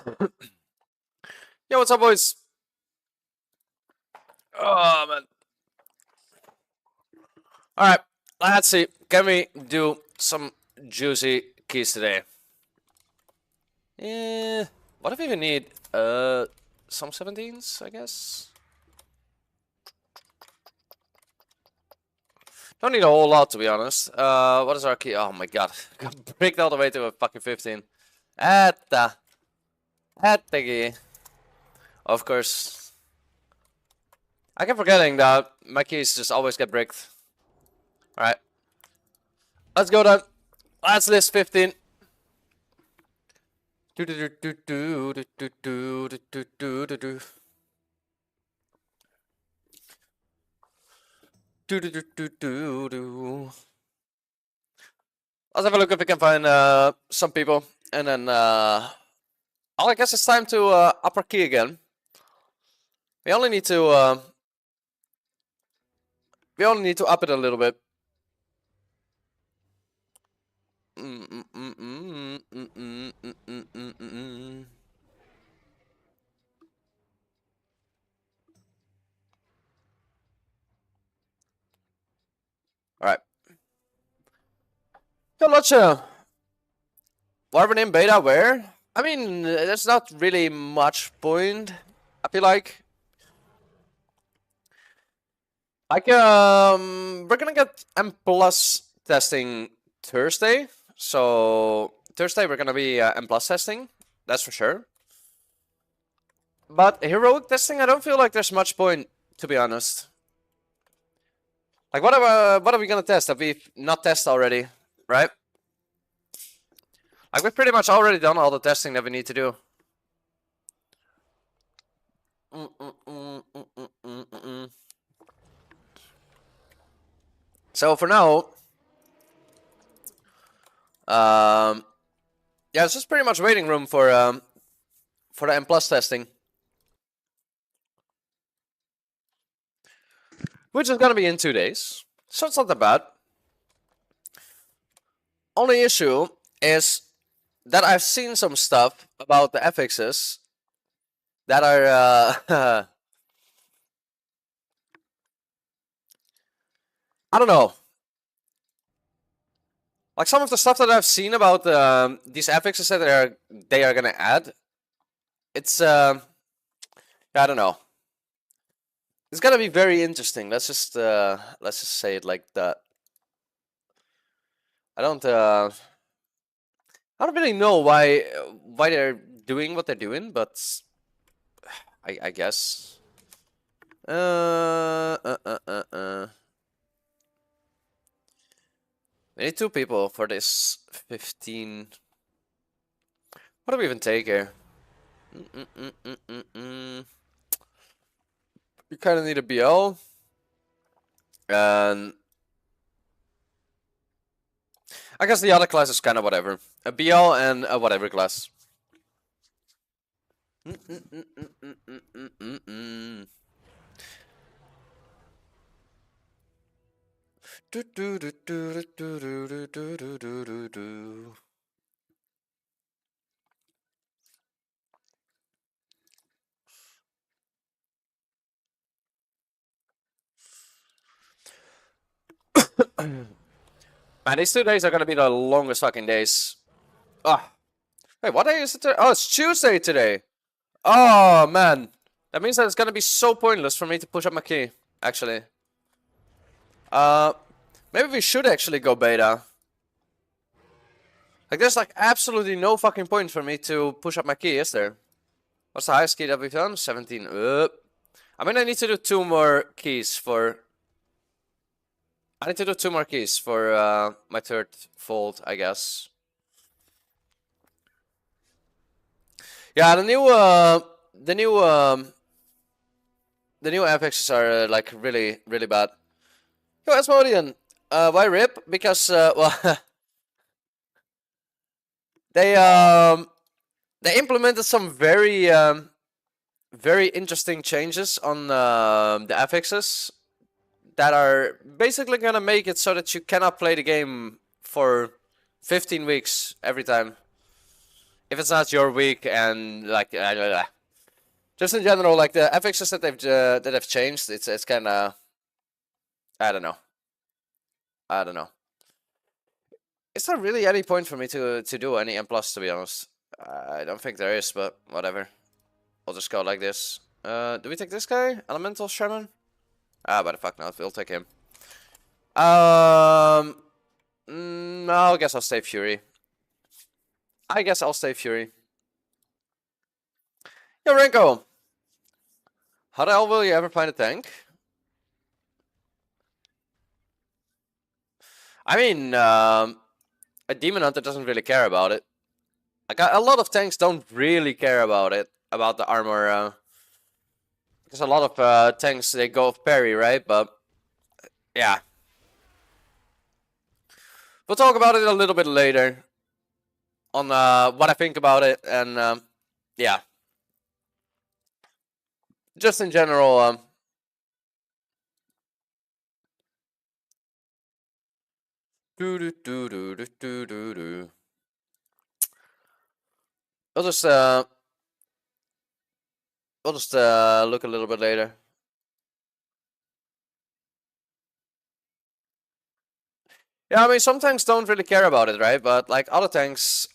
Yo, what's up, boys? Oh, man. Alright, let's see. Can we do some juicy keys today? What if we even need? Some 17s, I guess? Don't need a whole lot, to be honest. What is our key? Oh my god. Got bricked all the way to a fucking 15. At the key. Of course. I keep forgetting that my keys just always get bricked. Alright. Let's go then. Let's list 15. Do do do do do do do do do do do do. Do do do do do do. Let's have a look if we can find some people, and then oh, I guess it's time to upper key again. We only need to up it a little bit. Alright. Yo, Lotcha. Warven in beta where? I mean, there's not really much point, I feel like. We're gonna get M+ testing Thursday. So, Thursday we're gonna be M+ testing. That's for sure. But heroic testing, I don't feel like there's much point, to be honest. Like, what are we gonna test? Have we not tested already, right? Like, we've pretty much already done all the testing that we need to do. So for now, yeah, it's just pretty much waiting room for the M+ testing, which is gonna be in 2 days, so it's not that bad. Only issue is that I've seen some stuff about the FXs that are I don't know. Like, some of the stuff that I've seen about these affixes that they are gonna add, it's yeah, I don't know. It's gonna be very interesting. Let's just say it like that. I don't really know why they're doing what they're doing, but I guess. We need 2 people for this 15. What do we even take here? We kind of need a BL. And I guess the other class is kind of whatever. A BL and a whatever class. Do do do do do do do do do do do. Man, these 2 days are gonna be the longest fucking days. Ah, wait, what day is it today? Oh, it's Tuesday today. Oh man, that means that it's gonna be so pointless for me to push up my key. Actually, maybe we should actually go beta. Like, there's like absolutely no fucking point for me to push up my key, is there? What's the highest key that we've done? 17. I mean, I need to do 2 more keys for. I need to do 2 more keys for my 3rd fold, I guess. Yeah, the new FXs are like really bad. Yo, Asmodean, why rip? Because well, they implemented some very interesting changes on the FXs that are basically gonna make it so that you cannot play the game for 15 weeks every time. if it's not your week and like just in general, like the FXs that have changed, it's kind of, I don't know. It's not really any point for me to do any M plus, to be honest. I don't think there is, but whatever. I'll just go like this. Do we take this guy? Elemental Shaman? Ah, but the fuck not. We'll take him. No, I guess I'll stay Fury. Yo, Renko! How the hell will you ever find a tank? I mean, a Demon Hunter doesn't really care about it. Like, a lot of tanks don't really care about it, about the armor. Because a lot of tanks, they go off parry, right? But, yeah. We'll talk about it a little bit later. On what I think about it, and yeah. Just in general, We'll just look a little bit later. Yeah, I mean, some tanks don't really care about it, right? But like other tanks,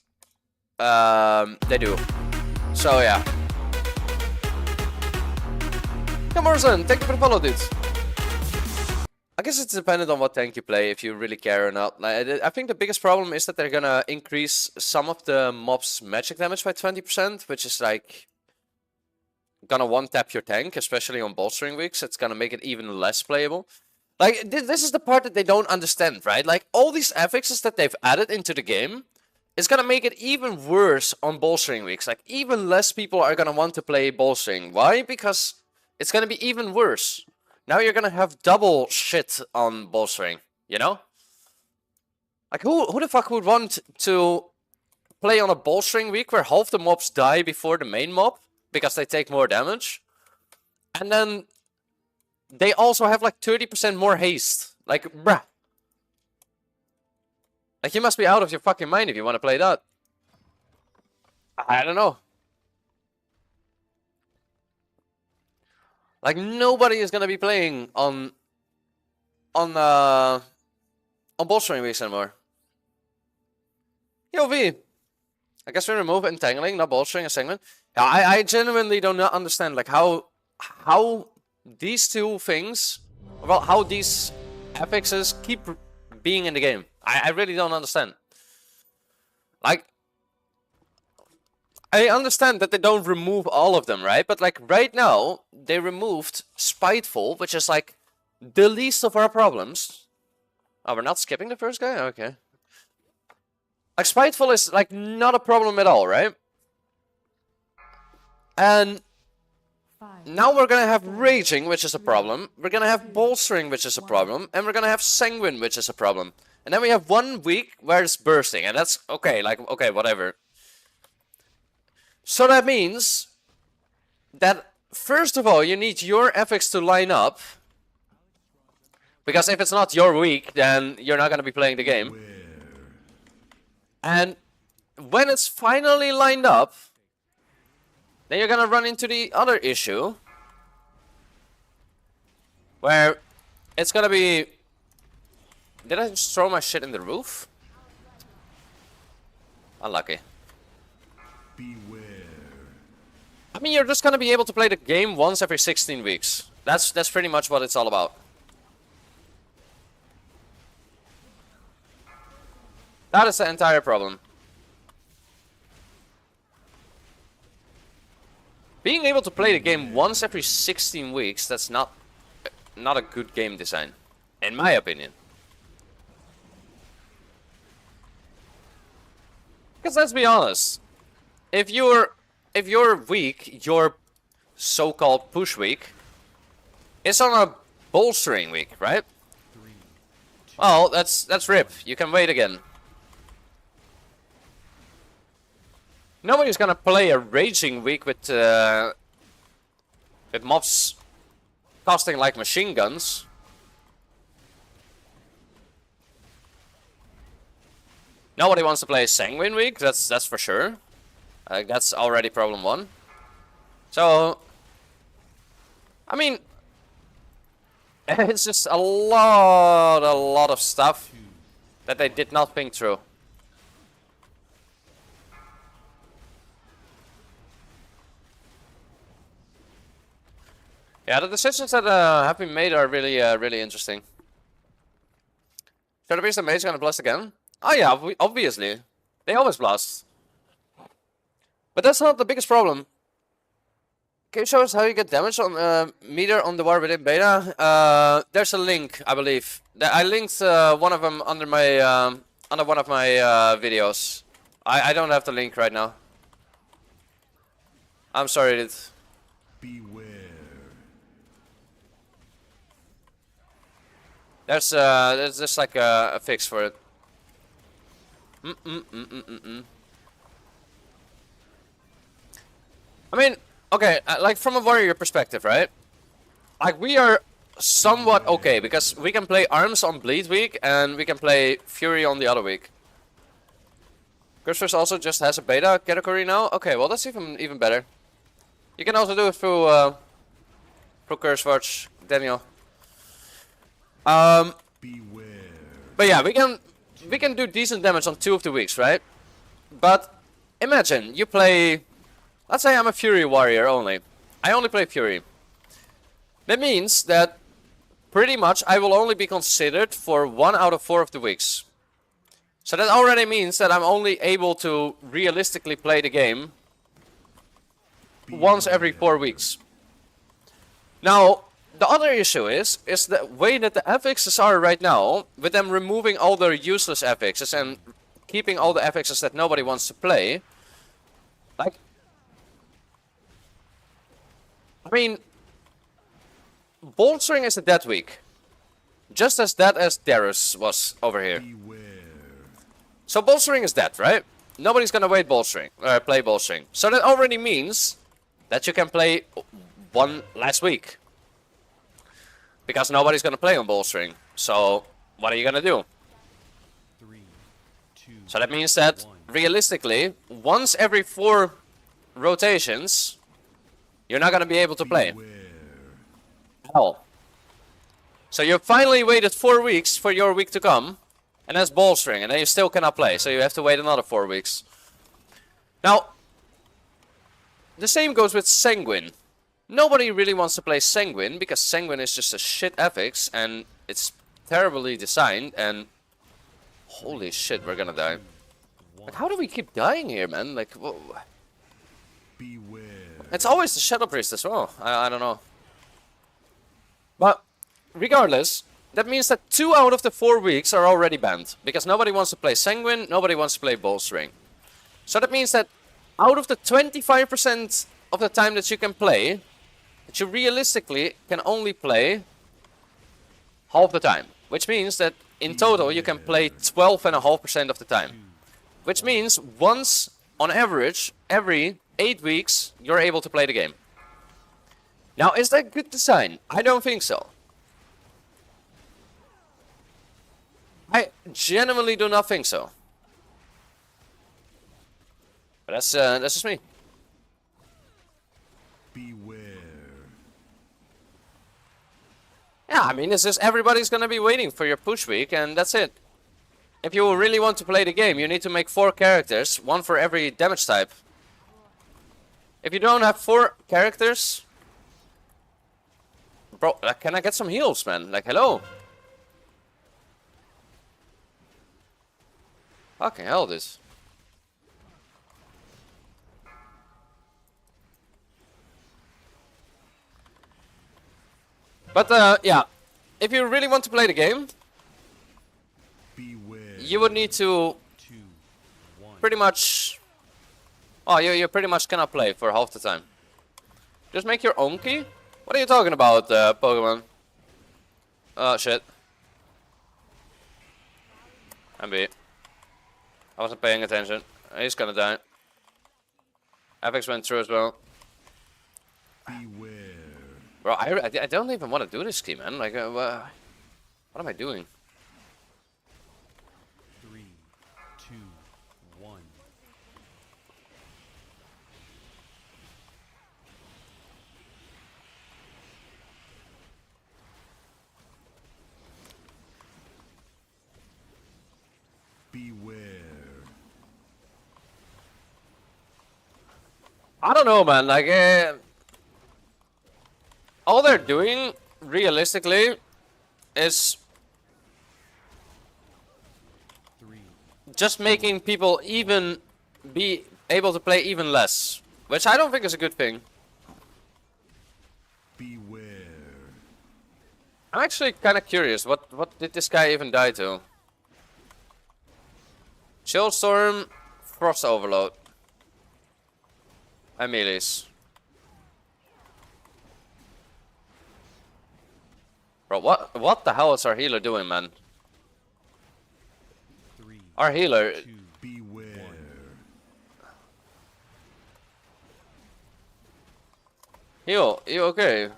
they do. So yeah. Yeah, Morrison, thank you for the follow, dude. I guess it's dependent on what tank you play, if you really care or not. I think the biggest problem is that they're gonna increase some of the mobs' magic damage by 20%, which is like gonna one-tap your tank, especially on bolstering weeks. It's gonna make it even less playable. Like, this is the part that they don't understand, right? Like, all these affixes that they've added into the game is gonna make it even worse on bolstering weeks. Like, even less people are gonna want to play bolstering. Why? Because it's gonna be even worse. Now you're gonna have double shit on bolstering, you know? Like, who the fuck would want to play on a bolstering week where half the mobs die before the main mob because they take more damage? And then they also have like 30% more haste. Like, bruh. Like, you must be out of your fucking mind if you want to play that. I don't know. Like, nobody is gonna be playing on bolstering weeks anymore. Yo, V. I guess we remove entangling, not bolstering a segment. Yeah, I genuinely do not understand like how these two things, well, how these affixes keep being in the game. I really don't understand. Like, I understand that they don't remove all of them, right? But like right now, they removed Spiteful, which is like the least of our problems. Oh, we're not skipping the first guy? Okay. Like, Spiteful is like not a problem at all, right? And now we're gonna have Raging, which is a problem. We're gonna have Bolstering, which is a problem. And we're gonna have Sanguine, which is a problem. And then we have 1 week where it's Bursting. And that's okay, like, okay, whatever. So that means that, first of all, you need your FX to line up. Because if it's not your week, then you're not gonna be playing the game. And when it's finally lined up, then you're gonna run into the other issue. Where it's gonna be... Did I just throw my shit in the roof? Unlucky. Beware. I mean, you're just gonna be able to play the game once every 16 weeks. That's pretty much what it's all about. That is the entire problem. Being able to play the game once every 16 weeks, that's not a good game design, in my opinion. Because let's be honest, if your week, your so-called push week, is on a bolstering week, right? Well, that's RIP. You can wait again. Nobody's gonna play a Raging week with mobs costing like machine guns. Nobody wants to play a Sanguine week, that's for sure. That's already problem one. So, I mean, it's just a lot of stuff that they did not think through. Yeah, the decisions that have been made are really, really interesting. Should the Beast and Mage gonna blast again? Oh yeah, obviously. They always blast. But that's not the biggest problem. Can you show us how you get damage on meter on the war within beta? There's a link, I believe. I linked one of them under my under one of my videos. I don't have the link right now. I'm sorry, dude. Beware. There's just like a fix for it. I mean, okay, like from a warrior perspective, right? Like we are somewhat okay because we can play arms on bleed week and we can play fury on the other week. Cursors also just has a beta category now. Okay, well that's even better. You can also do it through Curseforge, Daniel. Beware. But yeah, we can do decent damage on 2 of the weeks, right? But imagine you play. Let's say I'm a Fury warrior only. I only play Fury. That means that pretty much I will only be considered for 1 out of 4 of the weeks. So that already means that I'm only able to realistically play the game once every 4 weeks. Now, the other issue is the way that the affixes are right now, with them removing all their useless affixes and keeping all the affixes that nobody wants to play. Like, I mean, Bolstering is a dead week. Just as dead as Darius was over here. Beware. So Bolstering is dead, right? Nobody's gonna play Bolstering. So that already means that you can play one last week. Because nobody's gonna play on Bolstering. So what are you gonna do? 3, 2, So that means that realistically, once every 4 rotations, you're not gonna be able to play. beware. Hell. So you finally waited 4 weeks for your week to come, and that's Bolstering, and then you still cannot play, so you have to wait another 4 weeks. Now, the same goes with Sanguine. Nobody really wants to play Sanguine, because Sanguine is just a shit affix, and it's terribly designed, and holy shit, we're gonna die. Like, how do we keep dying here, man? Like, Beware. it's always the Shadow Priest as well. I don't know. But regardless, that means that 2 out of the 4 weeks are already banned. Because nobody wants to play Sanguine, nobody wants to play Bolstering. So that means that out of the 25% of the time that you can play, that you realistically can only play half the time. Which means that in total you can play 12.5% of the time. Which means once, on average, every 8 weeks, you're able to play the game. Now, is that good design? I don't think so. I genuinely do not think so. But that's just me. Beware. Yeah, I mean, it's just everybody's gonna be waiting for your push week, and that's it. If you really want to play the game, you need to make 4 characters, 1 for every damage type. If you don't have 4 characters... Bro, like, can I get some heals, man? Like, hello? Fucking hell, this. But, yeah. If you really want to play the game, Beware. you would need to 2, 1. pretty much... Oh, you pretty much cannot play for half the time. Just make your own key? What are you talking about, Pokemon? Oh, shit. MB. I wasn't paying attention. He's gonna die. Apex went through as well. Beware. Bro, I don't even want to do this key, man. Like, what am I doing? 3, 2, 1. I don't know, man. Like, all they're doing, realistically, is 3, just making people even be able to play even less, which I don't think is a good thing. beware. I'm actually kind of curious. What did this guy even die to? Chillstorm, Frost Overload, and melees. Bro, what the hell is our healer doing, man? 3, Our healer, 2, beware. heal, you okay?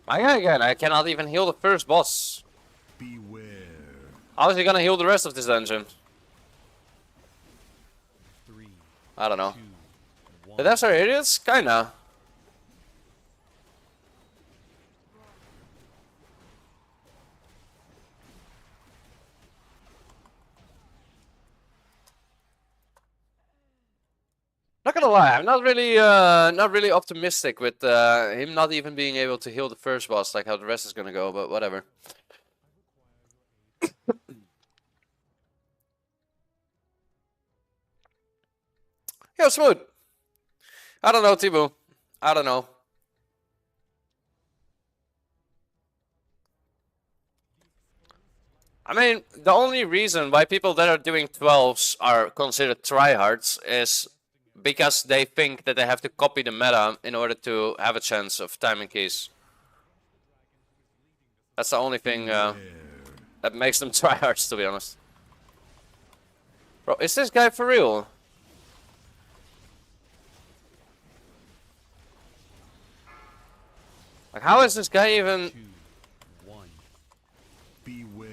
Again, I cannot even heal the first boss. Beware. How is he gonna heal the rest of this dungeon? 3, I don't know. 2, The 1. devs are idiots? Kinda. Not gonna lie, I'm not really optimistic with him not even being able to heal the first boss, like how the rest is gonna go, but whatever. Yo, Smooth! I don't know, Tibu. I don't know. I mean, the only reason why people that are doing 12s are considered tryhards is because they think that they have to copy the meta in order to have a chance of timing keys. That's the only thing that makes them tryhards, to be honest. Bro, is this guy for real? Like, how is this guy even... 2, 1. Beware.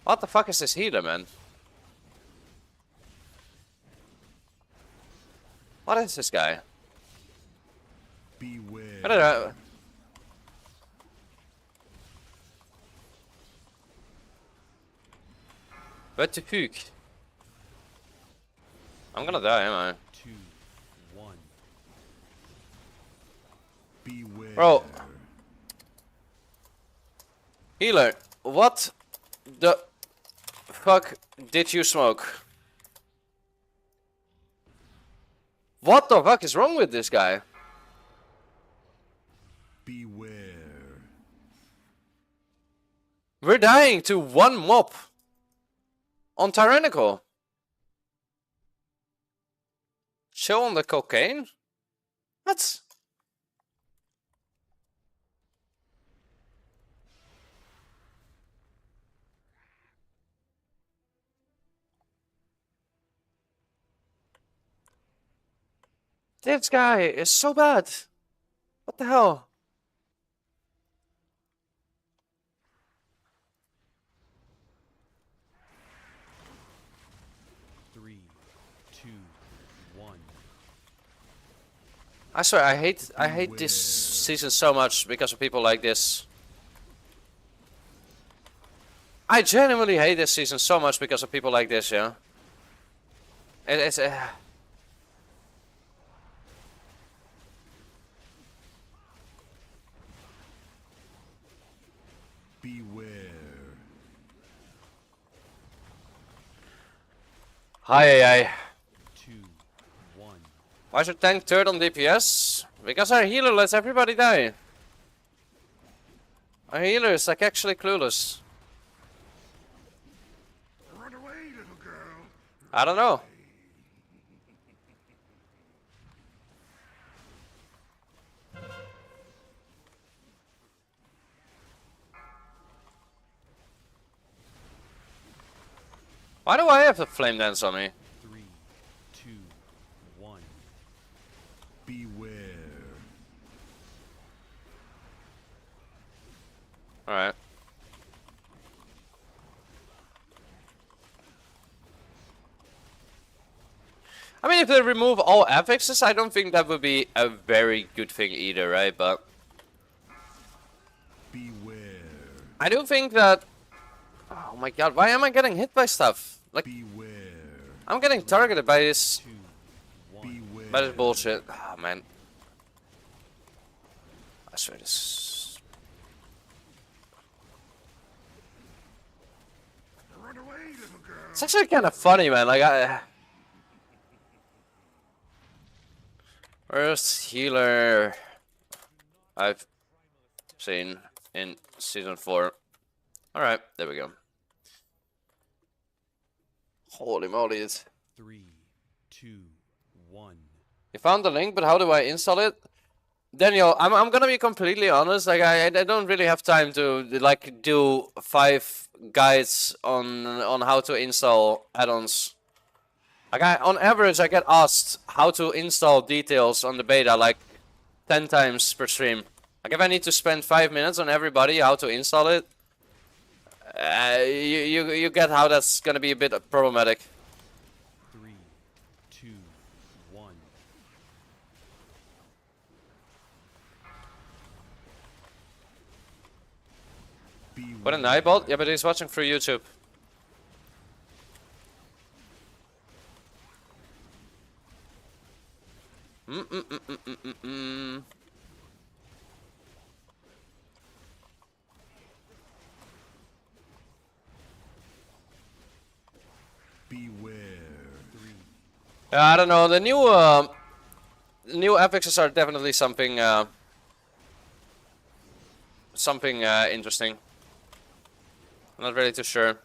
What the fuck is this healer, man? What is this guy? Beware. I don't know. What the fuck? I'm gonna die, am I? 2, 1. Beware. Bro. Healer, what the fuck did you smoke? What the fuck is wrong with this guy? Beware. We're dying to one mob on Tyrannical. Chill on the cocaine? What? 'This guy is so bad. What the hell? Three, two, one. I swear, I hate this season so much because of people like this. I genuinely hate this season so much because of people like this, yeah. It's Beware. Hi. 2, 1. Why should tank third on DPS? Because our healer lets everybody die. Our healer is like actually clueless. Run away, little girl. I don't know. Why do I have the flame dance on me? 3, 2, 1. Beware. Alright. if they remove all affixes, I don't think that would be a very good thing either, right? But Beware. I do think that... Oh my god, why am I getting hit by stuff? Like, Beware. I'm getting targeted by this... 2, 1. by this Beware. bullshit. Ah, man. I swear this... Run away, little girl. It's actually kind of funny, man. Like, First healer I've seen in Season 4. Alright, there we go. Holy moly. 3, 2, 1. You found the link, but how do I install it? Daniel, I'm gonna be completely honest. Like, I don't really have time to like do 5 guides on how to install add-ons. Like, on average, I get asked how to install details on the beta like 10 times per stream. Like, if I need to spend 5 minutes on everybody how to install it, you get how that's gonna be a bit problematic. 3, 2, 1. What an eyeball? Yeah, but he's watching through YouTube. Beware. 3, I don't know. The new affixes are definitely something interesting. I'm not really too sure.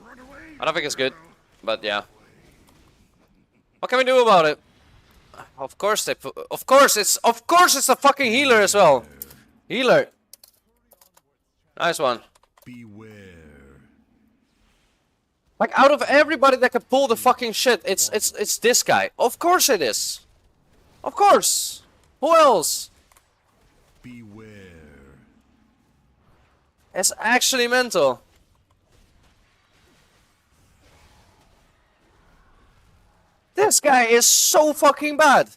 Run away. I don't think it's good, but yeah. What can we do about it? Of course they put. Of course it's a fucking healer as well. Healer. Nice one. Beware. Like, out of everybody that can pull the fucking shit, it's this guy. Of course it is. Of course. Who else? Beware. It's actually mental. This guy is so fucking bad.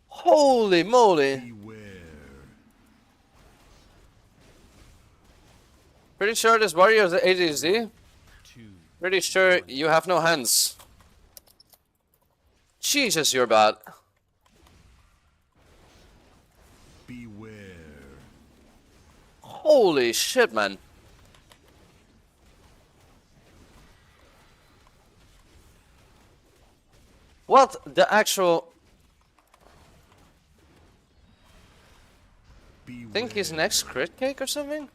Holy moly. Beware. Pretty sure this warrior is ADHD. 2, Pretty sure you have no hands. Jesus, you're bad. beware. Holy shit, man. What the actual... Think he's next crit cake or something?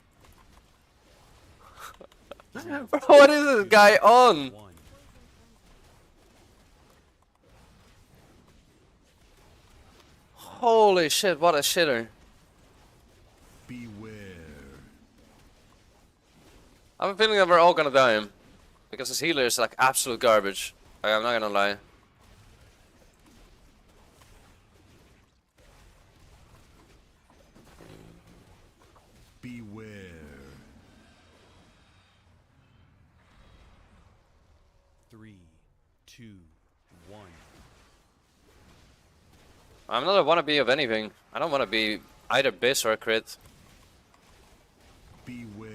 Bro, what is this guy on? 1. Holy shit, what a shitter. Beware. I have a feeling that we're all gonna die him. Because his healer is like absolute garbage. Like, I'm not gonna lie. Beware. Three, two, one. I'm not a wannabe of anything. I don't wanna be either Biss or a crit. Beware.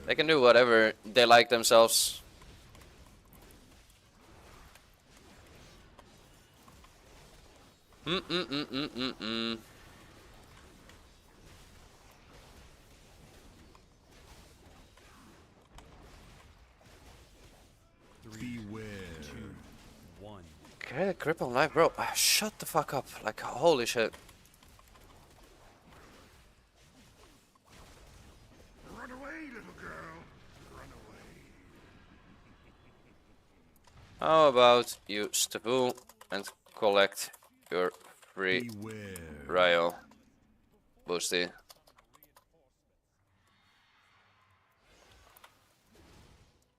They can do whatever they like themselves. Mm-mm-mm-mm-mm-mm. Beware. Two, one. Okay, grip on life, bro. Shut the fuck up. Like, holy shit. Run away, little girl. Run away. How about you Stabu and collect your free Beware. Ryo boosty.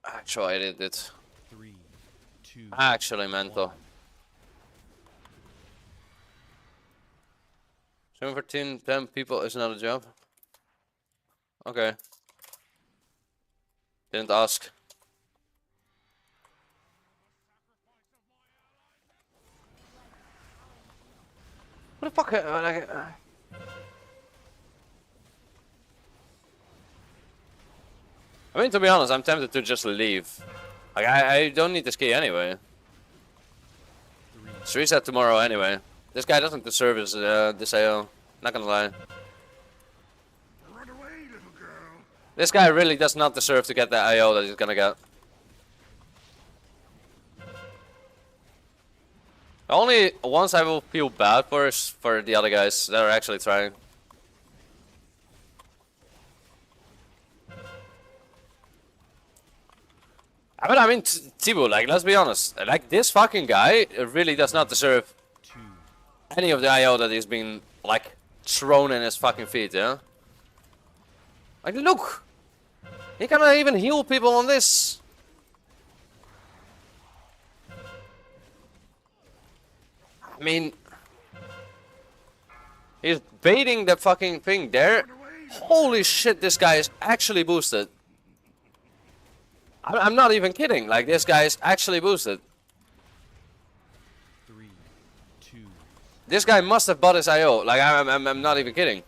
Actually, I did it. Three, two. Actually, mental. 10 people is not a job. Okay. Didn't ask. What the fuck? I mean, to be honest, I'm tempted to just leave. Like, I don't need this key anyway. It's reset tomorrow anyway. This guy doesn't deserve his, this AO. Not gonna lie. Run away, little girl. This guy really does not deserve to get the AO that he's gonna get. Only once I will feel bad for is for the other guys that are actually trying. But I mean, Tibu, like, let's be honest. Like, this fucking guy really does not deserve any of the IO that he's been, like, thrown in his fucking feet, yeah? Like, look! He cannot even heal people on this. I mean... He's baiting the fucking thing there. Holy shit, this guy is actually boosted. I'm not even kidding. Like, this guy is actually boosted. 3, 2. This guy must have bought his IO. Like, I'm not even kidding.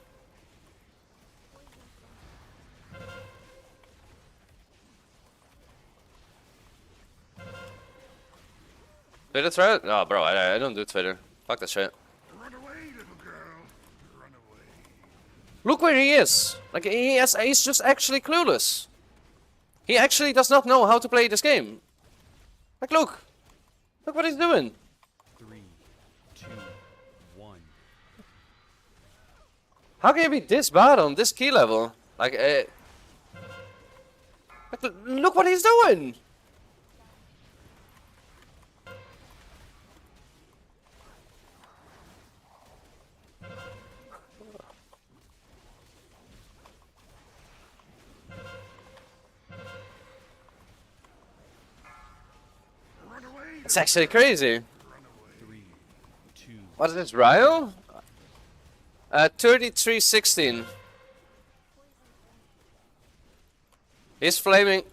Twitter thread? No, bro, I don't do Twitter. Fuck that shit. Run away, little girl. Run away. Look where he is. Like, he's just actually clueless. He actually does not know how to play this game. Like, look. Look what he's doing. 3, 2, 1. How can he be this bad on this key level? Like, look what he's doing. Run away. It's actually crazy. 3, 2. What is this, Ryo? 3316. He's flaming.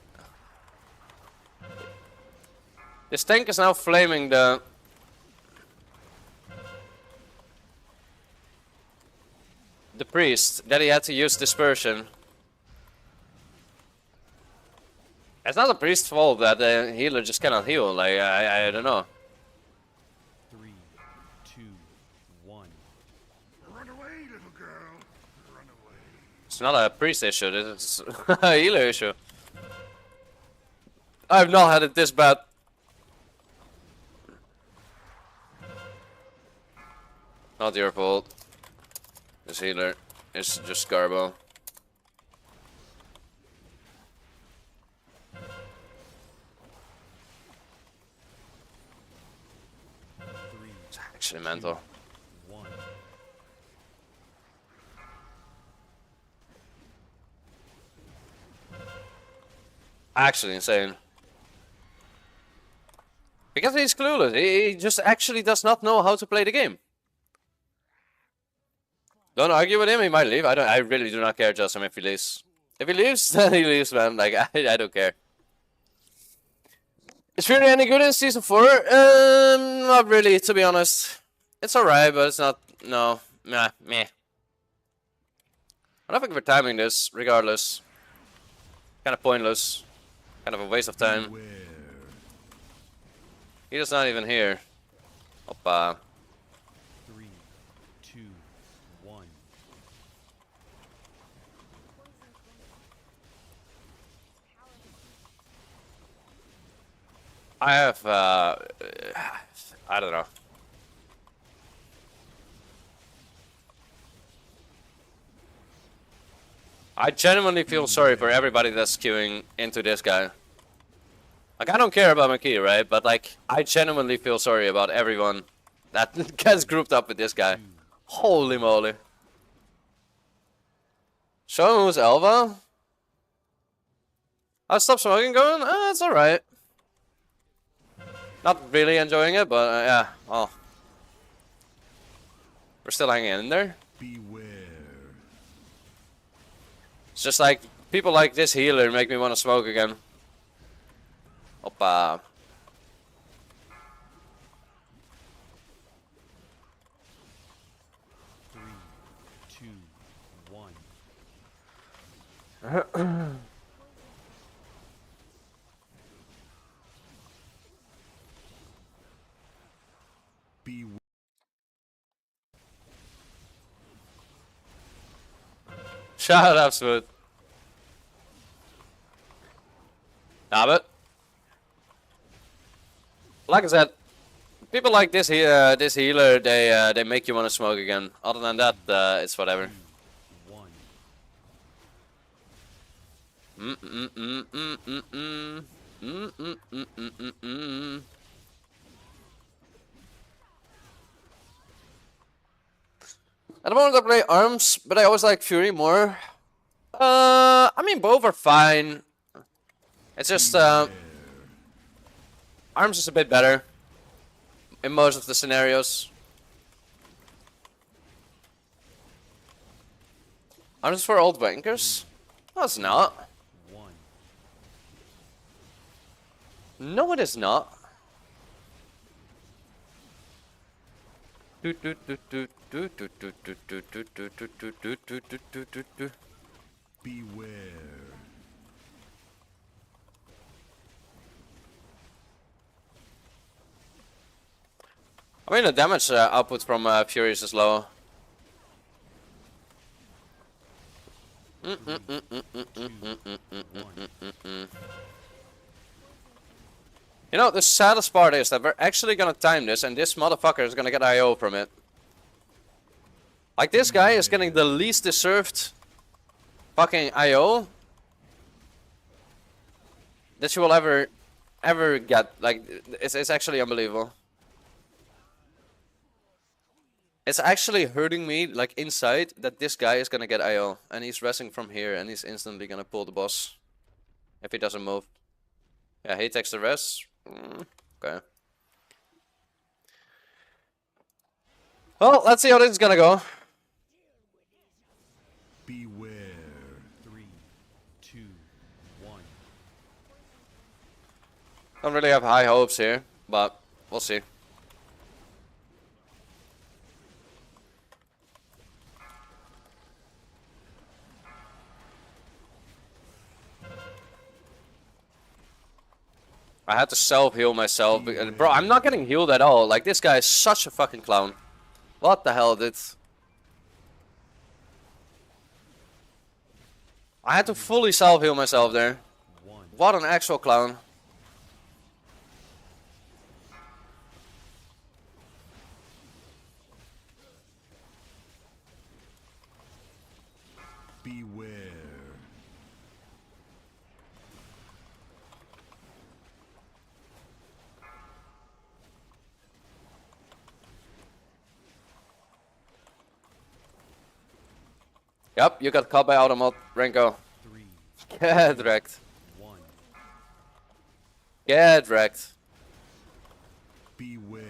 This tank is now flaming the priest that he had to use dispersion. It's not the priest's fault that the healer just cannot heal. Like, I don't know. 3, 2, 1. Run away, little girl. Run away. It's not a priest issue, this is a healer issue. I've not had it this bad. Not your fault. This healer is just Garbo. It's actually mental. 1. Actually insane. Because he's clueless. He just actually does not know how to play the game. Don't argue with him, he might leave. I really do not care, Justin, if he leaves. If he leaves, then he leaves, man. Like, I don't care. Is Fury any good in Season 4? Not really, to be honest. It's alright, but it's not... No. Meh. I don't think we're timing this, regardless. Kind of pointless. Kind of a waste of time. He's not even here. Oppa. 3, 2, 1. I have, I don't know. I genuinely feel sorry for everybody that's queuing into this guy. Like, I don't care about McKee, right? But, like, I genuinely feel sorry about everyone that gets grouped up with this guy. Holy moly. Show him who's Elva. I'll stop smoking going? It's alright. Not really enjoying it, but yeah, well. We're still hanging in there. Beware. It's just like, people like this healer make me want to smoke again. Oppa. two, one. Be Shut up, Smooth. Nah, but like I said, people like this this healer, they make you want to smoke again. Other than that, it's whatever. Two, one. At the moment I play Arms, but I always like Fury more. I mean both are fine. It's just Arms is a bit better in most of the scenarios. Arms is for old wankers? No, it's not. One. No, it is not. beware. I mean, the damage output from Furious is low. You know, the saddest part is that we're actually gonna time this, and this motherfucker is gonna get IO from it. Like, this guy is getting the least deserved fucking IO that you will ever get. Like, it's actually unbelievable. It's actually hurting me, like, inside, that this guy is gonna get IO. And he's resting from here, and he's instantly gonna pull the boss. If he doesn't move. Yeah, he takes the rest. Okay. Well, let's see how this is gonna go. Beware. 3, 2, 1. Don't really have high hopes here, but we'll see. I had to self-heal myself. Bro, I'm not getting healed at all. Like, this guy is such a fucking clown. What the hell, dude? I had to fully self-heal myself there. 1. What an actual clown. Beware. Yep, you got caught by Automod, Renko. 3, Get wrecked. 1. Get wrecked. Beware.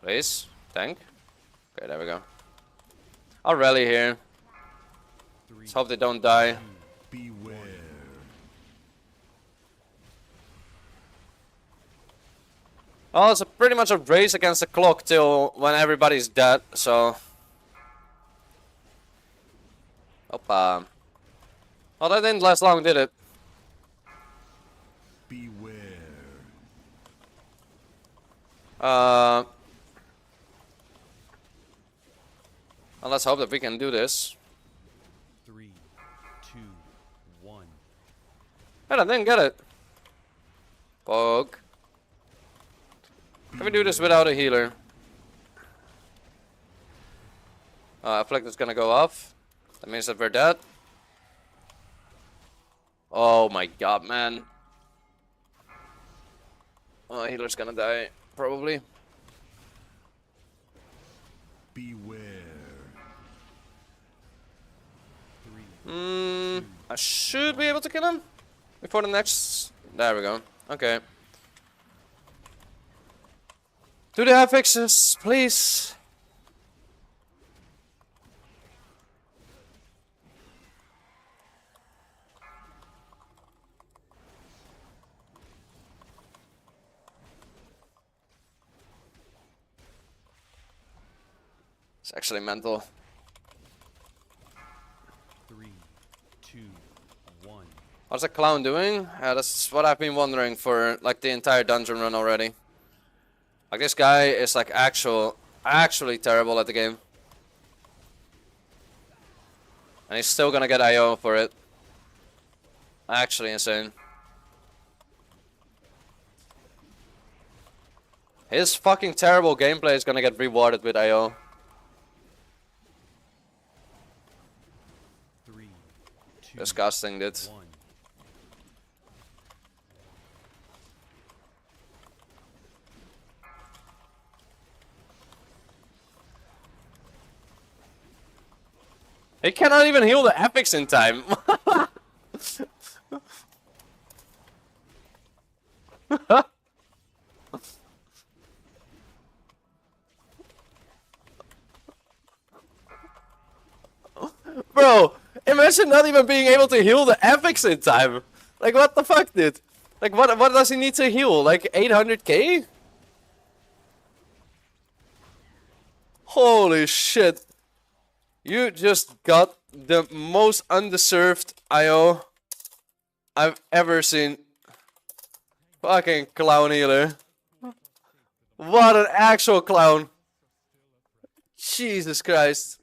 Please, tank. Okay, there we go. I'll rally here. 3, Let's hope they don't die. Beware. Well, it's pretty much a race against the clock till when everybody's dead, so... Opa. Well, that didn't last long, did it? Beware. Well, let's hope that we can do this. 3, 2, 1. And I didn't get it. Poke. Can we do this without a healer? Afflict is gonna go off. That means that we're dead. Oh my god, man. Oh, healer's gonna die, probably. Beware. 3, I should be able to kill him before the next. There we go. Okay. Do they have fixes, please? It's actually mental. 3, 2, 1. What's the clown doing? That's what I've been wondering for like the entire dungeon run already. Like this guy is like actually terrible at the game. And he's still gonna get IO for it. Actually insane. His fucking terrible gameplay is gonna get rewarded with IO. 3, 2, Disgusting, dude. 1. He cannot even heal the epics in time. Bro, imagine not even being able to heal the epics in time. Like, what the fuck, dude? Like, what does he need to heal? Like, 800k? Holy shit. You just got the most undeserved IO I've ever seen. Fucking clown healer. What an actual clown. Jesus Christ.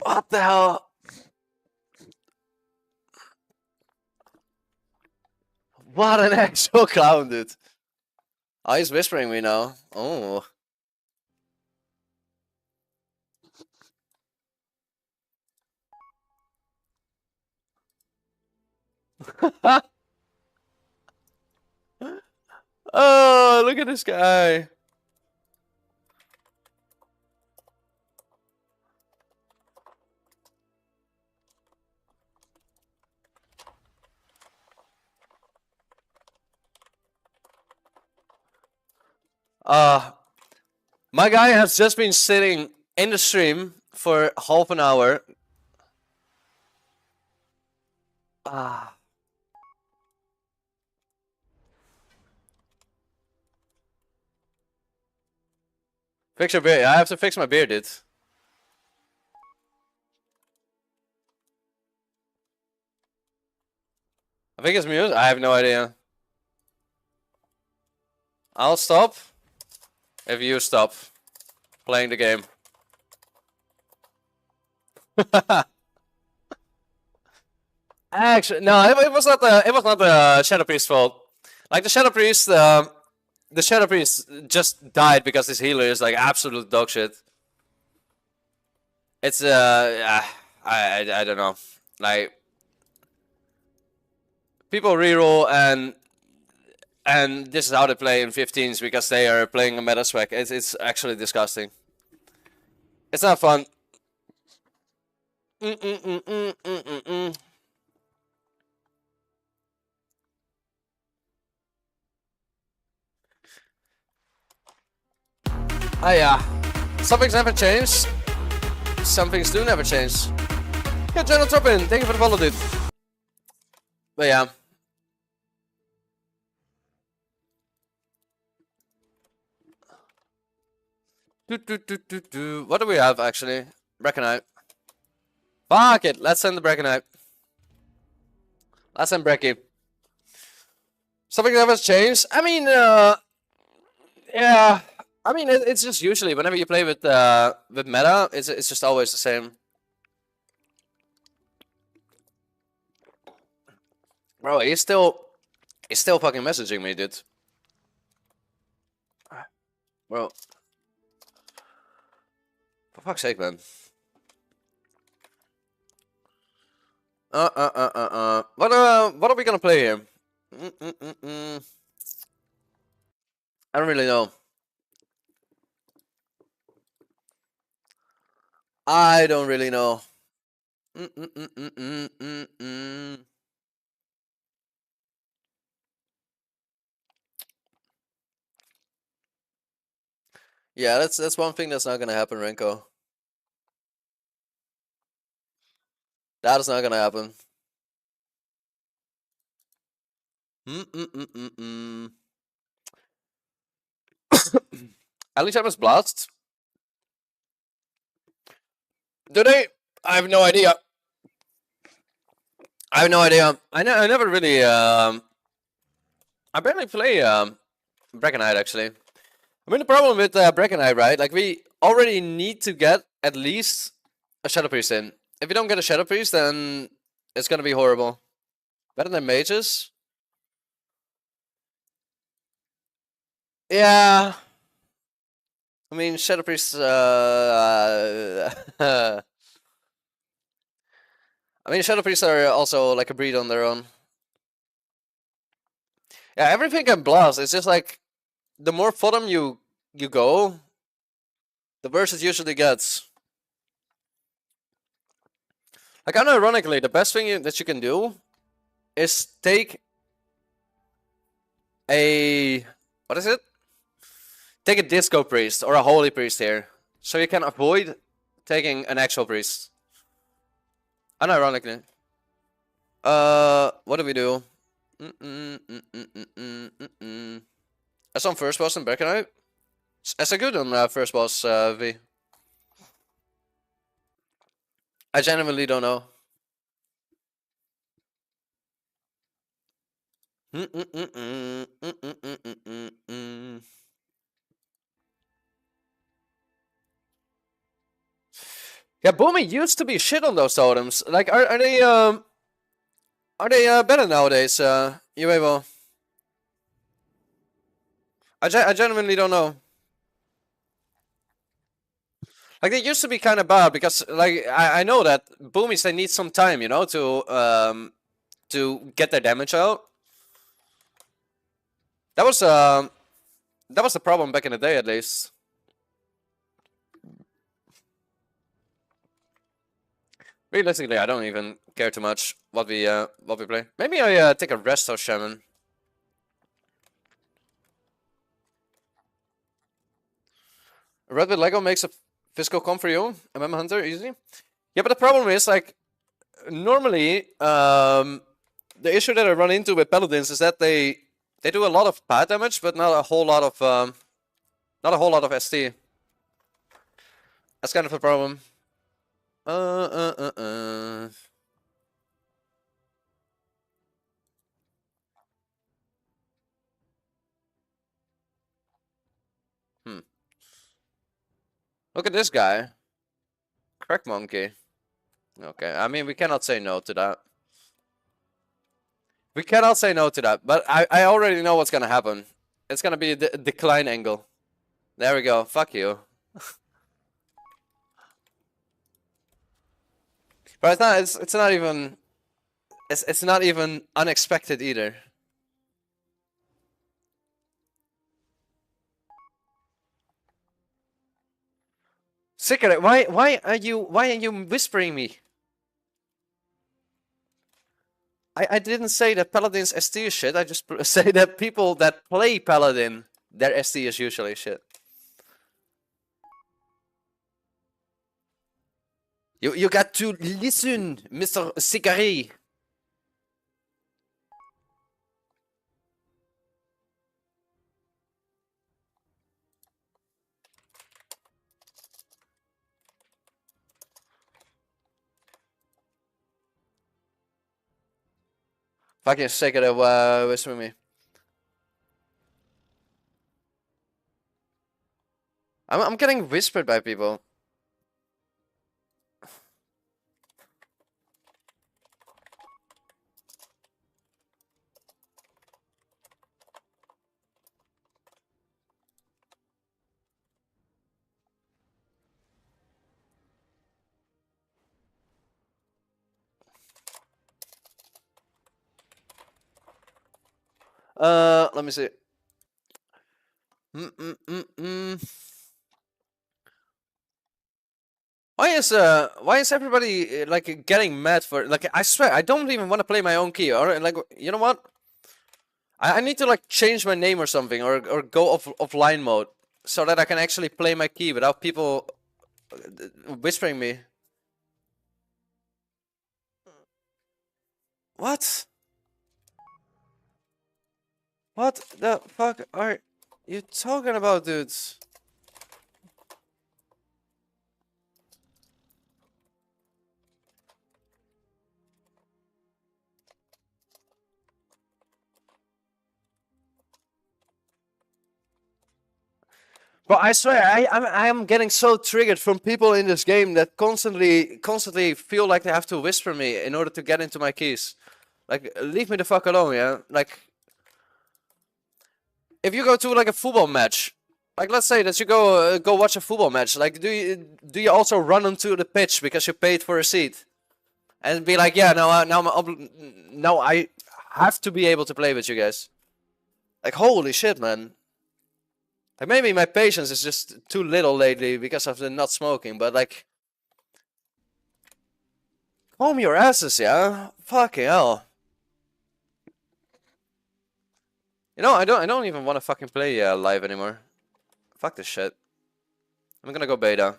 What the hell? What an actual clown, dude. Oh, he's whispering me now. Oh. Oh, look at this guy. My guy has just been sitting in the stream for half an hour. Fix your beard. I have to fix my beard, dude. I think it's mute. I have no idea. I'll stop if you stop playing the game. Actually, no, it was not the Shadow Priest's fault. Like the Shadow Priest just died because his healer is like absolute dog shit. It's I don't know. Like people reroll and this is how they play in 15s because they are playing a meta swag. It's actually disgusting. It's not fun. Ah yeah. Some things never change. Some things do never change. Yeah, General Tropin, thank you for the follow, dude. But yeah. What do we have actually? Breckenite. Fuck it, let's send the Breckenite. Let's send Brecky. Something never changed. I mean, yeah. I mean, it's just usually whenever you play with meta, it's just always the same. Bro, he's still fucking messaging me, dude. Bro, for fuck's sake, man. What are we gonna play here? I don't really know. I don't really know. Yeah, that's one thing that's not gonna happen, Renko. That is not gonna happen. At least I was blast. Do they? I have no idea. I have no idea. I never really I barely play Breckenide actually. I mean the problem with Breckenide, right? Like we already need to get at least a Shadow Priest in. If you don't get a Shadow Priest, then it's gonna be horrible. Better than mages. Yeah. I mean Shadow Priests I mean Shadow Priests are also like a breed on their own. Yeah, everything can blast. It's just like the more bottom you go, the worse it usually gets. Like unironically, the best thing that you can do is take a what is it? Take a disco priest or a holy priest here, so you can avoid taking an actual priest. Unironically. What do we do? As on first boss in Berkenite. As a good on first boss, V. I genuinely don't know. Yeah, Boomy used to be shit on those totems. Like, are they better nowadays? Uevo. I genuinely don't know. Like they used to be kind of bad because, like, I know that Boomies they need some time, you know, to get their damage out. That was the problem back in the day, at least. Realistically, I don't even care too much what we play. Maybe I take a Resto Shaman. Red with Lego makes a physical comp for you, MM Hunter, easy. Yeah, but the problem is like normally the issue that I run into with Paladins is that they do a lot of pad damage, but not a whole lot of ST. That's kind of a problem. Look at this guy. Crack monkey. Okay, I mean we cannot say no to that. We cannot say no to that, but I already know what's gonna happen. It's gonna be a decline angle. There we go. Fuck you. But it's not even it's not even unexpected either. Secret, why are you whispering me? I didn't say that Paladin's ST is shit. I just say that people that play Paladin, their ST is usually shit. You got to listen, Mr. Sikari. Fucking sick of whispering me. I'm getting whispered by people. Let me see. Why is everybody like getting mad for like I swear I don't even want to play my own key or like you know what? I need to like change my name or something or go offline mode so that I can actually play my key without people whispering me. What? What the fuck are you talking about, dudes? But I swear, I'm getting so triggered from people in this game that constantly feel like they have to whisper me in order to get into my keys. Like, leave me the fuck alone, yeah? Like, if you go to like a football match, like let's say that you go watch a football match, like do you also run onto the pitch because you paid for a seat, and be like, yeah, now I have to be able to play with you guys. Like, holy shit, man. Like, maybe my patience is just too little lately because of the not smoking, but like, calm your asses, yeah? Fucking hell. You know, I don't even want to fucking play live anymore. Fuck this shit. I'm gonna go beta.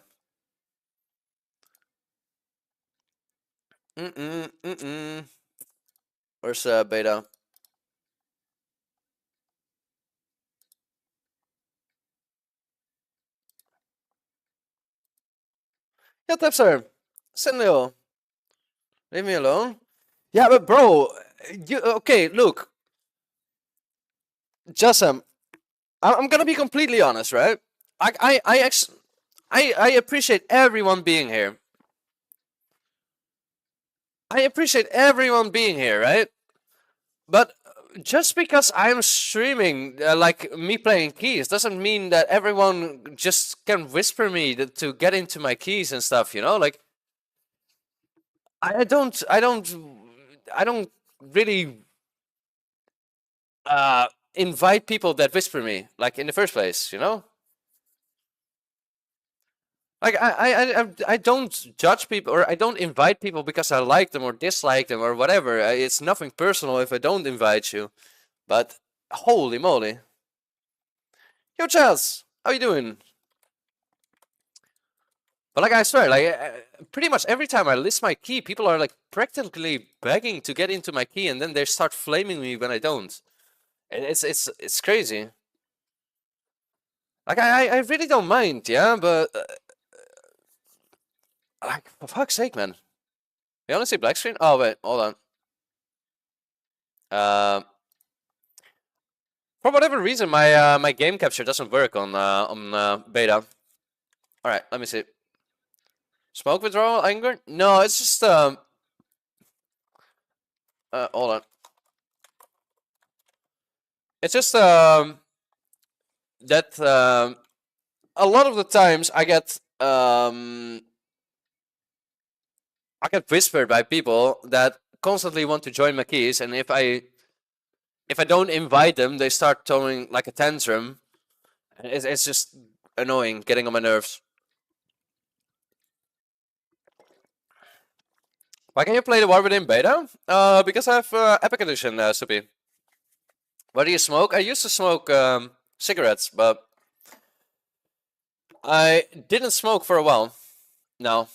Where's beta? Yeah, Tapster. Senleo. Leave me alone. Yeah, but bro, okay, look. Jassam, I'm gonna be completely honest, right? I appreciate everyone being here. I appreciate everyone being here, right? But just because I'm streaming, like me playing keys, doesn't mean that everyone just can whisper me to get into my keys and stuff, you know? Like, I don't really invite people that whisper me, like, in the first place, you know? Like, I don't judge people, or I don't invite people because I like them or dislike them or whatever. It's nothing personal if I don't invite you. But holy moly. Yo, Charles, how you doing? But like, I swear, like, pretty much every time I list my key, people are like practically begging to get into my key, and then they start flaming me when I don't. And it's crazy. Like, I really don't mind, yeah, but like, for fuck's sake, man. You wanna see black screen? Oh wait, hold on. For whatever reason, my game capture doesn't work on beta. All right, let me see. Smoke withdrawal, anger? No, it's just hold on. It's just that a lot of the times I get whispered by people that constantly want to join my keys, and if I don't invite them, they start throwing like a tantrum. It's just annoying, getting on my nerves. Why can you play the War Within beta? Because I have Epic Edition, Supi. Why do you smoke? I used to smoke cigarettes, but I didn't smoke for a while. No.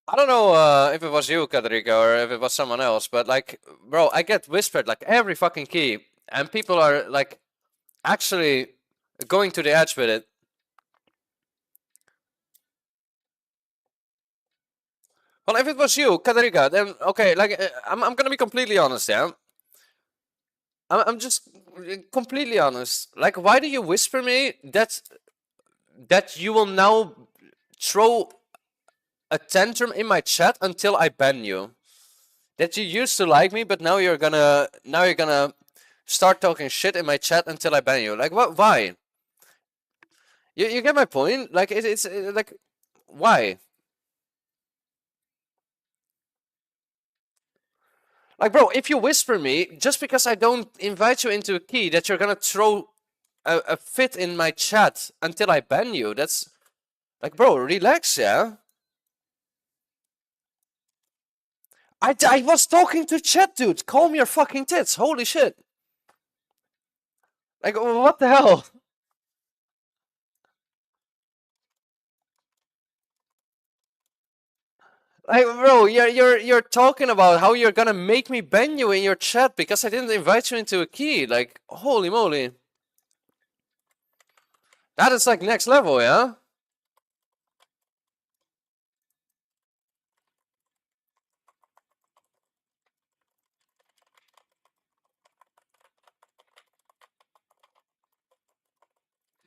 I don't know if it was you, Kadrika, or if it was someone else, but like, bro, I get whispered like every fucking key, and people are like actually going to the edge with it. Well, if it was you, Kadrika, then okay, like, I'm gonna be completely honest, yeah? I'm just completely honest. Like, why do you whisper me that you will now throw a tantrum in my chat until I ban you? That you used to like me, but now you're gonna start talking shit in my chat until I ban you. Like, what? Why? You get my point? Like, it's like, why? Like, bro, if you whisper me just because I don't invite you into a key, that you're gonna throw a fit in my chat until I ban you. That's like, bro, relax, yeah. I was talking to chat, dude. Calm your fucking tits. Holy shit. Like, what the hell? Like, bro, you're talking about how you're gonna make me ban you in your chat because I didn't invite you into a key. Like, holy moly. That is like next level, yeah?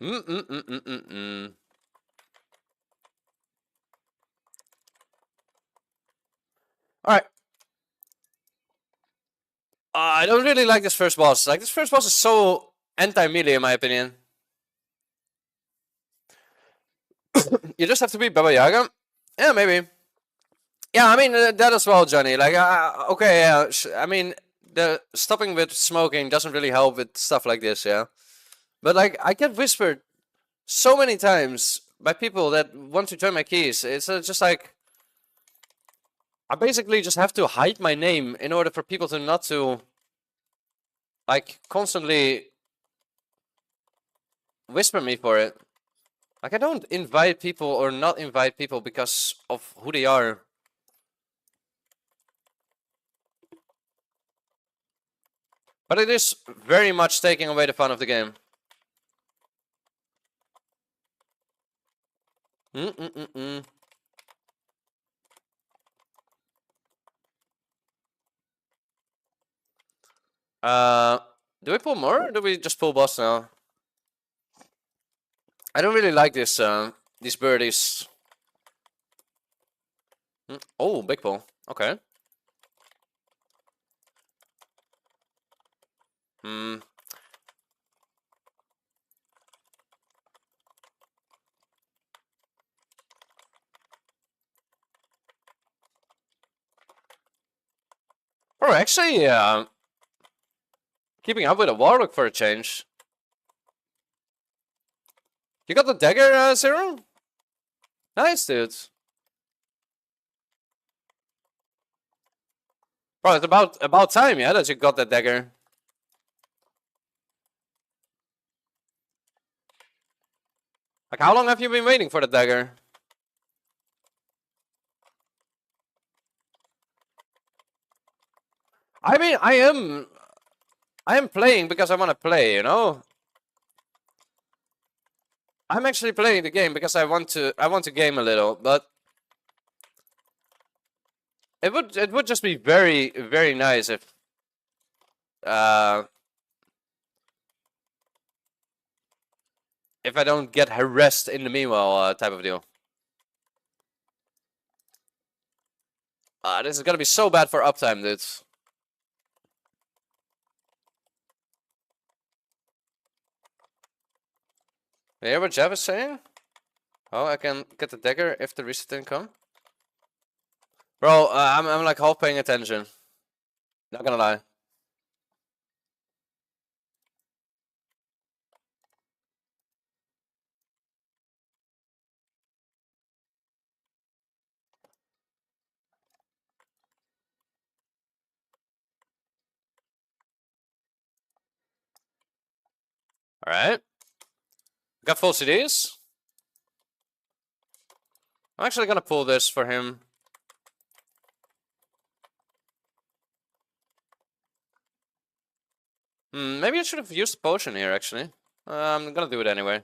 Alright. I don't really like this first boss. Like, this first boss is so anti-melee, in my opinion. You just have to beat Baba Yaga? Yeah, maybe. Yeah, I mean, that as well, Johnny. Like, okay, yeah. I mean, the stopping with smoking doesn't really help with stuff like this, yeah? But, like, I get whispered so many times by people that want to join my keys. It's just like... I basically just have to hide my name in order for people to not to... like, constantly... whisper me for it. Like, I don't invite people or not invite people because of who they are. But it is very much taking away the fun of the game. Do we pull more or do we just pull boss now? I don't really like this, these birdies. Oh, big pull. Okay. Oh, actually, keeping up with a Warlock for a change. You got the dagger, Zero? Nice, dude. Bro, it's about time, yeah, that you got that dagger. Like, how long have you been waiting for the dagger? I mean, I am playing because I want to play, you know? I'm actually playing the game because I want to game a little, but it would just be very, very nice if I don't get harassed in the meanwhile, type of deal. This is gonna be so bad for uptime, dudes. You hear what Jeff is saying? Oh, I can get the dagger if the reset didn't come. Bro, I'm like half paying attention. Not gonna lie. Alright. Got full CDs. I'm actually gonna pull this for him. Maybe I should have used the potion here, actually. I'm gonna do it anyway.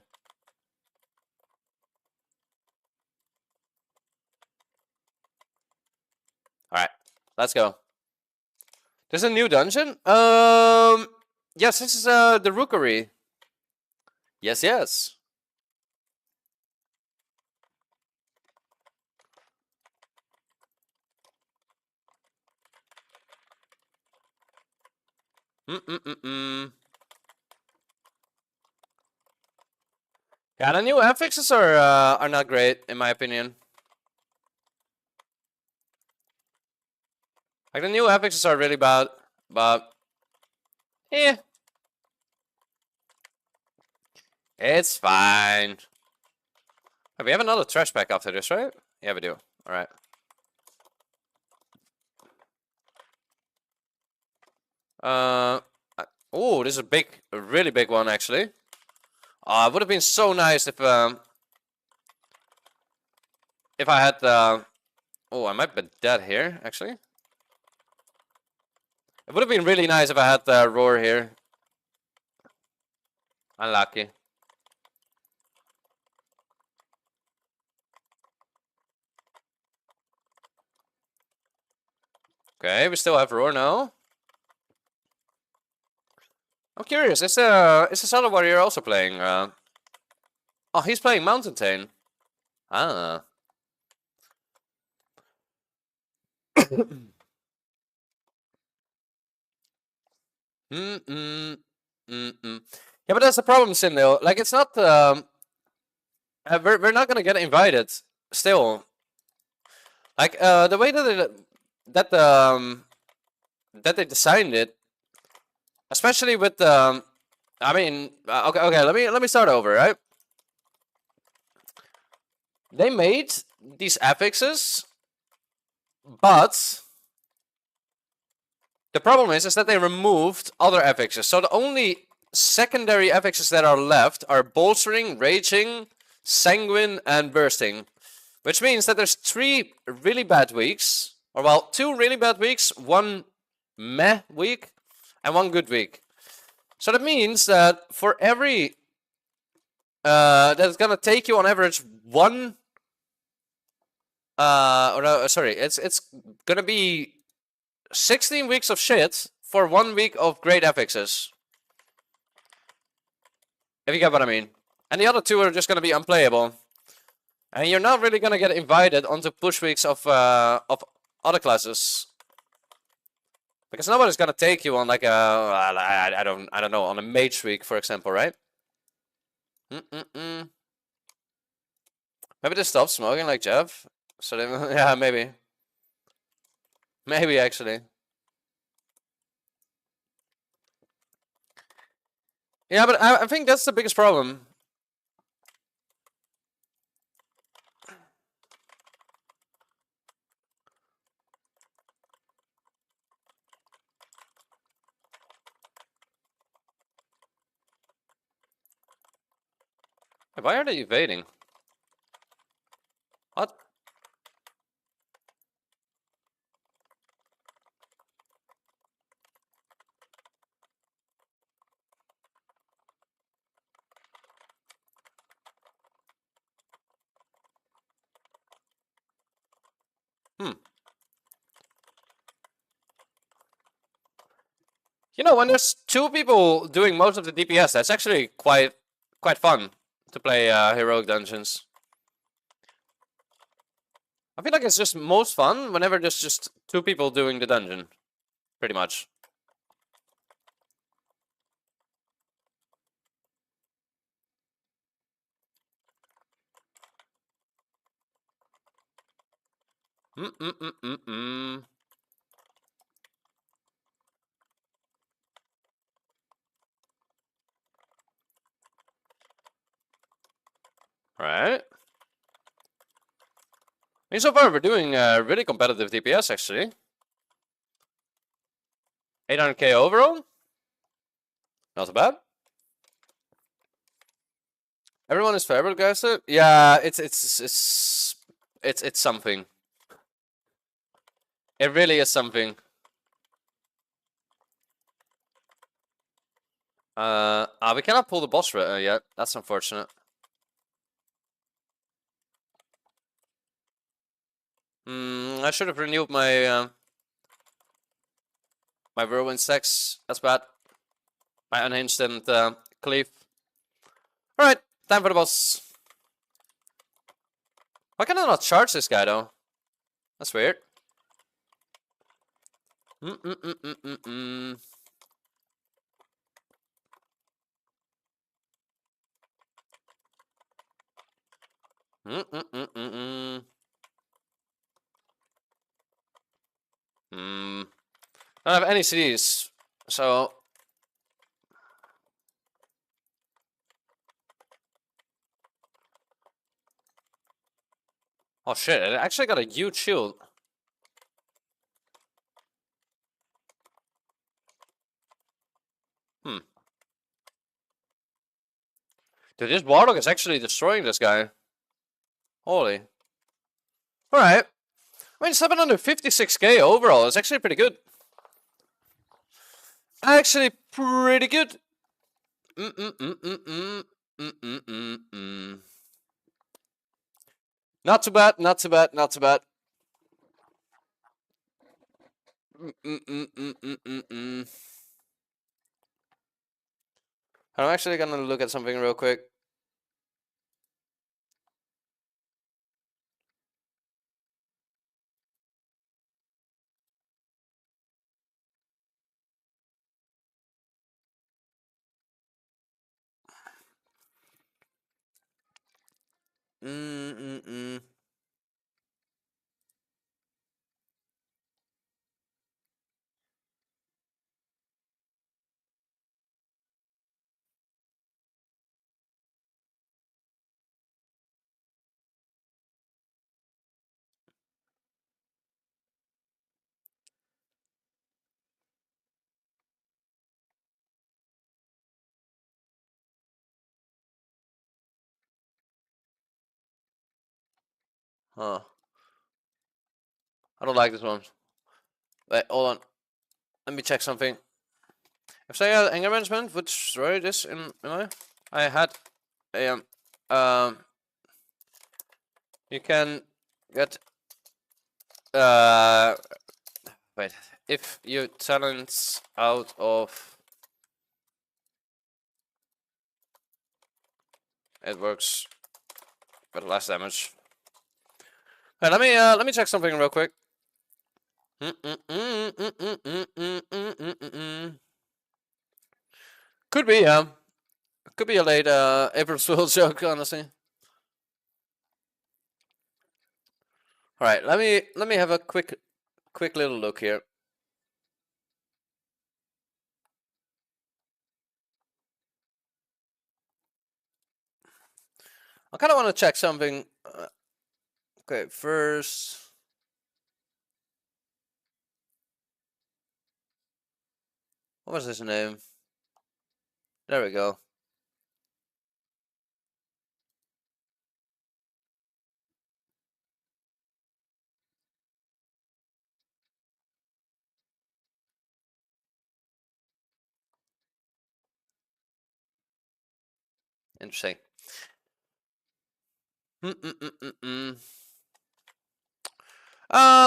Alright, let's go. There's a new dungeon? Yes, this is the Rookery. Yes, yes. Yeah, the new affixes are not great, in my opinion. Like, the new affixes are really bad, but... eh. It's fine. We have another trash pack after this, right? Yeah, we do. Alright. Oh, this is a really big one, actually. It would have been so nice if I had, oh, I might be dead here, actually. It would have been really nice if I had the roar here. Unlucky. Okay, we still have roar now. I'm curious, is the Shadow Warrior also playing? Oh, he's playing Mountain Tane. Ah. Mm-mm. Mm-mm. Yeah, but that's the problem, Sindel. Like, it's not. We're not gonna get invited. Still, like the way that that they designed it, especially with I mean, okay. Let me start over, right? They made these affixes, but the problem is that they removed other affixes. So the only secondary affixes that are left are bolstering, raging, sanguine, and bursting. Which means that there's 3 really bad weeks, or well, 2 really bad weeks, 1 meh week, and 1 good week. So that means that for every that's gonna take you on average 1 or no, sorry, it's gonna be 16 weeks of shit for 1 week of great affixes. If you get what I mean. And the other 2 are just gonna be unplayable. And you're not really gonna get invited onto push weeks of other classes, because nobody's gonna take you on like a I don't know, on a mage week, for example, right? Maybe they stop smoking like Jeff. So they, yeah, maybe actually. Yeah, but I think that's the biggest problem. Why are they evading? What? You know, when there's 2 people doing most of the DPS, that's actually quite fun to play heroic dungeons. I feel like it's just most fun whenever there's just 2 people doing the dungeon, pretty much. Right. I mean, so far we're doing really competitive DPS, actually. 800k overall. Not so bad. Everyone is favorite, guys. Yeah, it's something. It really is something. We cannot pull the boss yet. That's unfortunate. I should have renewed my my whirlwind stacks. That's bad. My unhinged and cleave. All right, time for the boss. Why can I not charge this guy though? That's weird. I don't have any CDs, so oh shit! It actually got a huge shield. Dude, this Warlock is actually destroying this guy. Holy. Alright. I mean, 756k overall is actually pretty good. Actually, pretty good. Not too bad, not too bad, not too bad. I'm actually gonna look at something real quick. Mm-mm-mm. Huh. I don't like this one. Wait, hold on. Let me check something. If I had anger management, would destroy this in my... I had um you can get wait, if you talents out of it works with less damage. Hey, let me check something real quick. Could be, yeah. Could be a late April Fool's joke, honestly. All right, let me have a quick little look here. I kind of want to check something. Okay, first. What was his name? There we go. Interesting.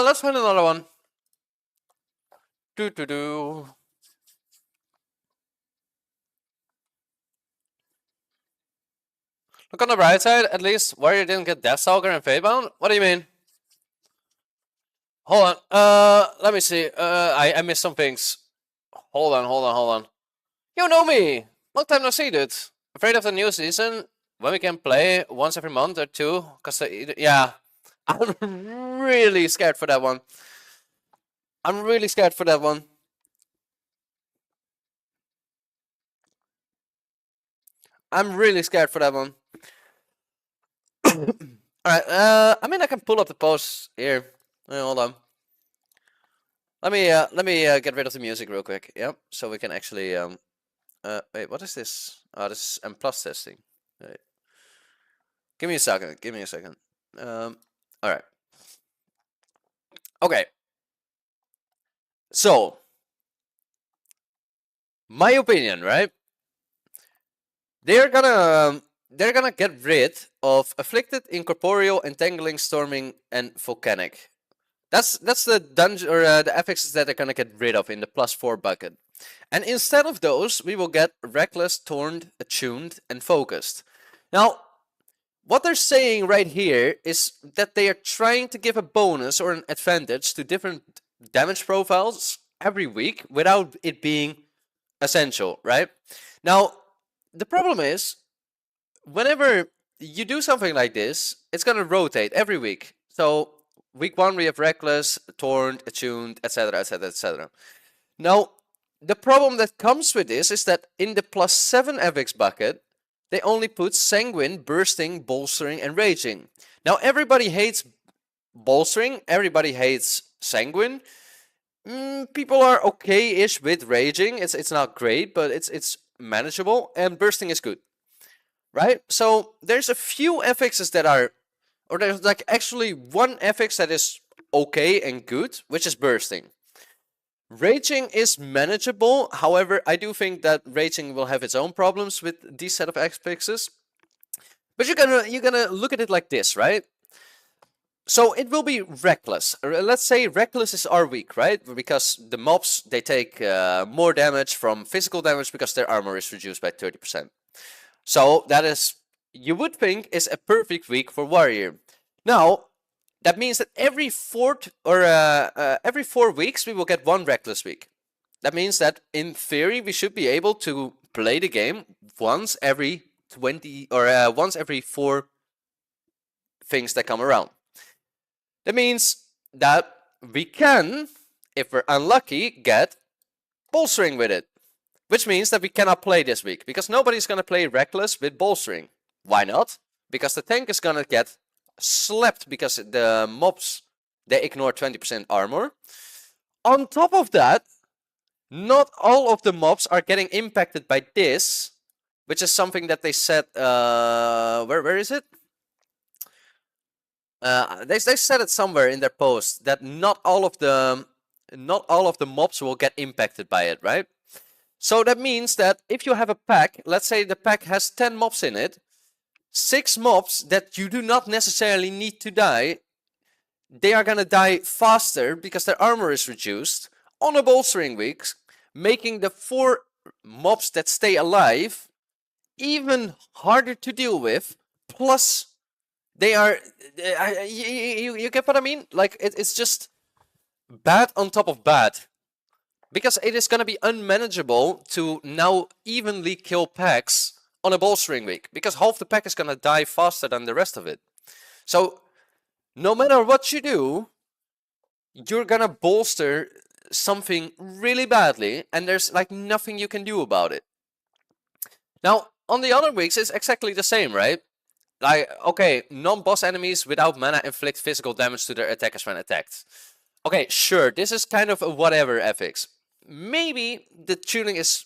Let's find another one. Do. Look on the bright side, at least Warrior didn't get Deathstalker and Fatebound? What do you mean? Hold on, let me see. I missed some things. Hold on. You know me! Long time no see, dude. Afraid of the new season? When we can play once every month or two? Cause yeah. I'm really scared for that one. I'm really scared for that one. I'm really scared for that one. Alright, I mean I can pull up the post here. Hold on. Let me get rid of the music real quick. Yep, so we can actually wait, what is this? Oh, this is M plus testing. Wait. Give me a second. Alright. Okay. So my opinion, right? They're gonna get rid of Afflicted, Incorporeal, Entangling, Storming, and Volcanic. That's the dungeon or the affixes that they're gonna get rid of in the +4 bucket. And instead of those, we will get Reckless, Torn, Attuned, and Focused. Now, what they're saying right here is that they are trying to give a bonus or an advantage to different damage profiles every week without it being essential, right? Now, the problem is, whenever you do something like this, it's gonna rotate every week. So week 1 we have Reckless, Torn, Attuned, etc, etc, etc. Now, the problem that comes with this is that in the +7 FX bucket, they only put Sanguine, Bursting, Bolstering, and Raging. Now, everybody hates Bolstering, everybody hates Sanguine. People are okay-ish with Raging. It's not great, but it's manageable, and Bursting is good, right? So there's a few FXs that are, or there's like actually one FX that is okay and good, which is Bursting. Raging is manageable. However, I do think that Raging will have its own problems with these set of FXs. But you're gonna look at it like this, right? So it will be Reckless. Let's say Reckless is our weak, right? Because the mobs, they take more damage from physical damage because their armor is reduced by 30%. So that is, you would think, is a perfect week for Warrior. Now, that means that every 4 weeks we will get one Reckless week. That means that in theory we should be able to play the game once every 20 or once every 4 things that come around. That means that we can, if we're unlucky, get bolstering with it. Which means that we cannot play this week, because nobody's going to play Reckless with bolstering. Why not? Because the tank is going to get slapped because the mobs, they ignore 20% armor. On top of that, not all of the mobs are getting impacted by this, which is something that they said, where is it? They said it somewhere in their post that not all of the mobs will get impacted by it, right? So that means that if you have a pack, let's say the pack has 10 mobs in it, 6 mobs that you do not necessarily need to die, they are gonna die faster because their armor is reduced on a bolstering week, making the 4 mobs that stay alive even harder to deal with. Plus, they are, you get what I mean? Like, it's just bad on top of bad. Because it is going to be unmanageable to now evenly kill packs on a bolstering week. Because half the pack is going to die faster than the rest of it. So, no matter what you do, you're going to bolster something really badly. And there's like nothing you can do about it. Now, on the other weeks, it's exactly the same, right? Like, okay, non-boss enemies without mana inflict physical damage to their attackers when attacked. Okay, sure, this is kind of a whatever FX. Maybe the tuning is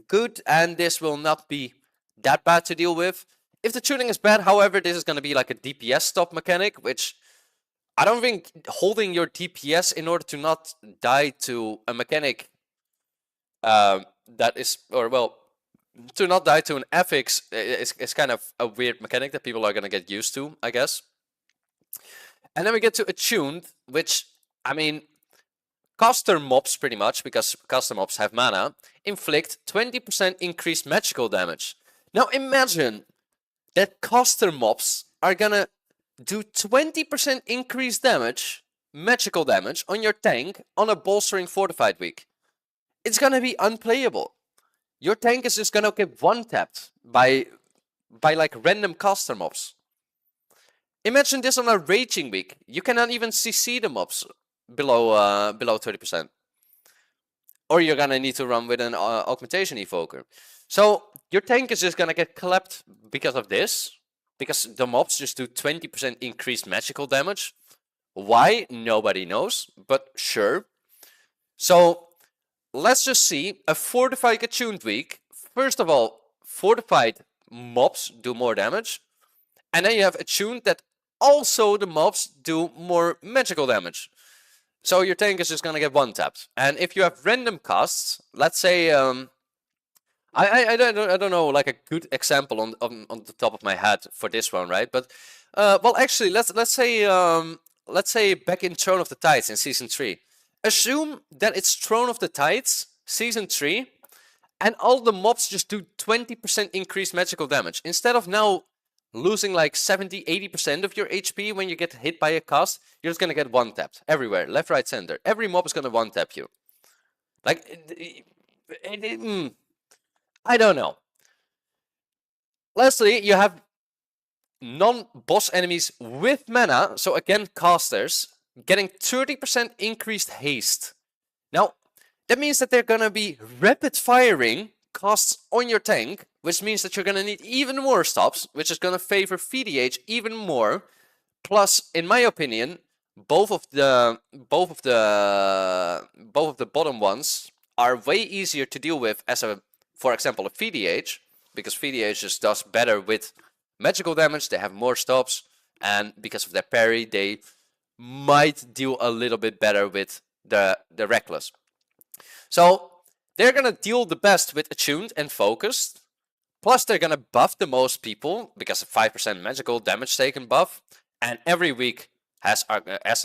good and this will not be that bad to deal with. If the tuning is bad, however, this is going to be like a DPS stop mechanic, which I don't think holding your DPS in order to not die to a mechanic that is, or well, to not die to an FX is kind of a weird mechanic that people are going to get used to, I guess. And then we get to Attuned, which, I mean, caster mobs pretty much, because caster mobs have mana, inflict 20% increased magical damage. Now imagine that caster mobs are gonna do 20% increased damage, magical damage, on your tank on a bolstering fortified week. It's gonna be unplayable. Your tank is just gonna get one-tapped by like random caster mobs. Imagine this on a raging week. You cannot even CC the mobs below 30%. Or you're gonna need to run with an augmentation evoker. So your tank is just gonna get clapped because of this. Because the mobs just do 20% increased magical damage. Why? Nobody knows, but sure. So let's just see a fortified attuned week. First of all, fortified mobs do more damage. And then you have attuned that also the mobs do more magical damage. So your tank is just gonna get one-tapped. And if you have random casts, let's say I don't know like a good example on the top of my head for this one, right? But well, actually, let's say back in Throne of the Tides in season 3. Assume that it's Throne of the Tides season 3, and all the mobs just do 20% increased magical damage instead of now losing like 70-80% of your HP when you get hit by a cast. You're just gonna get one-tapped everywhere, left, right, center. Every mob is gonna one-tap you. Like, I don't know. Lastly, you have non-boss enemies with mana, so again, casters, getting 30% increased haste. Now, that means that they're gonna be rapid firing casts on your tank, which means that you're gonna need even more stops, which is gonna favor VDH even more. Plus, in my opinion, both of the bottom ones are way easier to deal with as a, for example, a VDH, because VDH just does better with magical damage. They have more stops, and because of their parry, they might deal a little bit better with the Reckless. So they're gonna deal the best with Attuned and Focused. Plus, they're gonna buff the most people because of 5% magical damage taken buff, and every week has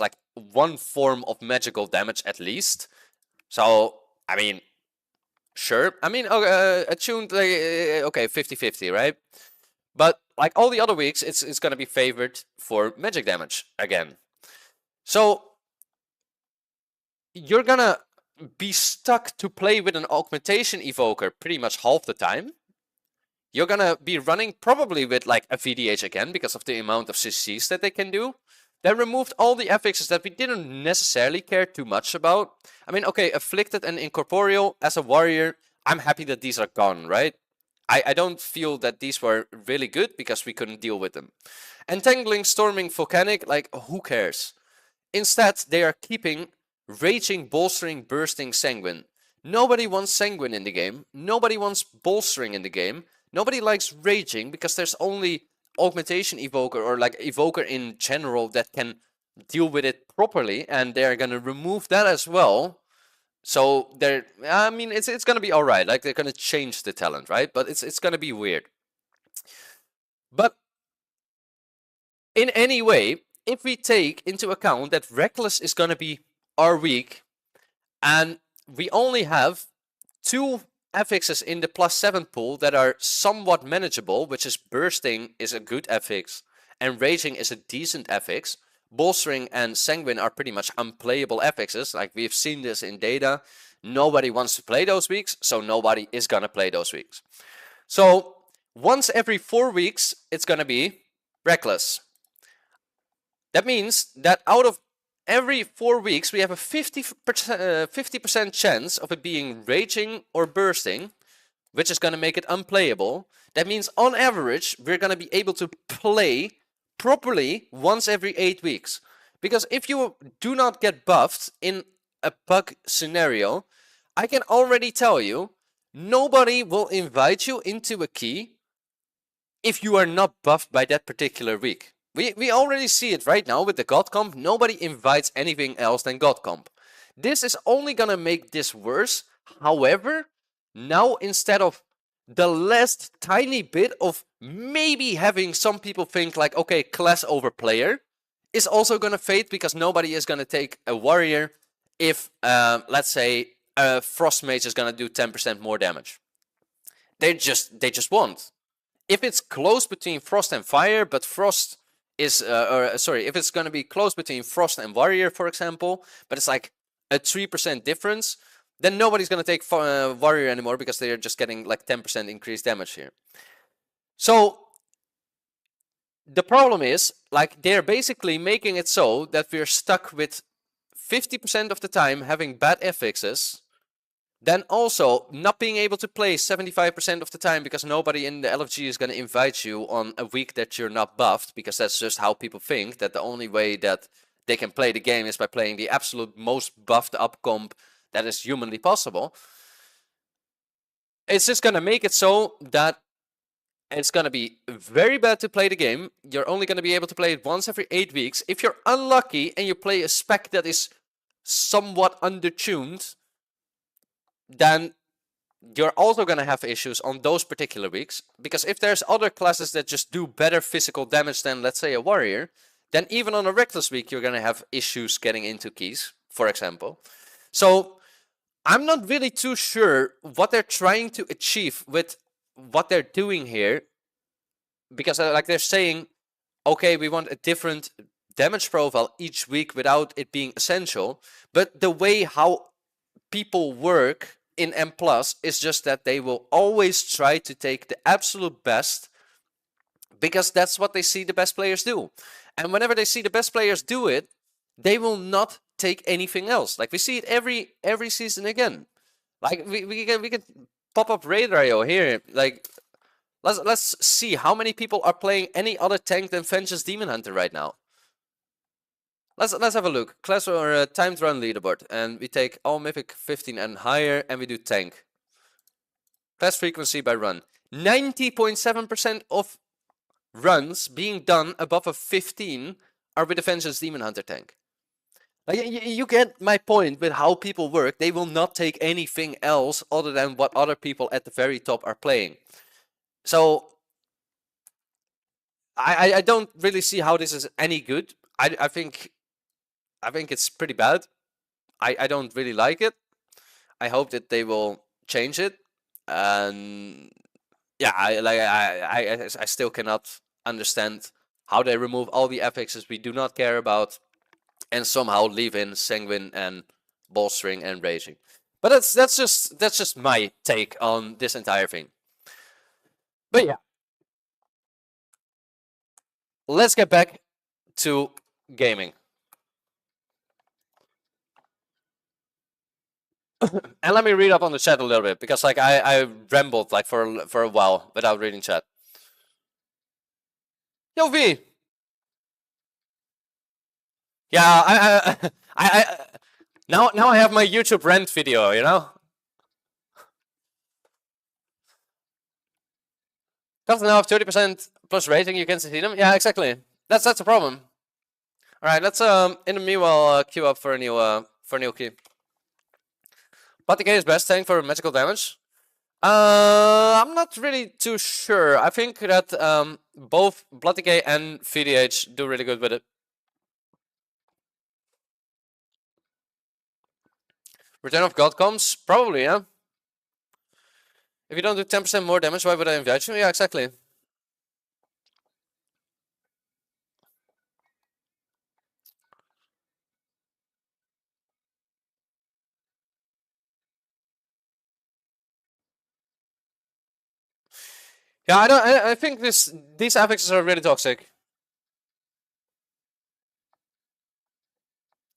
like one form of magical damage at least. So I mean, sure. I mean, Attuned, okay, 50-50, right? But like all the other weeks, it's gonna be favored for magic damage again. So you're gonna be stuck to play with an augmentation evoker pretty much half the time. you're gonna be running probably with like a VDH again because of the amount of CCs that they can do. They removed all the affixes that we didn't necessarily care too much about. I mean, okay, Afflicted and Incorporeal, as a warrior, I'm happy that these are gone, right? I don't feel that these were really good because we couldn't deal with them. Entangling, Storming, Volcanic, like, who cares? Instead, they are keeping Raging, Bolstering, Bursting, Sanguine. Nobody wants Sanguine in the game. Nobody wants Bolstering in the game. Nobody likes Raging because there's only Augmentation Evoker or like Evoker in general that can deal with it properly, and they're gonna remove that as well. So they're, I mean, it's gonna be all right. Like they're gonna change the talent, right? But it's gonna be weird. But in any way, if we take into account that Reckless is gonna be our week, and we only have 2 affixes in the +7 pool that are somewhat manageable, which is Bursting is a good affix, and Raging is a decent affix. Bolstering and Sanguine are pretty much unplayable affixes. Like we've seen this in data. Nobody wants to play those weeks, so nobody is gonna play those weeks. So once every 4 weeks, it's gonna be Reckless. That means that out of every 4 weeks, we have a 50% chance of it being Raging or Bursting, which is going to make it unplayable. That means on average, we're going to be able to play properly once every 8 weeks. Because if you do not get buffed in a bug scenario, I can already tell you, nobody will invite you into a key if you are not buffed by that particular week. We already see it right now with the God Comp. Nobody invites anything else than God Comp. This is only gonna make this worse. However, now instead of the last tiny bit of maybe having some people think like, okay, class over player, is also gonna fade because nobody is gonna take a warrior if, let's say, a Frost Mage is gonna do 10% more damage. They just won't. If it's close between Frost and Fire, but Frost is, if it's going to be close between Frost and Warrior, for example, but it's like a 3% difference, then nobody's going to take Warrior anymore because they're just getting like 10% increased damage here. So the problem is, like, they're basically making it so that we're stuck with 50% of the time having bad affixes, then also not being able to play 75% of the time because nobody in the LFG is going to invite you on a week that you're not buffed, because that's just how people think, that the only way that they can play the game is by playing the absolute most buffed up comp that is humanly possible. It's just going to make it so that it's going to be very bad to play the game. You're only going to be able to play it once every 8 weeks. If you're unlucky and you play a spec that is somewhat undertuned, then you're also going to have issues on those particular weeks. Because if there's other classes that just do better physical damage than, let's say, a warrior, then even on a Reckless week, you're going to have issues getting into keys, for example. So I'm not really too sure what they're trying to achieve with what they're doing here. Because like they're saying, okay, we want a different damage profile each week without it being essential. But the way how people work in M+ is just that they will always try to take the absolute best, because that's what they see the best players do. And whenever they see the best players do it, they will not take anything else. Like we see it every season again. Like we can pop up Raidrayo here. Like let's see how many people are playing any other tank than Vengeance Demon Hunter right now. Let's have a look. Class or timed run leaderboard, and we take all Mythic 15 and higher, and we do tank. Class frequency by run. 90.7% of runs being done above a 15 are with the Vengeance Demon Hunter tank. Like, you get my point with how people work. They will not take anything else other than what other people at the very top are playing. So I don't really see how this is any good. I think it's pretty bad. I don't really like it. I hope that they will change it. And yeah, I still cannot understand how they remove all the affixes we do not care about and somehow leave in Sanguine and Bolstering and Raging. But that's just my take on this entire thing. But yeah. Let's get back to gaming. And let me read up on the chat a little bit, because like I rambled like for a while without reading chat. Yo V. Yeah, I now I have my YouTube rant video, you know? Because now have 30% plus rating, you can see them. Yeah, exactly. That's a problem. All right, let's in the meanwhile queue up for a new key. Bloody K is best tank for magical damage. I'm not really too sure. I think that both Bloody K and VDH do really good with it. Return of God comes? Probably, yeah. If you don't do 10% more damage, why would I invite you? Yeah, exactly. Yeah, I think these affixes are really toxic.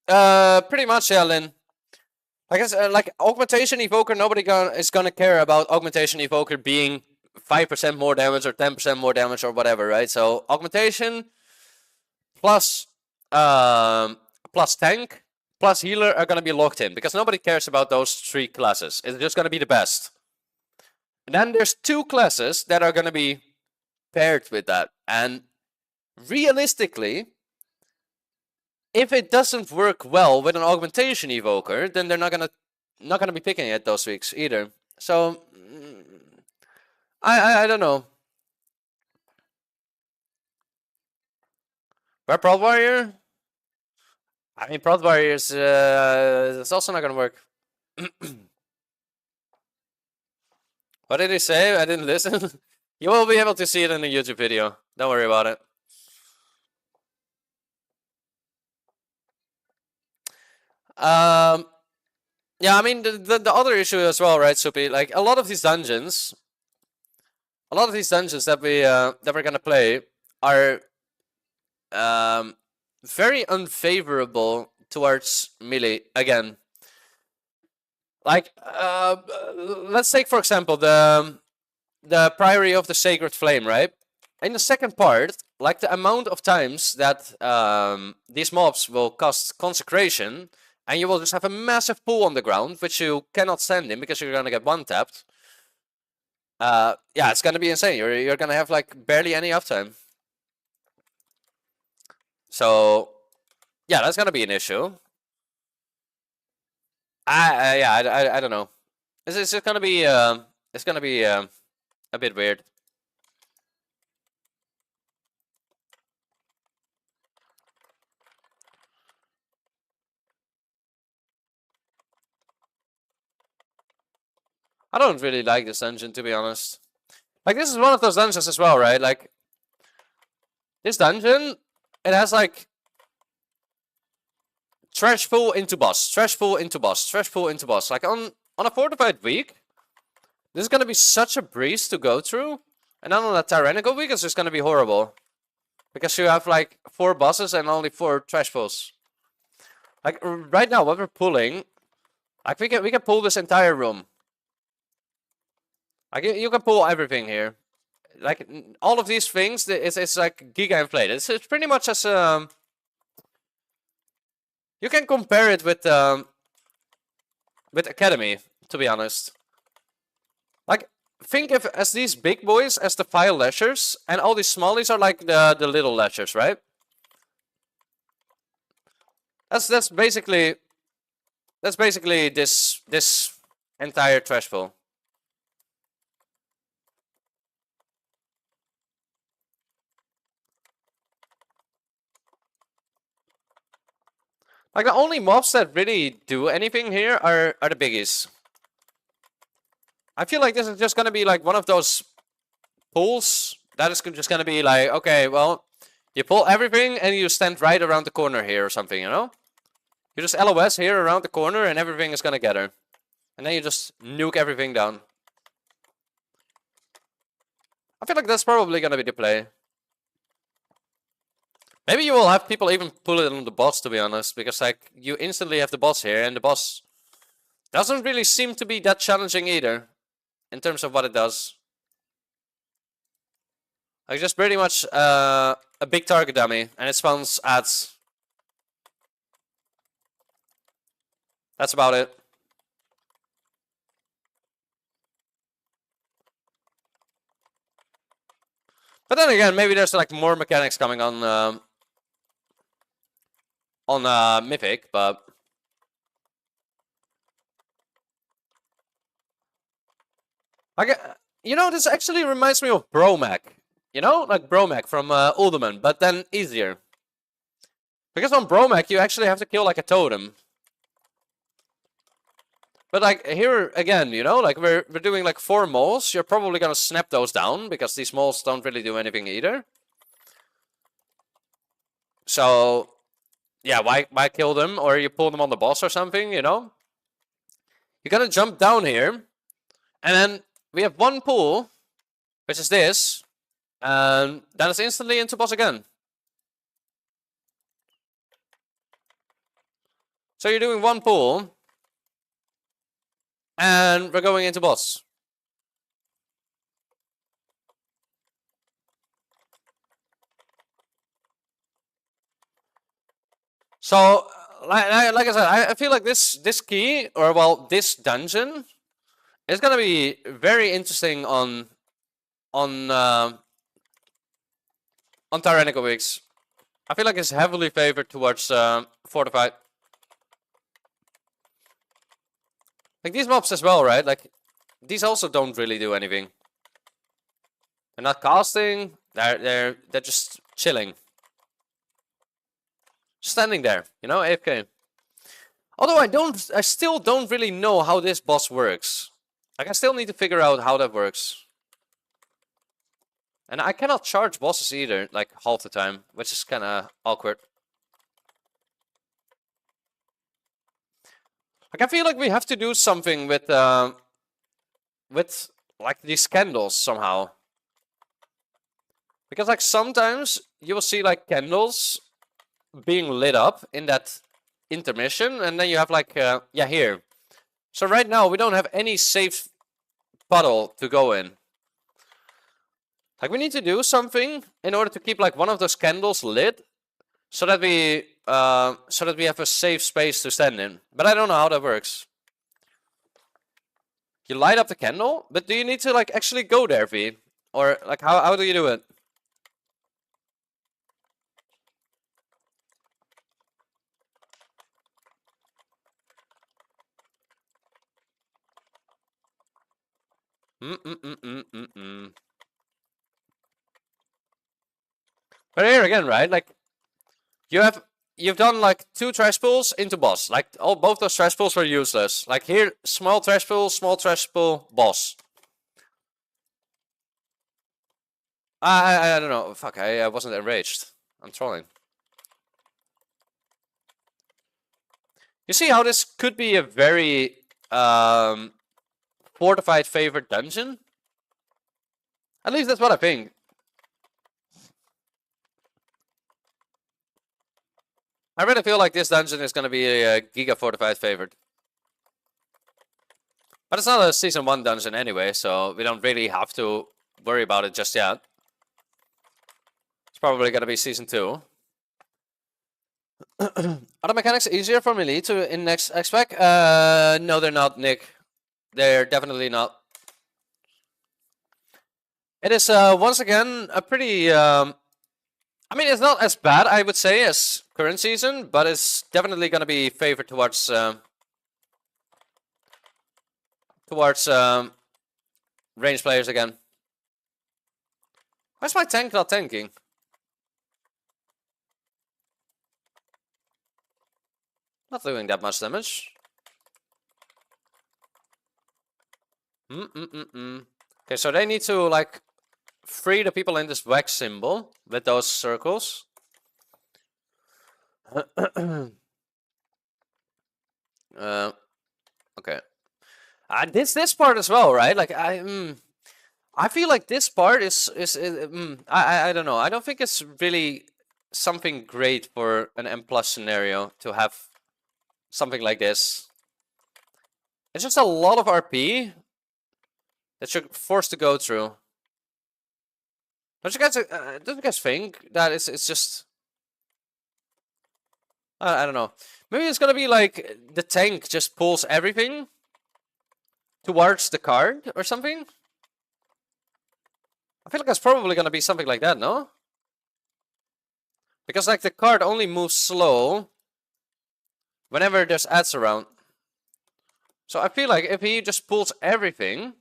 Pretty much, yeah, Lynn. I guess like Augmentation Evoker, nobody is gonna care about Augmentation Evoker being 5% more damage or 10% more damage or whatever, right? So Augmentation plus plus tank plus healer are gonna be locked in, because nobody cares about those three classes. It's just gonna be the best. And then there's two classes that are gonna be paired with that, and realistically, if it doesn't work well with an Augmentation Evoker, then they're not gonna be picking it those weeks either. So I don't know. Where Prod Warrior? I mean, Prod Warrior is it's also not gonna work. What did he say? I didn't listen. You will be able to see it in the YouTube video. Don't worry about it. Yeah, I mean the other issue as well, right, Soupy? Like a lot of these dungeons that we're gonna play are very unfavorable towards melee again. Like let's take for example the Priory of the Sacred Flame, right? In the second part, like the amount of times that these mobs will cast Consecration, and you will just have a massive pool on the ground, which you cannot stand in because you're gonna get one tapped. Yeah, it's gonna be insane. You're gonna have like barely any uptime. So yeah, that's gonna be an issue. I don't know. It's just gonna be a bit weird. I don't really like this dungeon, to be honest. Like, this is one of those dungeons as well, right? Like, this dungeon, it has like trash pool into boss, trash pool into boss, trash pool into boss. Like on a fortified week, this is gonna be such a breeze to go through. And then on a tyrannical week, it's just gonna be horrible. Because you have like 4 bosses and only 4 trash pools. Like right now, what we're pulling, like we can pull this entire room. Like you can pull everything here. Like all of these things, it's like giga inflated. It's pretty much as you can compare it with Academy, to be honest. Like think of as these big boys as the File Lashers, and all these smallies are like the little Lashers, right? That's basically this entire trash pool. Like the only mobs that really do anything here are the biggies. I feel like this is just gonna be like one of those pulls that is just gonna be like, okay, well, you pull everything and you stand right around the corner here or something, you know? You just LOS here around the corner and everything is gonna gather. And then you just nuke everything down. I feel like that's probably gonna be the play. Maybe you will have people even pull it on the boss, to be honest, because like you instantly have the boss here, and the boss doesn't really seem to be that challenging either, in terms of what it does. Like just pretty much a big target dummy, and it spawns ads. That's about it. But then again, maybe there's like more mechanics coming on Mythic, but like you know, this actually reminds me of Bromac. You know, like Bromac from Uldaman, but then easier. Because on Bromac you actually have to kill like a totem. But like here again, you know, like we're doing like 4 moles. You're probably gonna snap those down because these moles don't really do anything either. So yeah, why kill them, or you pull them on the boss or something, you know? You're gonna jump down here, and then we have one pull, which is this, and then it's instantly into boss again. So you're doing one pull, and we're going into boss. So, like I said, I feel like this key, or well, this dungeon, is gonna be very interesting on Tyrannical Weeks. I feel like it's heavily favored towards Fortified. Like these mobs as well, right? Like these also don't really do anything. They're not casting. They're just chilling, standing there. You know, AFK. Although I still don't really know how this boss works. Like I still need to figure out how that works. And I cannot charge bosses either, like half the time, which is kind of awkward. Like I feel like we have to do something with like these candles somehow. Because like sometimes you will see like candles being lit up in that intermission, and then you have like yeah, here. So right now we don't have any safe puddle to go in. Like we need to do something in order to keep like one of those candles lit, so that we have a safe space to stand in. But I don't know how that works. You light up the candle, but do you need to like actually go there, V? Or like how do you do it? But here again, right? Like you've done like 2 trash pulls into boss. Like both those trash pulls were useless. Like here, small trash pull, boss. I don't know. Fuck, I wasn't enraged. I'm trolling. You see how this could be a very fortified favored dungeon? At least that's what I think. I really feel like this dungeon is going to be a Giga Fortified favored. But it's not a Season 1 dungeon anyway, so we don't really have to worry about it just yet. It's probably going to be Season 2. Are the mechanics easier for Melee in next X-Pack? No, they're not, Nick. They're definitely not. It is, once again, a pretty... I mean, it's not as bad, I would say, as current season, but it's definitely going to be favored towards ranged players again. Why's my tank not tanking? Not doing that much damage. Okay, so they need to, like, free the people in this wax symbol with those circles. Okay. This part as well, right? Like I I feel like this part I don't know. I don't think it's really something great for an M plus scenario to have something like this. It's just a lot of RP that you're forced to go through. Don't you guys think that it's just... I don't know. Maybe it's gonna be like the tank just pulls everything towards the card or something? I feel like it's probably gonna be something like that, no? Because like the card only moves slow whenever there's ads around. So I feel like if he just pulls everything,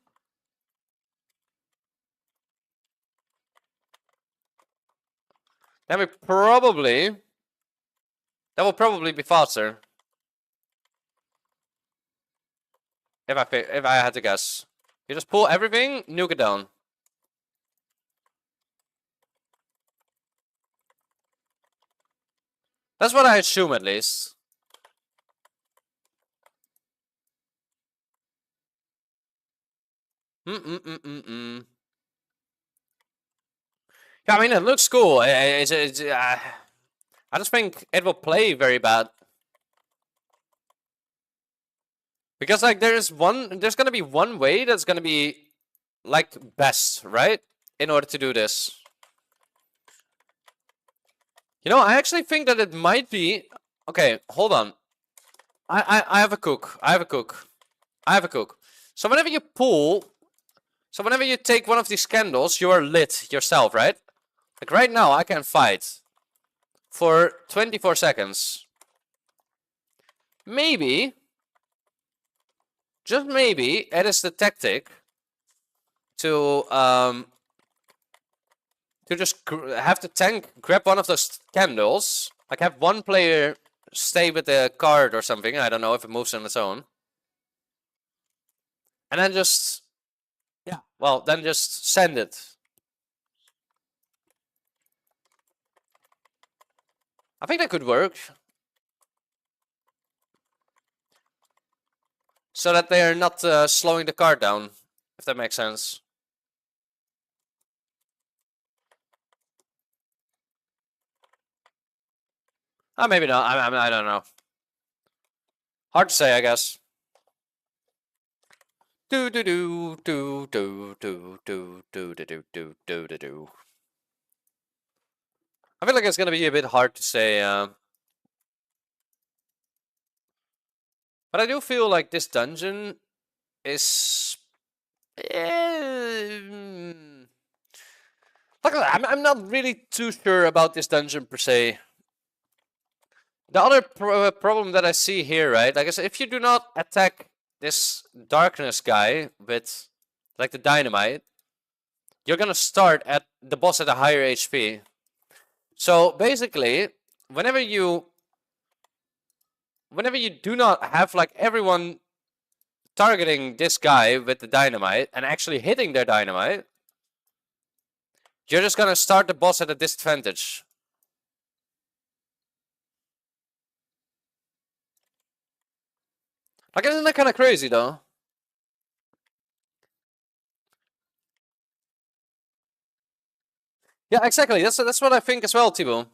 then that will probably be faster. If I had to guess. You just pull everything, nuke it down. That's what I assume at least. Yeah, I mean, it looks cool. I just think it will play very bad. Because like there's gonna be one way that's gonna be like best, right? In order to do this. You know, I actually think that it might be... Okay, hold on. I have a cook. I have a cook. So whenever you pull... So whenever you take one of these candles, you are lit yourself, right? Like right now, I can fight for 24 seconds. Maybe, just maybe, it is the tactic to just have the tank grab one of those candles. Like have one player stay with the card or something. I don't know if it moves on its own. And then just... Yeah, well, then just send it. I think that could work. So that they are not slowing the card down, if that makes sense. Maybe not. I don't know. Hard to say, I guess. Do do do do do do do do do do do do do. I feel like it's gonna be a bit hard to say. But I do feel like this dungeon is... Like I'm not really too sure about this dungeon per se. The other problem that I see here, right? Like I said, if you do not attack this darkness guy with like the dynamite, you're gonna start at the boss at a higher HP. So basically, whenever you do not have like everyone targeting this guy with the dynamite and actually hitting their dynamite, you're just gonna start the boss at a disadvantage. Like, isn't that kind of crazy though? Yeah, exactly. That's what I think as well, Thibaut.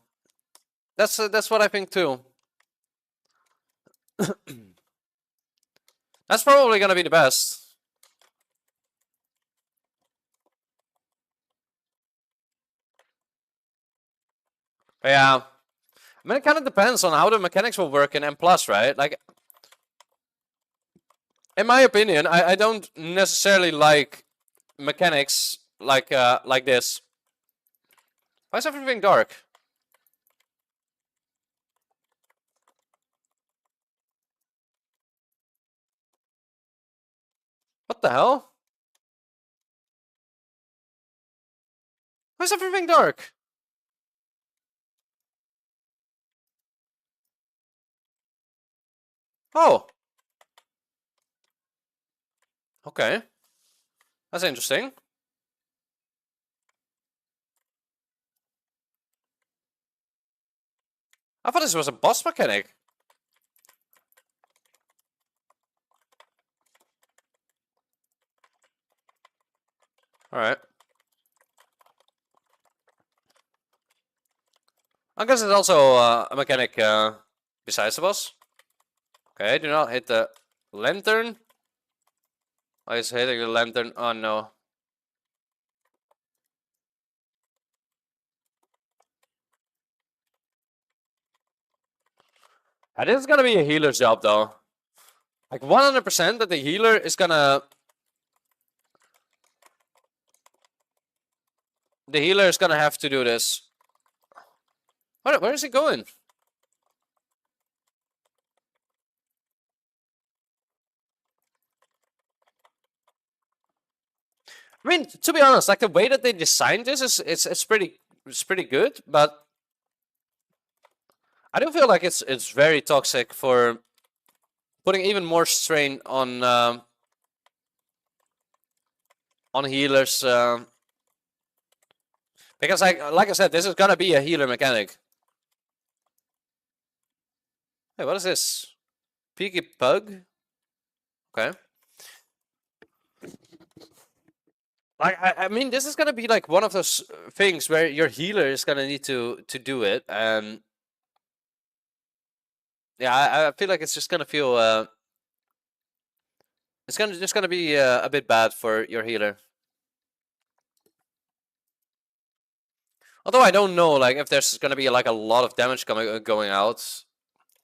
That's what I think too. That's probably gonna be the best. But yeah, I mean, it kind of depends on how the mechanics will work in M+, right? Like, in my opinion, I don't necessarily like mechanics like this. Why is everything dark? What the hell? Why is everything dark? Oh. Okay. That's interesting. I thought this was a boss mechanic. Alright. I guess it's also a mechanic besides the boss. Okay, do not hit the lantern. Oh, he's hitting the lantern. Oh no. This is gonna be a healer's job though. Like 100% that the healer is gonna... The healer is gonna have to do this. Where is he going? I mean, to be honest, like the way that they designed this is it's pretty good, but I do feel like it's very toxic for putting even more strain on healers. Because like I said, this is gonna be a healer mechanic. Hey, what is this? Peaky Pug? Okay. Like I mean, this is gonna be like one of those things where your healer is gonna need to do it, and yeah, I feel like it's just gonna feel it's just gonna be a bit bad for your healer. Although I don't know, like if there's gonna be like a lot of damage going out.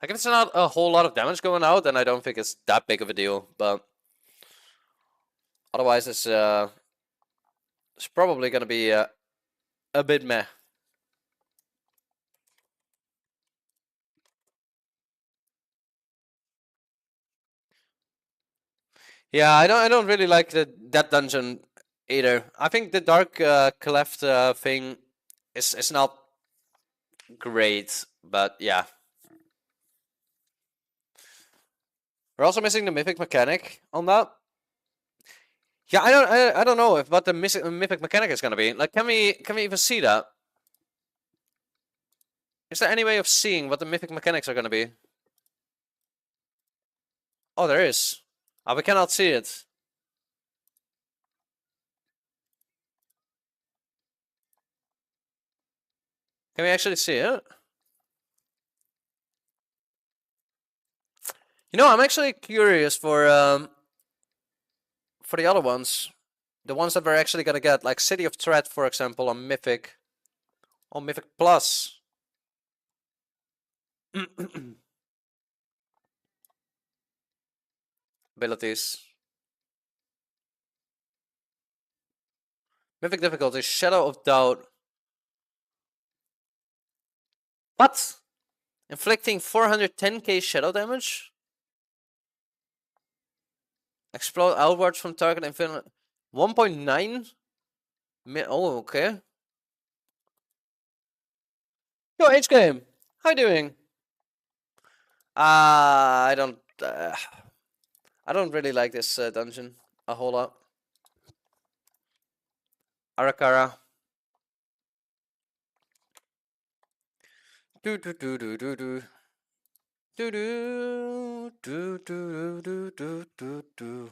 Like if it's not a whole lot of damage going out, then I don't think it's that big of a deal. But otherwise, it's probably gonna be a bit meh. Yeah, I don't really like that dungeon either. I think the Dark Cleft thing is not great, but yeah. We're also missing the mythic mechanic on that. Yeah, I don't know what the mythic mechanic is gonna be. Like, can we even see that? Is there any way of seeing what the mythic mechanics are gonna be? Oh, there is. Oh, we cannot see it. Can we actually see it? You know, I'm actually curious for the other ones. The ones that we're actually gonna get, like City of Threat, for example, on Mythic. On Mythic Plus. Abilities. Mythic difficulty, Shadow of Doubt. What? Inflicting 410k shadow damage? Explode outwards from target infinite. 1.9? Oh, okay. Yo, H-Game. How you doing? I don't really like this dungeon a whole lot. Arakara. Do do do do do do. Do do do do do do do do.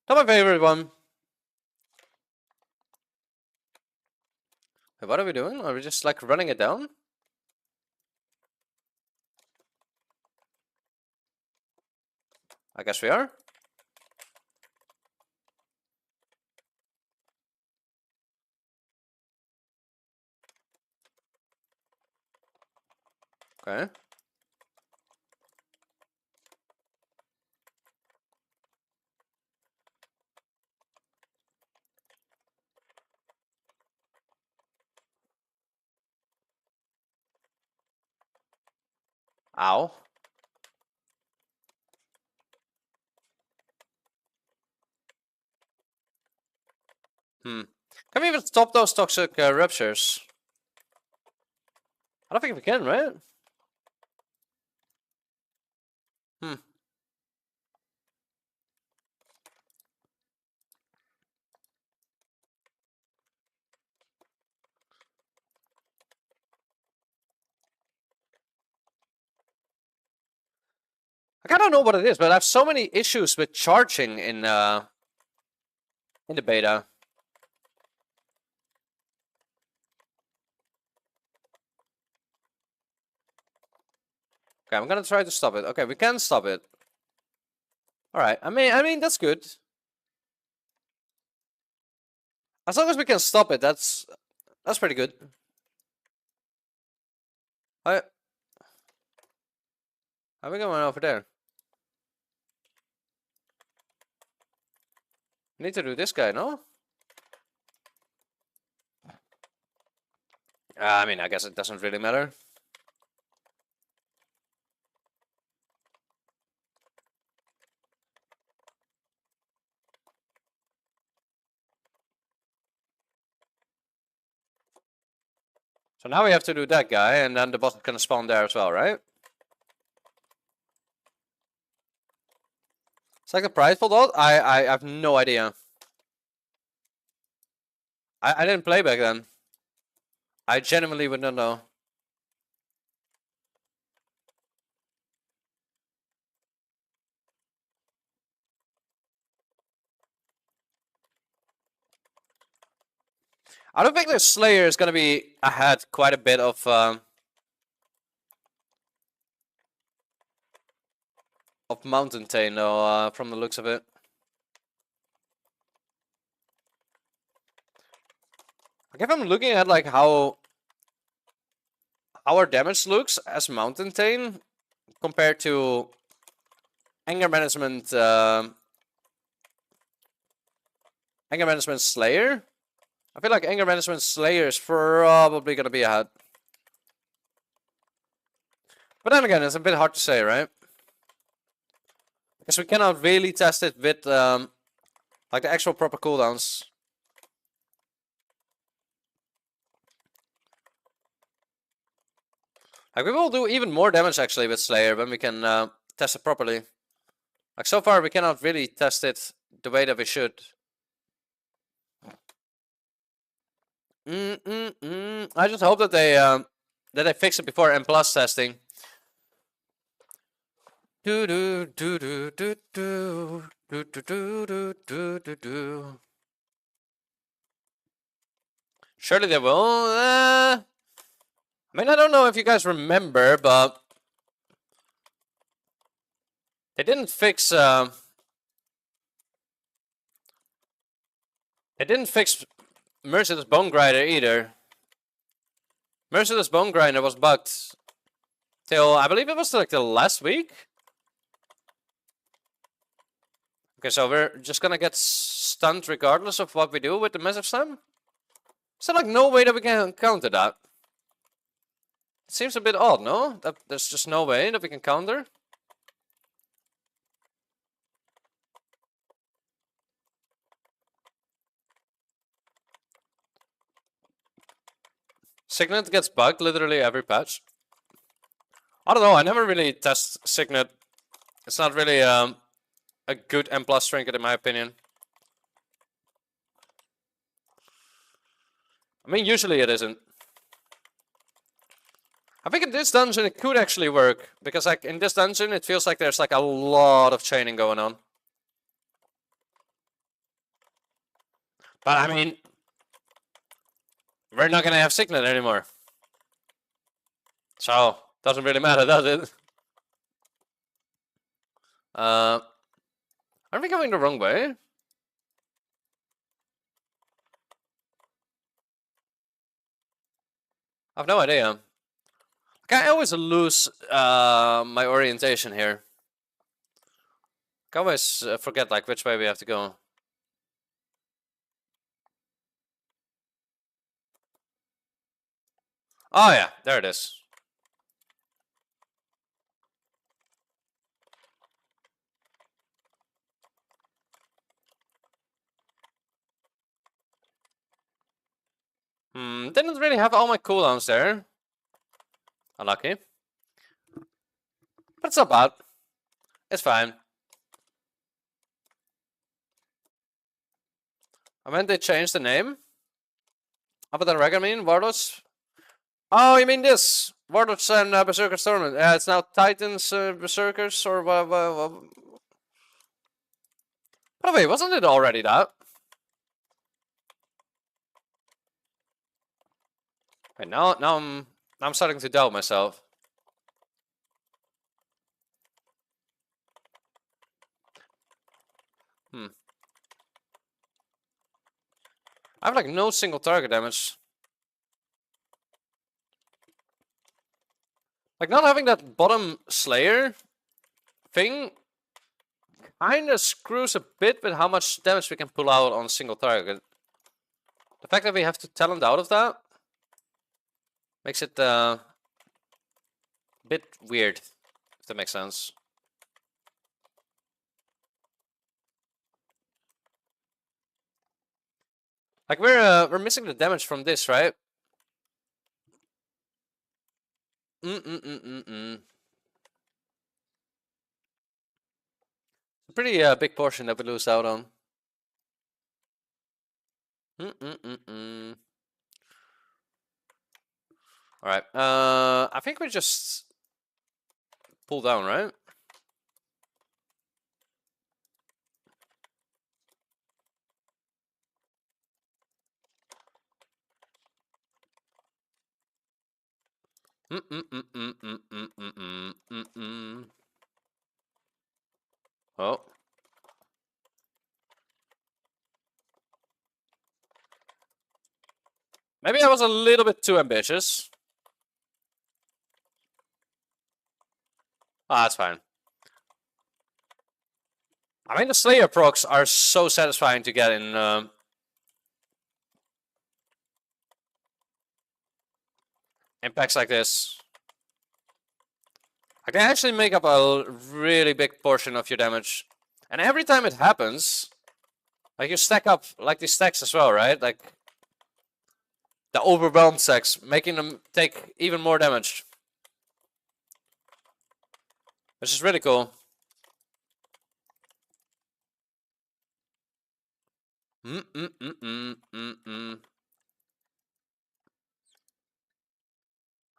Not my favorite one. Hey, what are we doing? Are we just like running it down? I guess we are. Okay. Ow. Can we even stop those toxic ruptures? I don't think we can, right? Like, I don't know what it is, but I have so many issues with charging in in the beta. Okay, I'm gonna try to stop it. Okay, we can stop it. All right. I mean that's good. As long as we can stop it, that's pretty good. How are we going over there? Need to do this guy, no? I mean, I guess it doesn't really matter. So now we have to do that guy, and then the boss is gonna spawn there as well, right? It's like the prideful dot? I have no idea. I didn't play back then. I genuinely would not know. I don't think the Slayer is gonna be ahead quite a bit of Mountain Tane though, from the looks of it. Like if I'm looking at like how our damage looks as Mountain Tane compared to Anger Management Slayer, I feel like Anger Management Slayer is probably gonna be ahead. But then again, it's a bit hard to say, right? Because we cannot really test it with like the actual proper cooldowns. Like we will do even more damage actually with Slayer when we can test it properly. Like so far we cannot really test it the way that we should. I just hope that they fix it before M+ testing. Surely they will. I mean, I don't know if you guys remember, but they didn't fix. They didn't fix Merciless Bone Grinder either. Merciless Bone Grinder was bugged till I believe it was like the last week. Okay, so we're just gonna get stunned regardless of what we do with the Massive Slam? Is there like no way that we can counter that? It seems a bit odd, no? That there's just no way that we can counter. Signet gets bugged literally every patch. I don't know, I never really test Signet. It's not really a good M+ trinket in my opinion. I mean, usually it isn't. I think in this dungeon it could actually work, because like in this dungeon it feels like there's like a lot of chaining going on. But I mean, we're not gonna have Signet anymore. So, doesn't really matter, does it? Are we going the wrong way? I have no idea. Like, I always lose my orientation here. I always forget like which way we have to go. Oh yeah, there it is. Didn't really have all my cooldowns there. Unlucky. But it's not bad. It's fine. I mean, they changed the name. Other than Regamine, Warlords. Oh, you mean this? Warlords and Berserkers Tournament. Yeah, it's now Titans Berserkers or what? By the way, wasn't it already that? Wait, now I'm starting to doubt myself. Hmm. I have like no single target damage. Like not having that bottom Slayer thing kinda screws a bit with how much damage we can pull out on a single target. The fact that we have to talent out of that makes it a bit weird, if that makes sense. Like we're missing the damage from this, right? Pretty big portion that we lose out on. All right. I think we just pull down, right? Oh. Maybe I was a little bit too ambitious. Ah, that's fine. I mean, the Slayer procs are so satisfying to get in packs like this. I can actually make up a really big portion of your damage. And every time it happens, like you stack up like these stacks as well, right? Like the overwhelmed stacks, making them take even more damage. Which is really cool.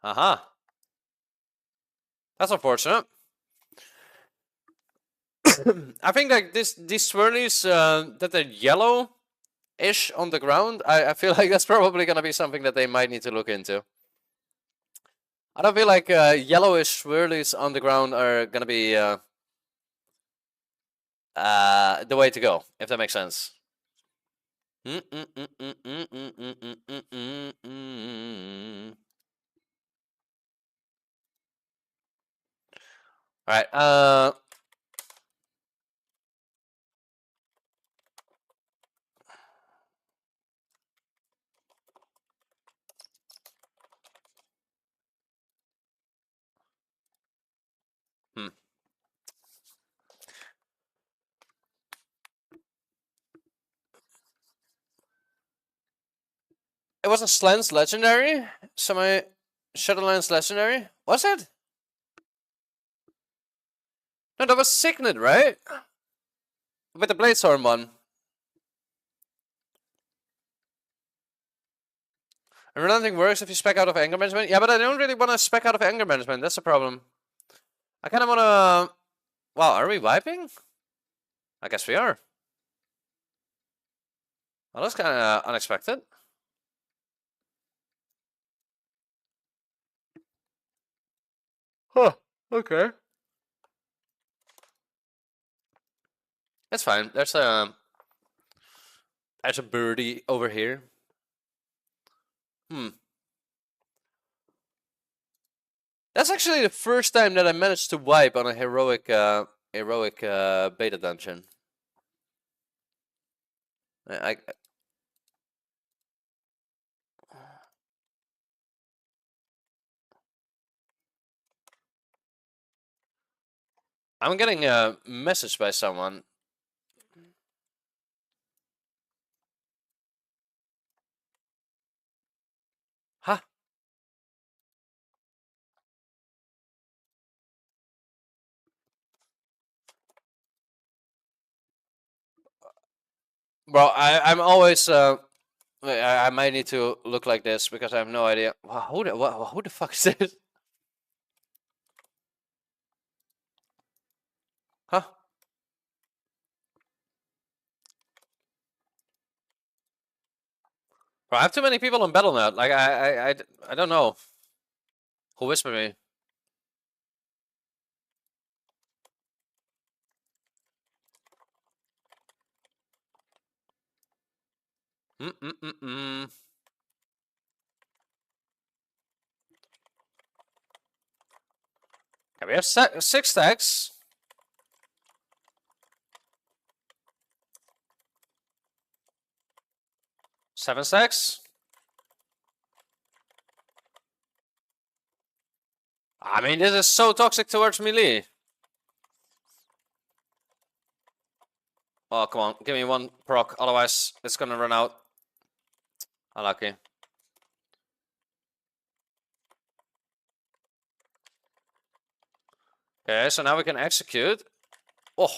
Haha. That's unfortunate. I think like these swirlies that they're yellow-ish on the ground, I feel like that's probably gonna be something that they might need to look into. I don't feel like yellowish swirlies on the ground are gonna be the way to go, if that makes sense. Alright, It was a Slens legendary? Shadowlands legendary? Was it? No, that was Signet, right? With the Bladestorm one. And relenting works if you spec out of anger management. Yeah, but I don't really want to spec out of anger management. That's the problem. I kind of want to... Wow, are we wiping? I guess we are. Well, that's kind of unexpected. Huh, okay. That's fine. There's a birdie over here. That's actually the first time that I managed to wipe on a heroic beta dungeon. I'm getting a message by someone. Huh? Bro, I'm always I might need to look like this because I have no idea. Wow, who the fuck is this? Huh? Bro, I have too many people on Battle.net. Like, I don't know. Who whispered me? Mm-mm-mm-mm. Okay, we have 6 stacks. 7 stacks. I mean, this is so toxic towards melee. Oh, come on. Give me 1 proc. Otherwise, it's gonna run out. Unlucky. Okay, so now we can execute. Oh.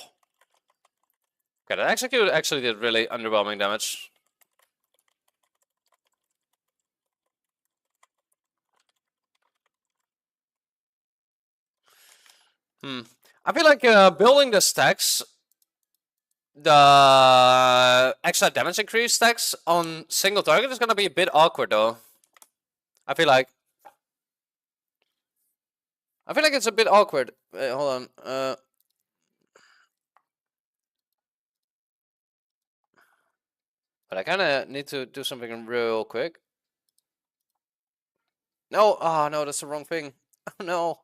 Okay, that execute actually did really underwhelming damage. I feel like building the stacks, the extra damage increase stacks on single target is gonna be a bit awkward though. I feel like it's a bit awkward. Wait, hold on. But I kind of need to do something real quick. No, oh no, that's the wrong thing. Oh no.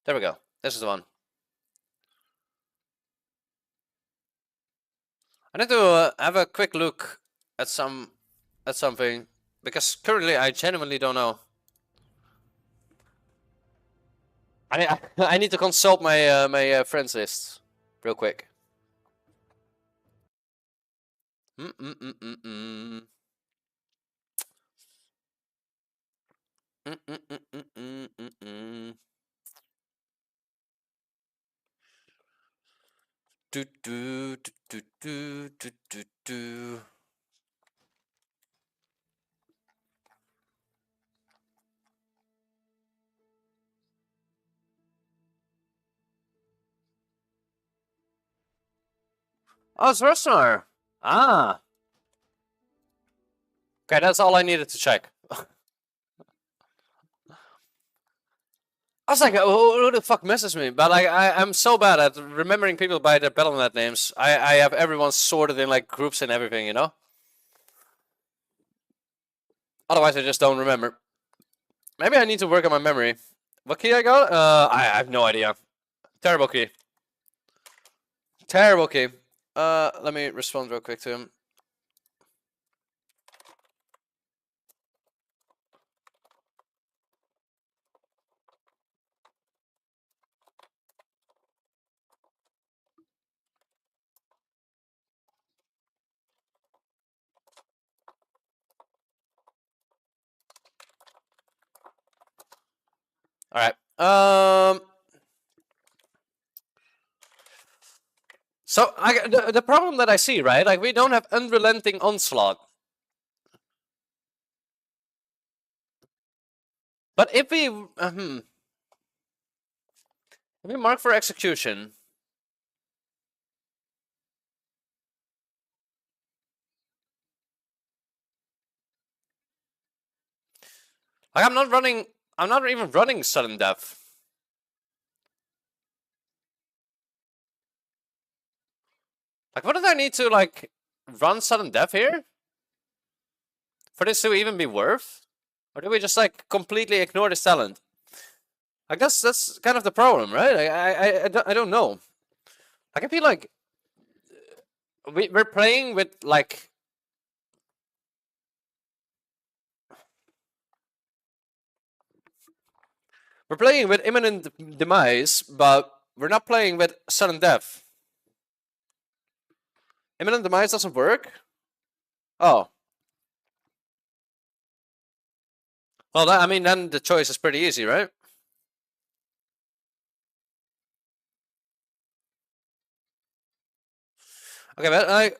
There we go. This is the one. I need to have a quick look at something because currently I genuinely don't know. I need to consult my my friends list real quick. Mm mm mm mm mm. Mm mm mm mm mm mm mm. Do do do do do do do do. Oh, it's Rosnar. Ah. Okay, that's all I needed to check. I was like, who the fuck messes me? But like, I'm so bad at remembering people by their Battle.net names. I have everyone sorted in like groups and everything, you know? Otherwise, I just don't remember. Maybe I need to work on my memory. What key I got? I have no idea. Terrible key. Terrible key. Let me respond real quick to him. All right. So the problem that I see, right? Like we don't have unrelenting onslaught. But if we mark for execution. Like I'm not even running sudden death. Like what did I need to like run sudden death here? For this to even be worth? Or do we just like completely ignore this talent? I guess that's kind of the problem, right? I don't know. Like I feel like we're playing with like we're playing with imminent demise, but we're not playing with sudden death. Imminent demise doesn't work? Oh. Well, that, I mean, then the choice is pretty easy, right? Okay, but I...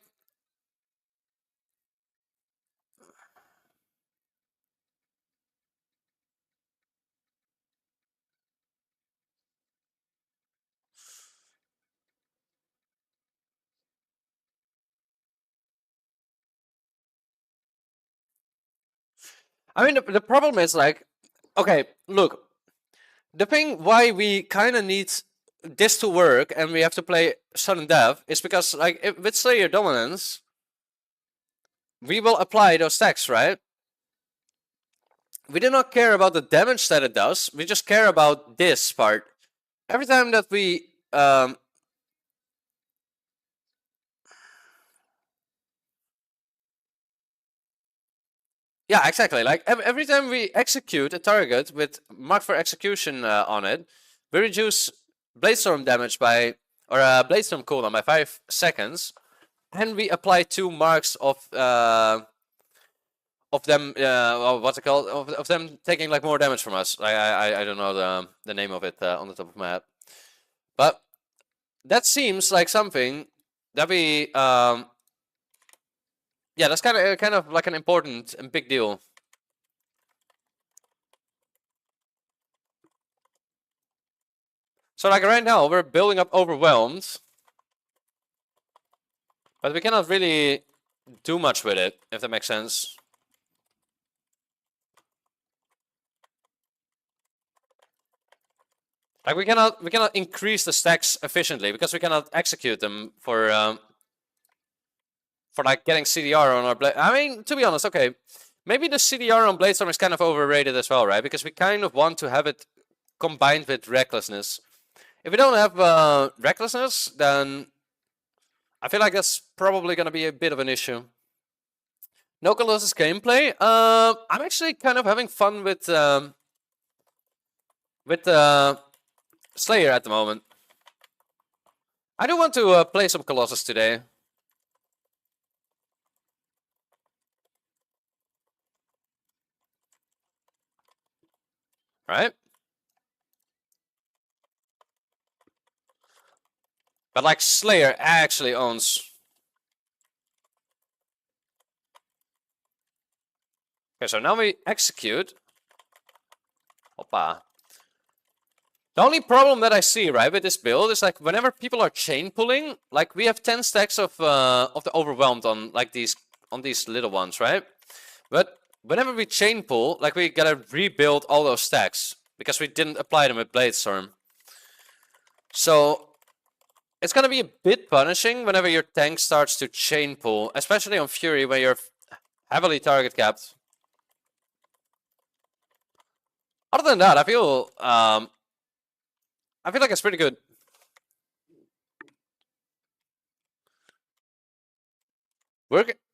I mean, the problem is like, okay, look, the thing why we kind of need this to work and we have to play sudden death is because like with Slayer dominance, we will apply those stacks, right? We do not care about the damage that it does. We just care about this part. Every time that we yeah, exactly. Like every time we execute a target with mark for execution on it, we reduce Bladestorm damage by, or Bladestorm cooldown by 5 seconds, and we apply 2 marks of them. What's it called? Of them taking like more damage from us. I don't know the name of it on the top of my head, but that seems like something that we yeah, that's kind of like an important and big deal. So like right now we're building up Overwhelmed, but we cannot really do much with it, if that makes sense. Like we cannot increase the stacks efficiently because we cannot execute them for like getting CDR on our blade. I mean, to be honest, okay, maybe the CDR on Bladestorm is kind of overrated as well, right? Because we kind of want to have it combined with Recklessness. If we don't have Recklessness, then I feel like that's probably going to be a bit of an issue. No Colossus gameplay. I'm actually kind of having fun with Slayer at the moment. I do want to play some Colossus today. Right? But like Slayer actually owns. Okay, so now we execute. Hoppa. The only problem that I see, right, with this build is like whenever people are chain pulling, like we have 10 stacks of the Overwhelmed on like these little ones, right? But whenever we chain pull, like we gotta rebuild all those stacks because we didn't apply them with Bladestorm. So it's gonna be a bit punishing whenever your tank starts to chain pull, especially on Fury when you're heavily target capped. Other than that, I feel like it's pretty good.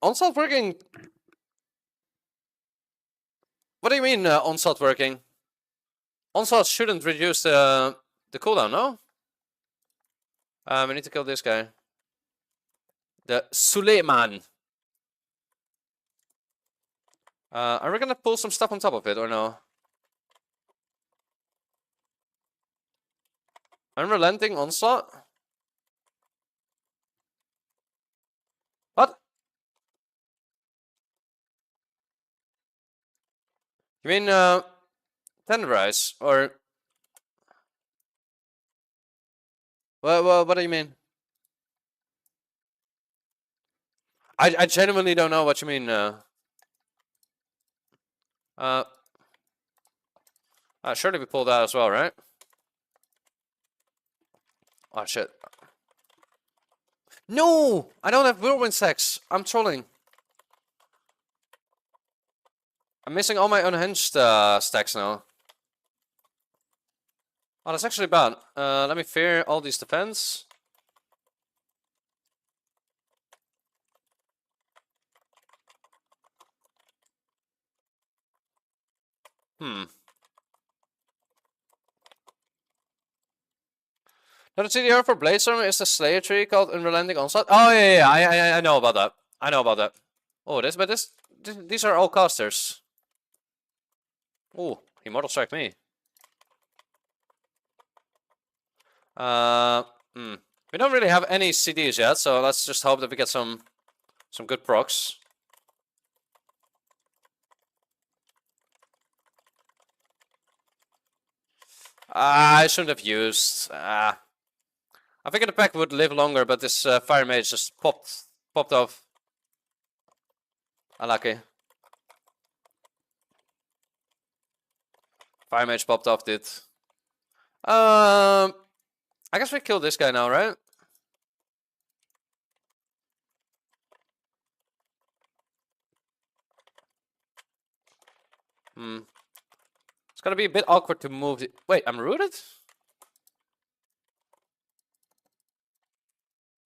Onslaught working. What do you mean Onslaught working? Onslaught shouldn't reduce the cooldown, no? We need to kill this guy. The Suleiman. Are we gonna pull some stuff on top of it or no? Unrelenting Onslaught? What? You mean Tenderize or what do you mean? I genuinely don't know what you mean. Surely we pulled that as well, right? Oh shit. No! I don't have Whirlwind Stacks. I'm trolling. I'm missing all my unhinged stacks now. Oh, that's actually bad. Let me fear all these defense. Now the CDR for Bladestorm is the Slayer tree called Unrelenting Onslaught. Oh yeah, I know about that. I know about that. Oh, these are all casters. Oh, he Mortal Strike me. We don't really have any CDs yet, so let's just hope that we get some good procs. I shouldn't have used. I figured the pack would live longer, but this Fire Mage just popped off. Unlucky. Fire mage popped off, dude. I guess we kill this guy now, right? It's gonna be a bit awkward to move. Wait, I'm rooted?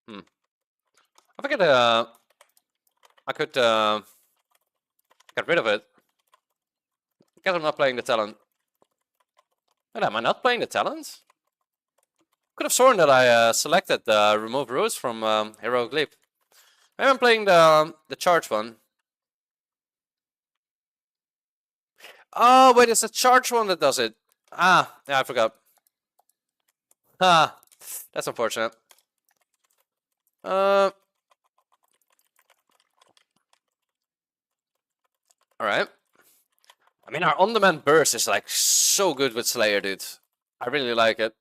I forget. I could get rid of it. Guess I'm not playing the talent. Wait, am I not playing the talent? Could have sworn that I selected remove roots from Heroic Leap. Maybe I'm playing the charge one. Oh wait, it's the charge one that does it. Ah, yeah, I forgot. Ah, that's unfortunate. Alright. I mean, our on-demand burst is like so good with Slayer, dude. I really like it.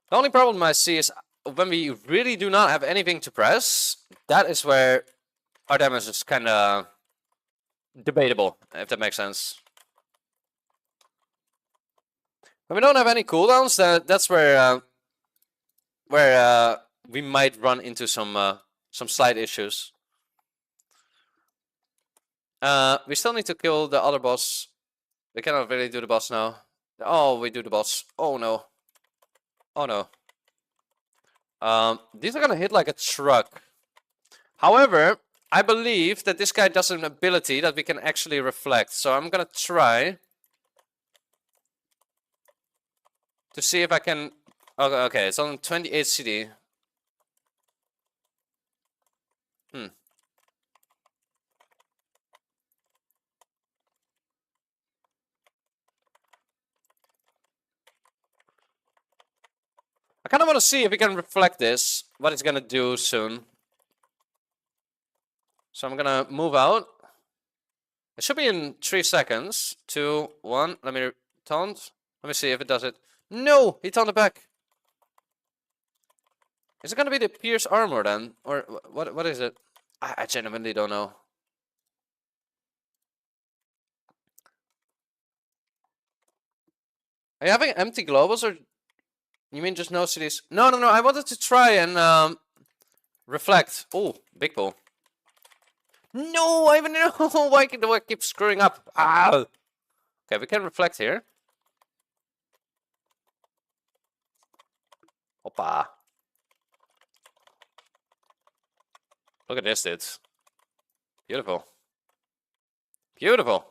The only problem I see is when we really do not have anything to press, that is where our damage is kind of debatable, if that makes sense. When we don't have any cooldowns, that's where we might run into some slight issues. We still need to kill the other boss. We cannot really do the boss now. Oh, we do the boss. Oh no. Oh no. These are gonna hit like a truck. However, I believe that this guy does an ability that we can actually reflect. So I'm gonna try to see if I can. Okay, it's on 28 CD. I kind of want to see if we can reflect this, what it's gonna do soon. So I'm gonna move out. It should be in 3 seconds. 2, 1. Let me taunt. Let me see if it does it. No, he taunted back. Is it gonna be the pierce armor then, or what is it? I genuinely don't know. Are you having empty globals, or you mean just no cities? No. I wanted to try and reflect. Oh, big pull. No, I even know why do I keep screwing up? Ah. Okay, we can reflect here. Hoppa. Look at this, dude. Beautiful. Beautiful.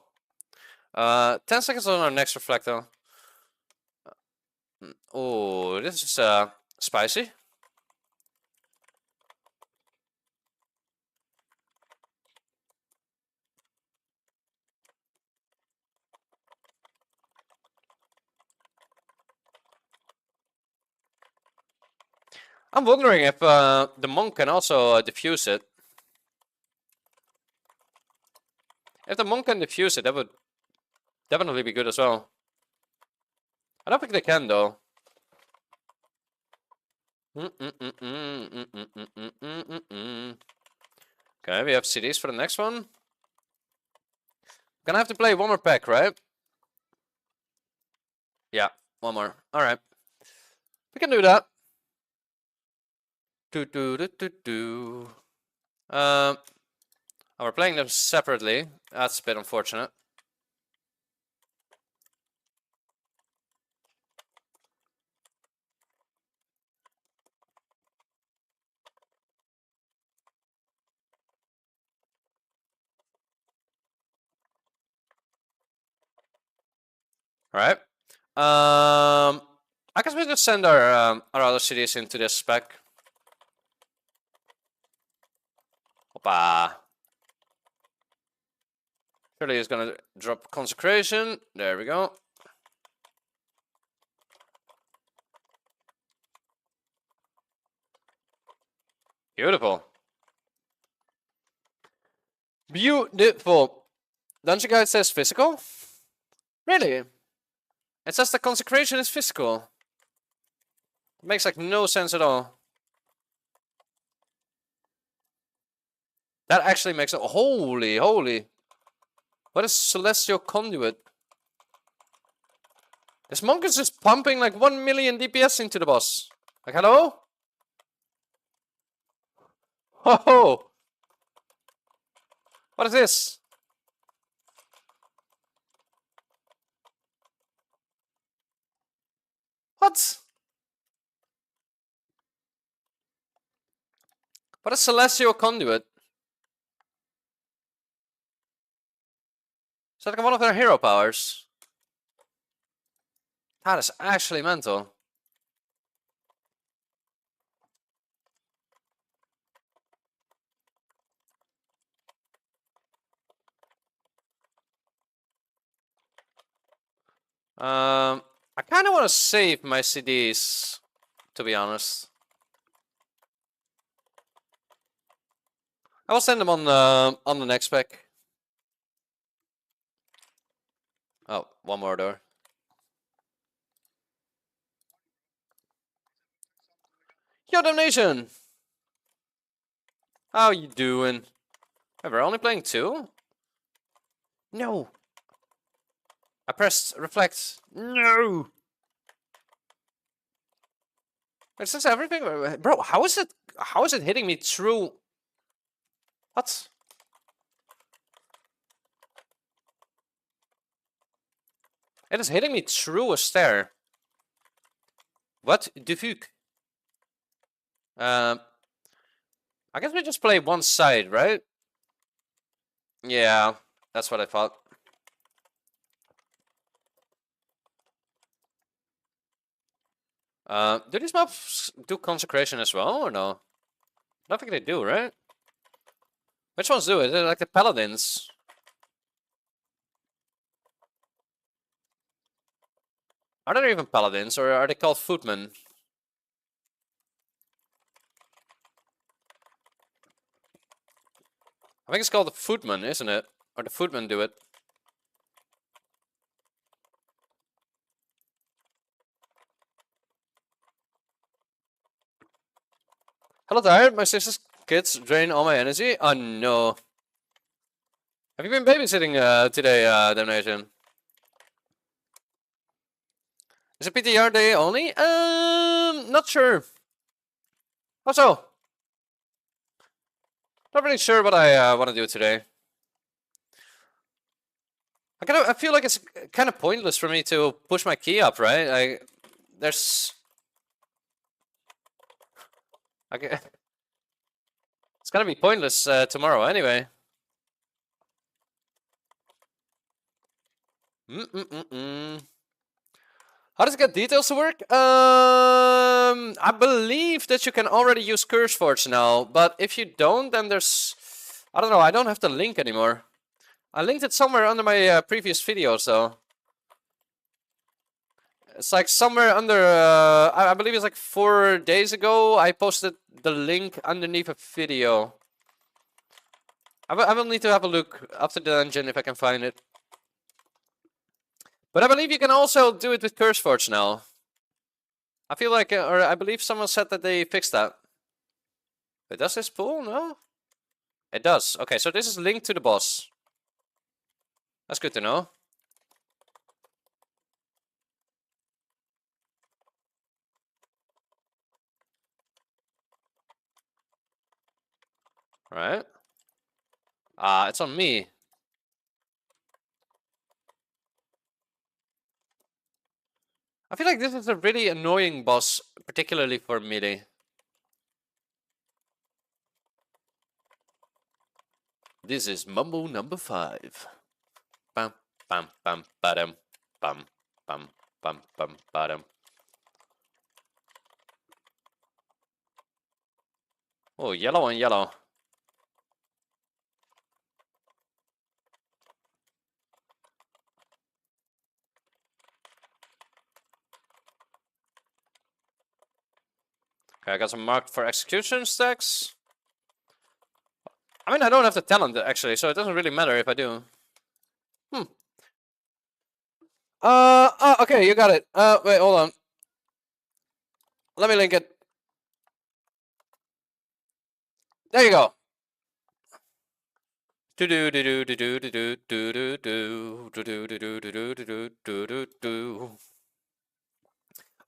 10 seconds on our next reflector. Oh, this is spicy. I'm wondering if the monk can also diffuse it. If the monk can diffuse it, that would definitely be good as well. I don't think they can, though. Okay, we have CDs for the next one. Gonna have to play one more pack, right? Yeah, one more. Alright. We can do that. We're playing them separately. That's a bit unfortunate. Alright. I guess we just send our other cities into this spec. Hoppa. Surely he's gonna drop consecration. There we go. Beautiful. Beautiful. Dungeon Guide says physical? Really? It says the consecration is physical. It makes like no sense at all. That actually makes it holy. What is celestial conduit? This monk is just pumping like 1 million DPS into the boss. Like, hello? Oh! What is this? What? What is Celestial Conduit? Is that like one of their hero powers? That is actually mental. I kind of want to save my CDs, to be honest. I will send them on the next pack. Oh, one more door. Yo, Damnation! How you doing? Hey, we're only playing 2? No! I pressed reflect. No! Is this everything? Bro, how is it hitting me through? What? It is hitting me through a stair. What the fuck? I guess we just play one side, right? Yeah, that's what I thought. Do these mobs do consecration as well, or no? I don't think they do, right? Which ones do it? They're like the paladins. Are there even paladins, or are they called footmen? I think it's called the footman, isn't it? Or the footmen do it. Hello, tired. My sister's kids drain all my energy. Oh no. Have you been babysitting today, Damnation? Is it PTR day only? Not sure. Also, not really sure what I want to do today. I feel like it's kind of pointless for me to push my key up, right? It's gonna be pointless tomorrow anyway. How does it get details to work? I believe that you can already use CurseForge now, but if you don't, then there's... I don't know, I don't have the link anymore. I linked it somewhere under my previous video, so... It's like somewhere under... I believe it's like 4 days ago, I posted the link underneath a video. I will need to have a look after the dungeon if I can find it. But I believe you can also do it with CurseForge now. I feel like, or I believe someone said that they fixed that. Wait, does this pull? No? It does. Okay, so this is linked to the boss. That's good to know. Alright. It's on me. I feel like this is a really annoying boss, particularly for melee. This is Mumbo number 5. Bam, bam, bam, badam, bam, bam, bam, bam, badam. Oh, yellow and yellow. Okay, I got some marked for execution stacks. I mean, I don't have the talent, actually, so it doesn't really matter if I do. Oh, okay, you got it. Wait, hold on. Let me link it. There you go. Do do do do do do do do do do do do do do do do do do do.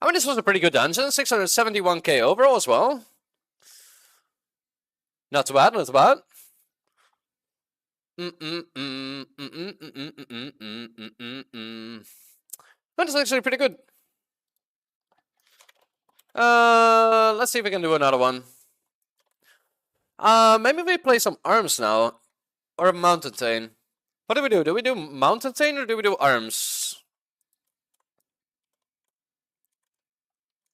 I mean, this was a pretty good dungeon. 671k overall as well. Not too bad, not too bad. That is actually pretty good. Let's see if we can do another one. Maybe we play some arms now. Or a mountain chain. What do we do? Do we do mountain chain or do we do arms?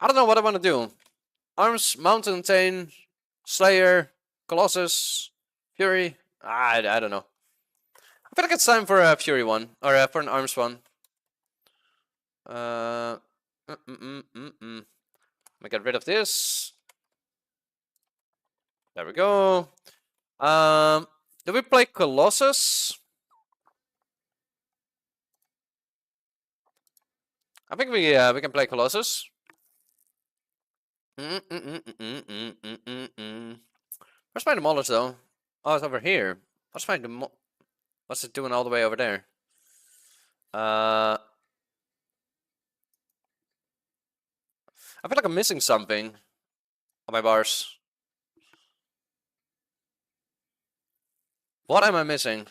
I don't know what I want to do. Arms, mountain chain, Slayer, Colossus, Fury. I don't know. I feel like it's time for a Fury one. Or for an arms one. Let me get rid of this. There we go. Do we play Colossus? I think we can play Colossus. Where's my Demolish though? Oh, it's over here. What's my What's it doing all the way over there? I feel like I'm missing something on my bars. What am I missing?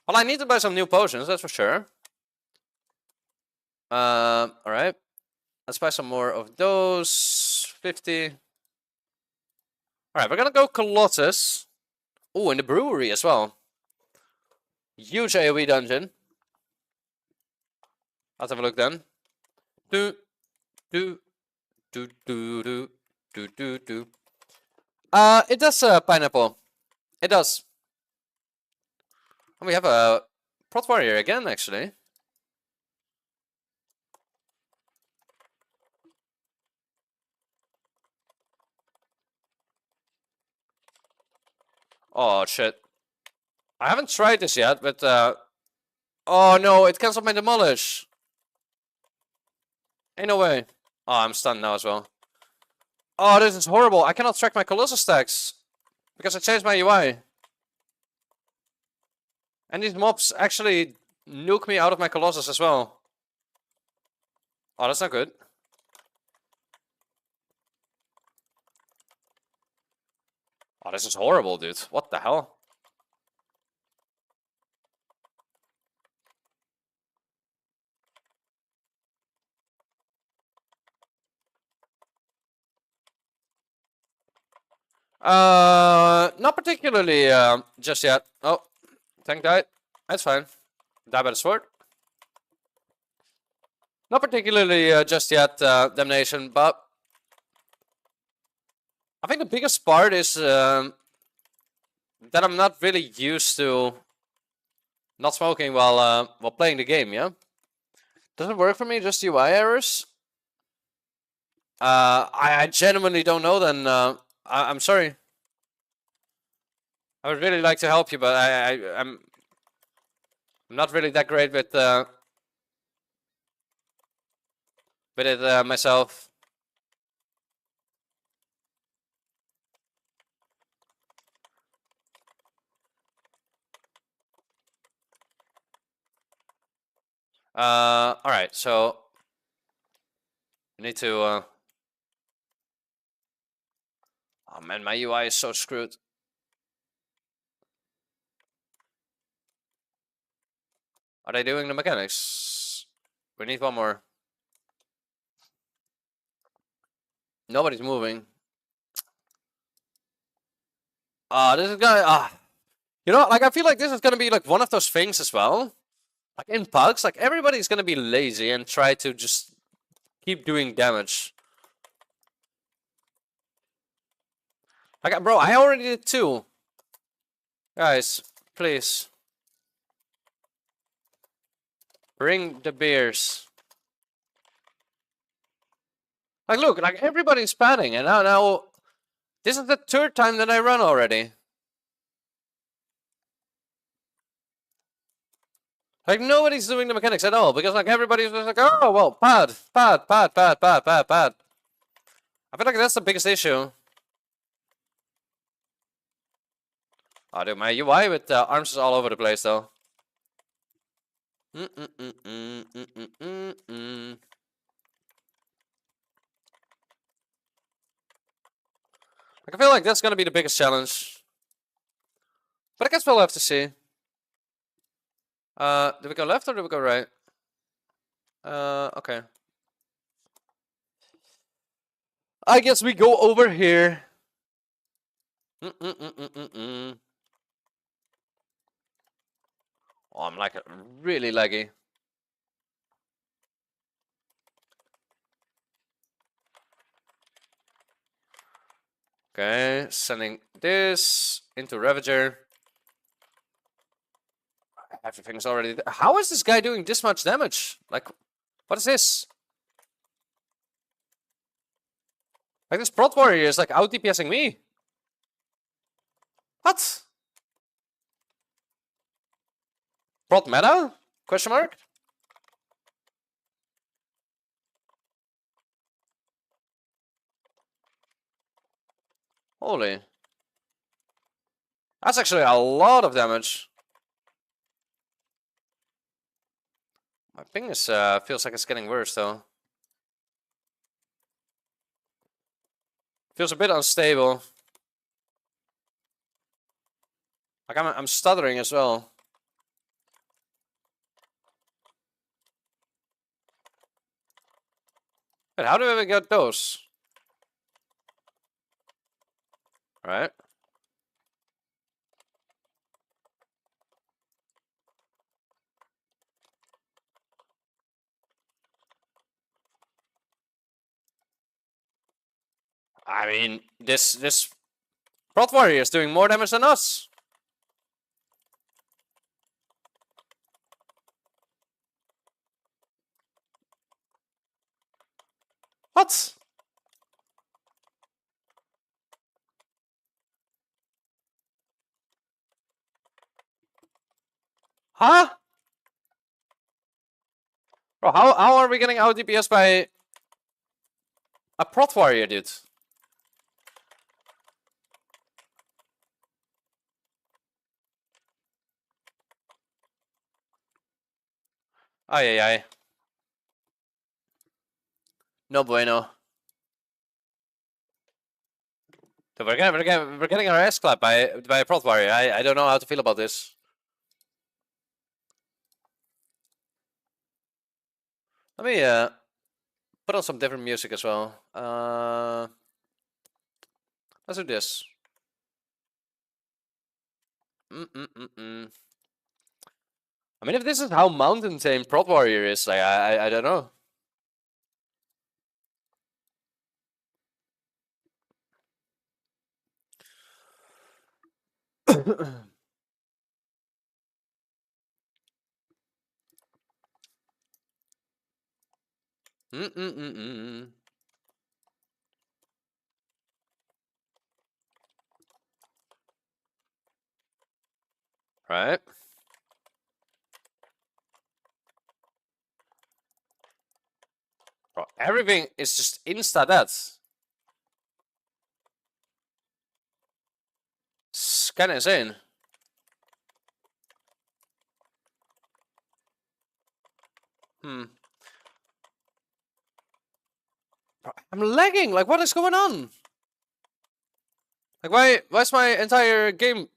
Well, I need to buy some new potions, that's for sure. Alright. Let's buy some more of those. 50. Alright, we're gonna go Colossus. Oh, in the brewery as well. Huge AoE dungeon. Let's have a look then. It does pineapple. It does. And we have a Prot Warrior again, actually. Oh, shit. I haven't tried this yet, but... Oh, no, it cancelled my Demolish. Ain't no way. Oh, I'm stunned now as well. Oh, this is horrible. I cannot track my Colossus stacks. Because I changed my UI. And these mobs actually nuke me out of my Colossus as well. Oh, that's not good. Oh, this is horrible, dude. What the hell? Not particularly, just yet. Oh, tank died. That's fine. Die by the sword. Not particularly, just yet, Damnation, but... I think the biggest part is, that I'm not really used to not smoking while playing the game, yeah? Does it work for me, just UI errors? I genuinely don't know then, I'm sorry. I would really like to help you, but I'm not really that great with it myself. Alright, so I need to oh man, my UI is so screwed. Are they doing the mechanics? We need one more. Nobody's moving. This is gonna you know, like I feel like this is gonna be like one of those things as well. Like in pugs, like everybody's gonna be lazy and try to just keep doing damage. Like, bro, I already did 2. Guys, please. Bring the beers. Like, look, like everybody's panning, and now this is the 3rd time that I run already. Like, nobody's doing the mechanics at all, because, like, everybody's just like, oh, well, pad. I feel like that's the biggest issue. Oh, dude, my UI with arms is all over the place, though. Like, I feel like that's gonna be the biggest challenge. But I guess we'll have to see. Do we go left or do we go right? Okay. I guess we go over here. Oh, I'm like really laggy. Okay, sending this into Ravager. Everything's already there. How is this guy doing this much damage? Like, what is this? Like, this Prot Warrior is like out DPSing me. What? Prot meta? Question mark? Holy. That's actually a lot of damage. My ping is, feels like it's getting worse though. Feels a bit unstable. Like I'm stuttering as well. But how do I get those? Right. I mean, this Prot Warrior is doing more damage than us. What? Huh? Bro, how are we getting out DPS by a Prot Warrior, dude? Ay, ay, ay. No bueno. So we're getting our ass clapped by a Prot Warrior. I don't know how to feel about this. Let me put on some different music as well. Let's do this. I mean, if this is how Mountain Tame Prot Warrior is, like I don't know. Right. Bro, everything is just insta death. It's kind of insane. Bro, I'm lagging. Like, what is going on? Like, why is my entire game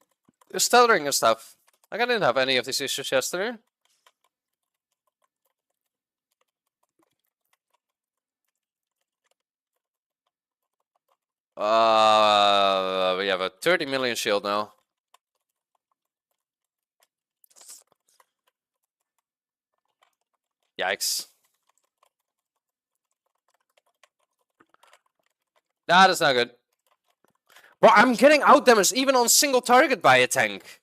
stuttering and stuff? Like, I didn't have any of these issues yesterday. We have a 30 million shield now. Yikes. That is not good. Bro, I'm getting out damaged even on single target by a tank.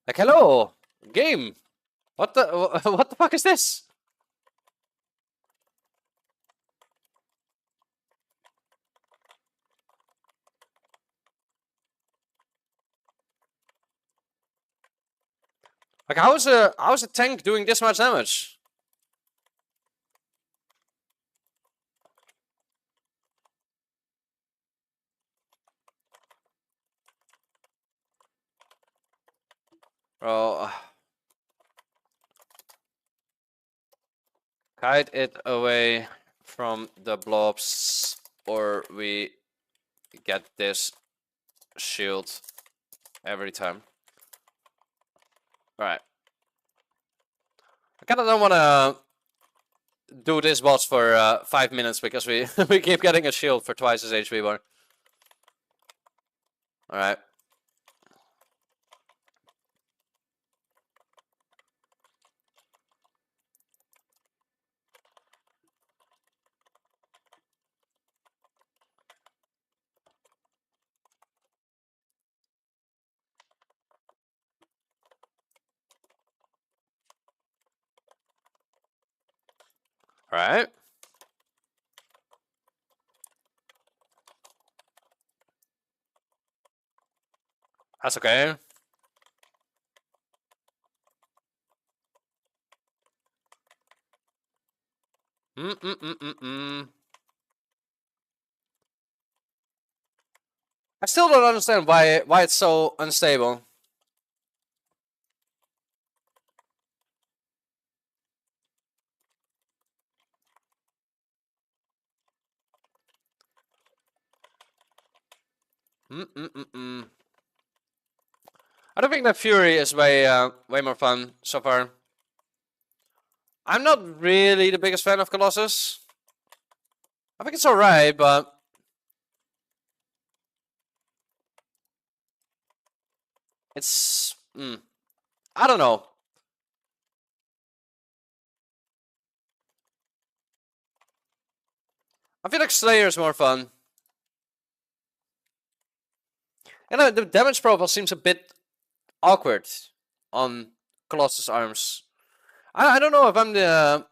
Like, hello, game. What the fuck is this? Like, how is a tank doing this much damage? Bro, kite it away from the blobs, or we get this shield every time. Alright. I kinda don't wanna do this boss for 5 minutes because we we keep getting a shield for twice as HP bar. Alright. Alright. That's okay. I still don't understand why it's so unstable. I don't think that Fury is way more fun so far. I'm not really the biggest fan of Colossus. I think it's alright, but it's I don't know. I feel like Slayer is more fun. And the damage profile seems a bit awkward on Colossus arms. I don't know if I'm the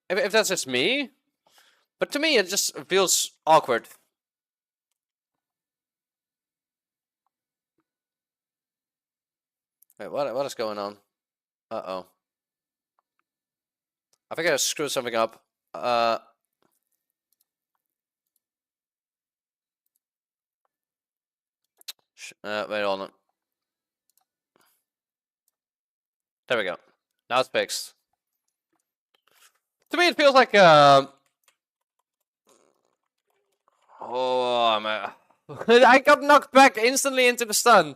if that's just me, but to me it just feels awkward. Wait, what is going on? Uh-oh. I think I screwed something up. Wait on it. There we go. Now it's fixed. To me, it feels like oh man, I got knocked back instantly into the stun.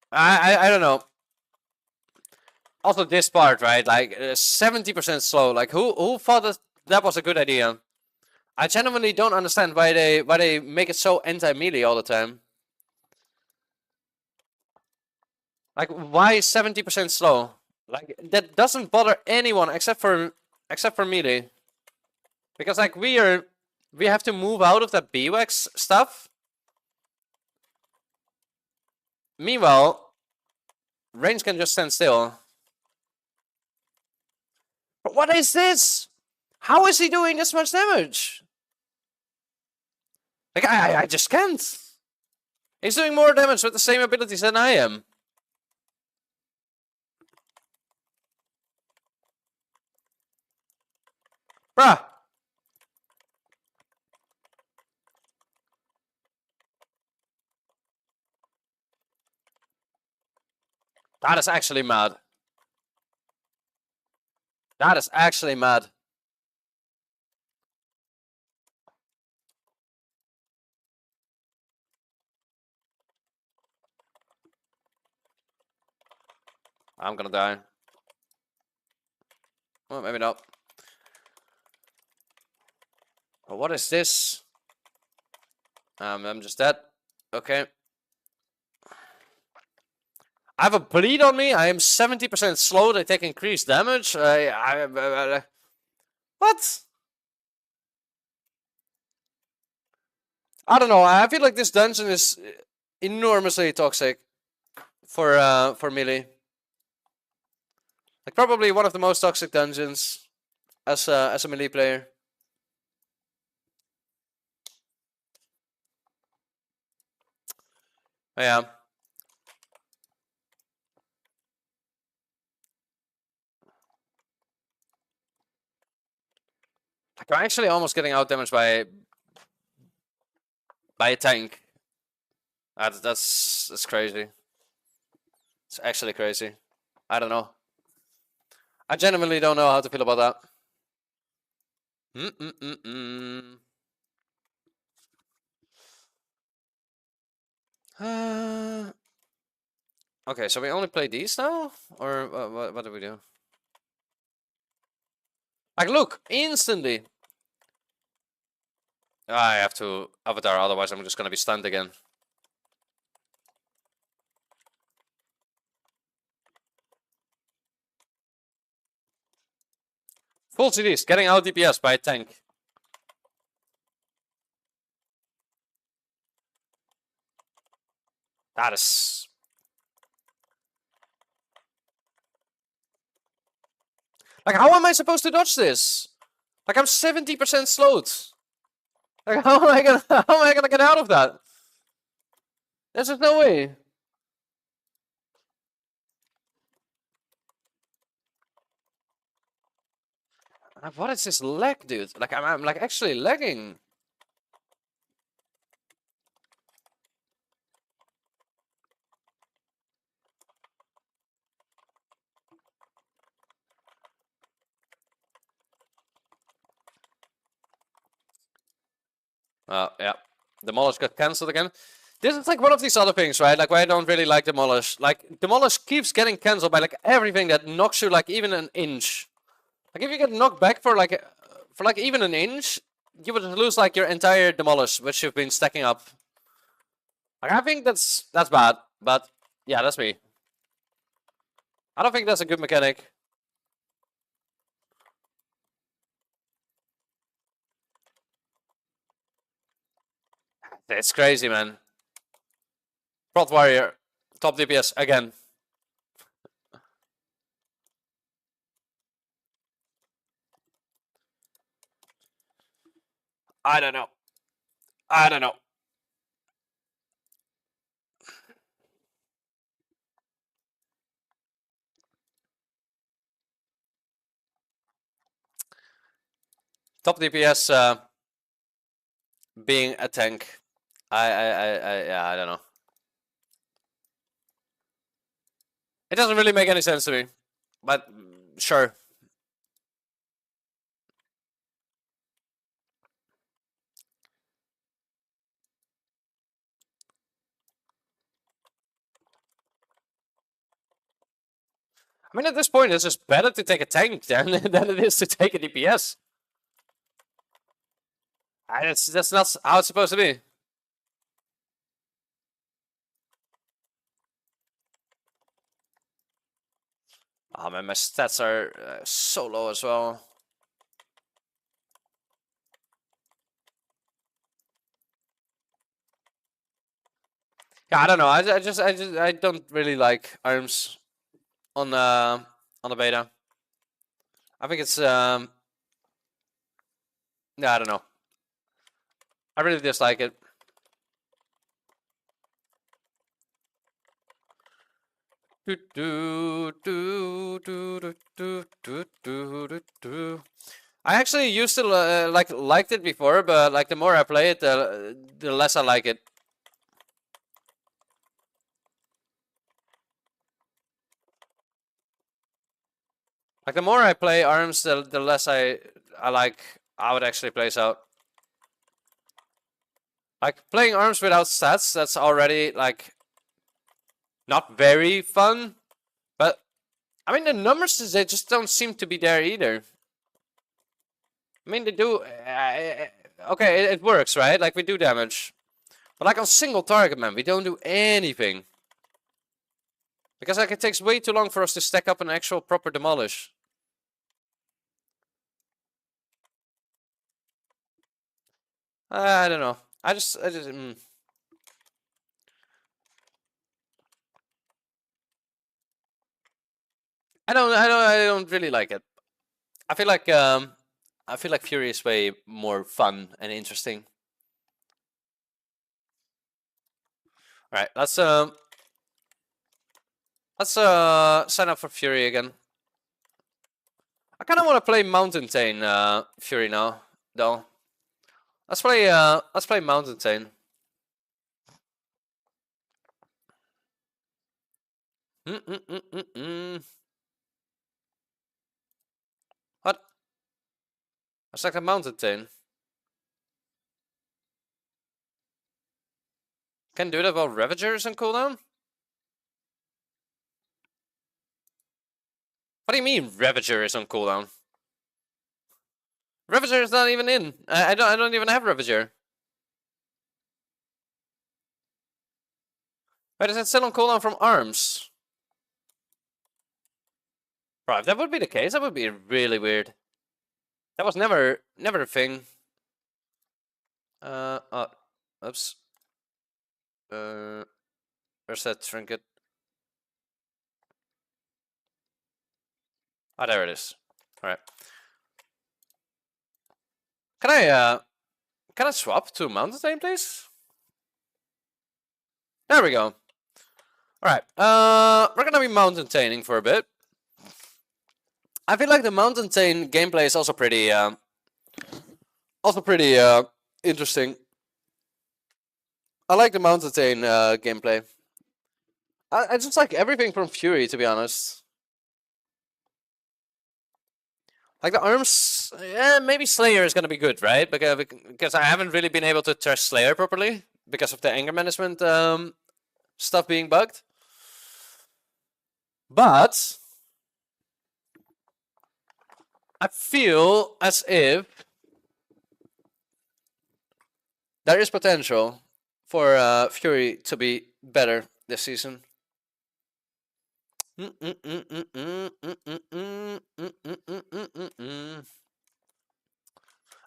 I don't know. Also, this part, right? Like 70% slow. Like who thought that was a good idea? I genuinely don't understand why they make it so anti-melee all the time. Like why 70% slow? Like that doesn't bother anyone except for melee. Because like we have to move out of that BWAX stuff. Meanwhile, range can just stand still. But what is this? How is he doing this much damage? Like I just can't. He's doing more damage with the same abilities than I am. Bruh. That is actually mad. That is actually mad. I'm gonna die. Well, maybe not. But what is this? I'm just dead. Okay. I have a bleed on me. I am 70% slow. They take increased damage. What? I don't know. I feel like this dungeon is enormously toxic for melee. Like probably one of the most toxic dungeons as a melee player. Yeah. Like I'm actually almost getting out damaged by a tank. That's crazy. It's actually crazy. I don't know. I genuinely don't know how to feel about that. Okay, so we only play these now? Or what do we do? Like, look! Instantly! I have to Avatar, otherwise I'm just gonna be stunned again. Full CDs, getting out DPS by a tank. That is... Like, how am I supposed to dodge this? Like, I'm 70% slowed. Like, how am I gonna get out of that? There's just no way. What is this lag, dude? Like, I'm like actually lagging. Yeah. Demolish got cancelled again. This is like one of these other things, right? Like, why I don't really like Demolish. Like, Demolish keeps getting cancelled by like everything that knocks you like even an inch. Like, if you get knocked back for like even an inch, you would lose like your entire Demolish, which you've been stacking up. Like, I think that's bad, but yeah, that's me. I don't think that's a good mechanic. It's crazy, man. Prot Warrior, top DPS again. I don't know. Top DPS being a tank. Yeah, I don't know. It doesn't really make any sense to me, but sure. I mean, at this point, it's just better to take a tank than it is to take a DPS. That's not how it's supposed to be. Oh man, my stats are so low as well. Yeah, I don't know. I don't really like arms on the beta. I think it's yeah, I don't know. I really dislike it. I actually used to liked it before, but like the more I play it, the less I like it. Like the more I play arms, the less I like how it actually plays out. Like playing arms without stats, that's already like not very fun. But I mean the numbers, they just don't seem to be there either. I mean they do. Okay, it works, right? Like we do damage, but like on single target, man, we don't do anything. Because like it takes way too long for us to stack up an actual proper demolish. I don't know. I just. I don't really like it. I feel like Fury is way more fun and interesting. All right, let's sign up for Fury again. I kind of want to play Mountain Tane Fury now, though. Let's play Mountain Tane. What? I select a mountain chain. Can do that while Ravager is on cooldown? What do you mean Ravager is on cooldown? Ravager is not even in. I don't even have Ravager. Wait, is it still on cooldown from arms? Bro, if that would be the case, that would be really weird. That was never a thing. Oops. Where's that trinket? Oh, there it is. All right. Can I swap to mountain chain, please? There we go. All right. We're gonna be mountain chaining for a bit. I feel like the mountain chain gameplay is also pretty interesting. I like the mountain chain gameplay. I just like everything from Fury, to be honest. Like the arms, yeah, maybe Slayer is gonna be good, right? Because I haven't really been able to test Slayer properly because of the anger management stuff being bugged. But I feel as if there is potential for Fury to be better this season.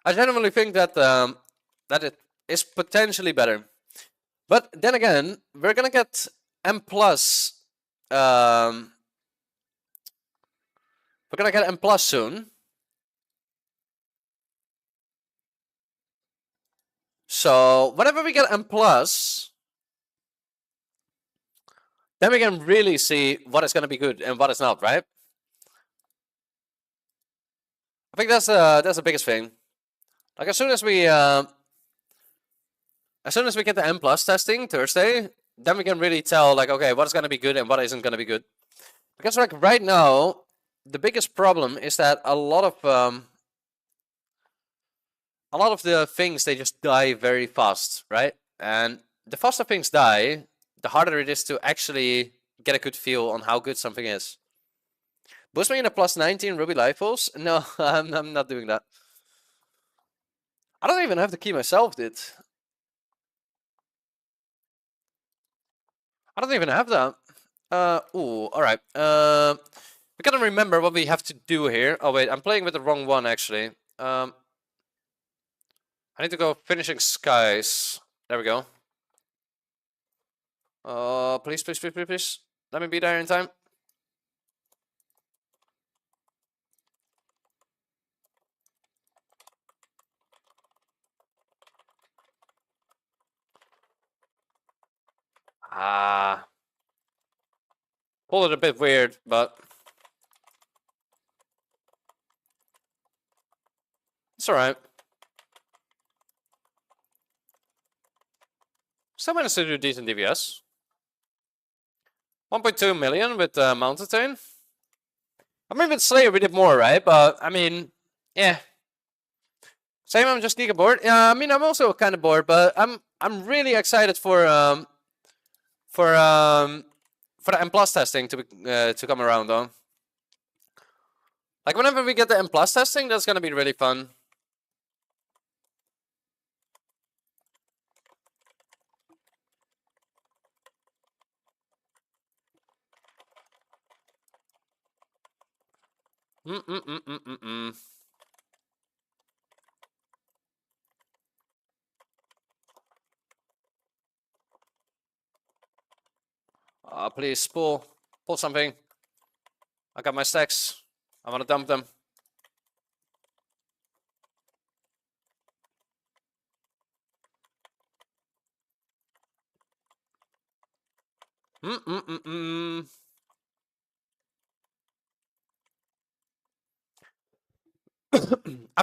I genuinely think that that it is potentially better, but then again, we're gonna get M plus. We're gonna get M plus soon. So whenever we get M plus, then we can really see what is gonna be good and what is not, right? I think that's the biggest thing. Like as soon as we get the M plus testing Thursday, then we can really tell like, okay, what is gonna be good and what isn't gonna be good. Because like right now, the biggest problem is that a lot of the things, they just die very fast, right? And the faster things die, the harder it is to actually get a good feel on how good something is. Boost me in a plus 19 Ruby life pulse? No, I'm not doing that. I don't even have the key myself, dude. I don't even have that. Ooh, alright. We gotta remember what we have to do here. Oh wait, I'm playing with the wrong one actually. I need to go finishing skies. There we go. Please, please, please, please, please. Let me be there in time. Pulled it a bit weird, but it's alright. Still managed to do decent DPS. 1.2 million with Mountain Chain. I mean, with Slayer we did more, right? But I mean, yeah. Same, I'm just giga bored. Yeah, I mean, I'm also kind of bored, but I'm really excited for the M plus testing to come around, though. Like whenever we get the M plus testing, that's gonna be really fun. Please pull something. I got my stacks. I want to dump them. I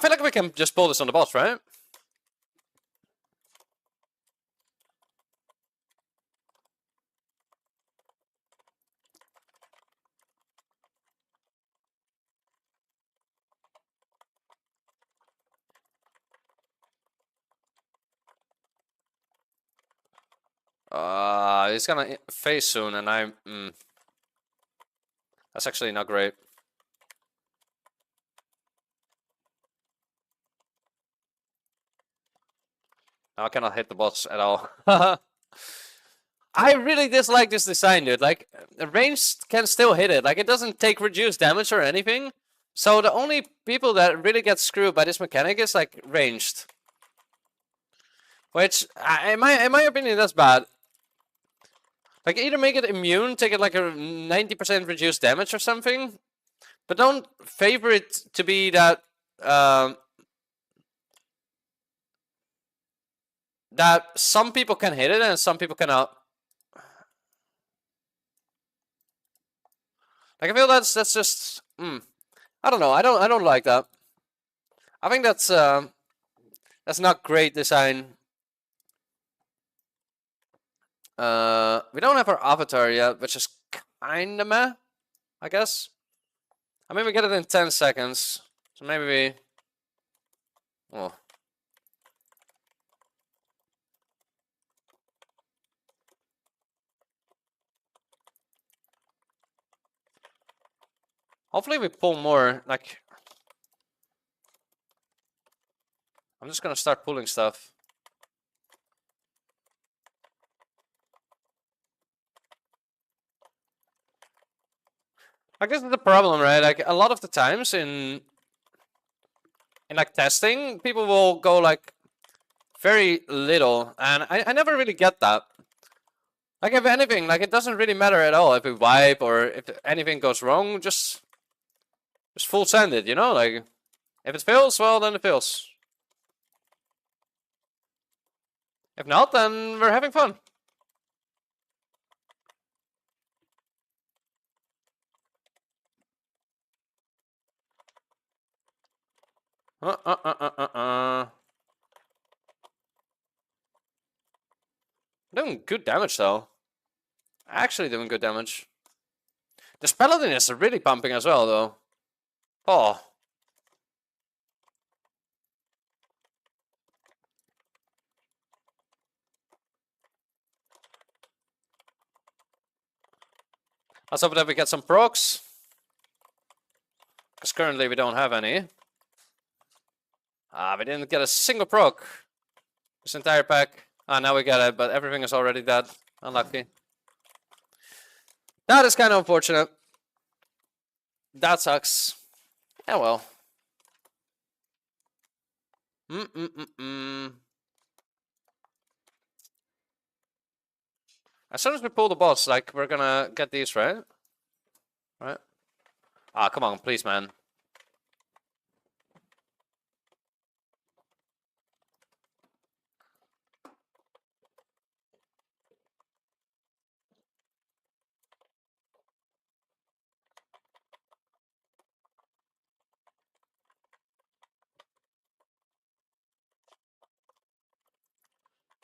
feel like we can just pull this on the boss, right? He's gonna phase soon, and that's actually not great. Now I cannot hit the boss at all. I really dislike this design, dude. Like, ranged can still hit it. Like, it doesn't take reduced damage or anything. So the only people that really get screwed by this mechanic is, like, ranged. Which, in my opinion, that's bad. Like, either make it immune, take it like a 90% reduced damage or something. But don't favor it to be that, that some people can hit it and some people cannot. Like, I feel that's just, I don't know. I don't like that. I think that's not great design. We don't have our avatar yet, which is kinda meh, I guess. I mean, we get it in 10 seconds, so maybe we. Oh. Hopefully we pull more, like... I'm just gonna start pulling stuff. Like, this is the problem, right? Like, a lot of the times in like testing, people will go like very little, and I never really get that. Like, if anything, like, it doesn't really matter at all if we wipe or if anything goes wrong, just full send it, you know? Like, if it fails, well, then it fails. If not, then we're having fun. Doing good damage, though. Actually doing good damage. This paladin is really pumping as well, though. Oh. Let's hope that we get some procs. Because currently we don't have any. We didn't get a single proc. This entire pack. Now we get it, but everything is already dead. Unlucky. That is kind of unfortunate. That sucks. Yeah, well. As soon as we pull the boss, like, we're gonna get these, right? Right? Come on, please, man.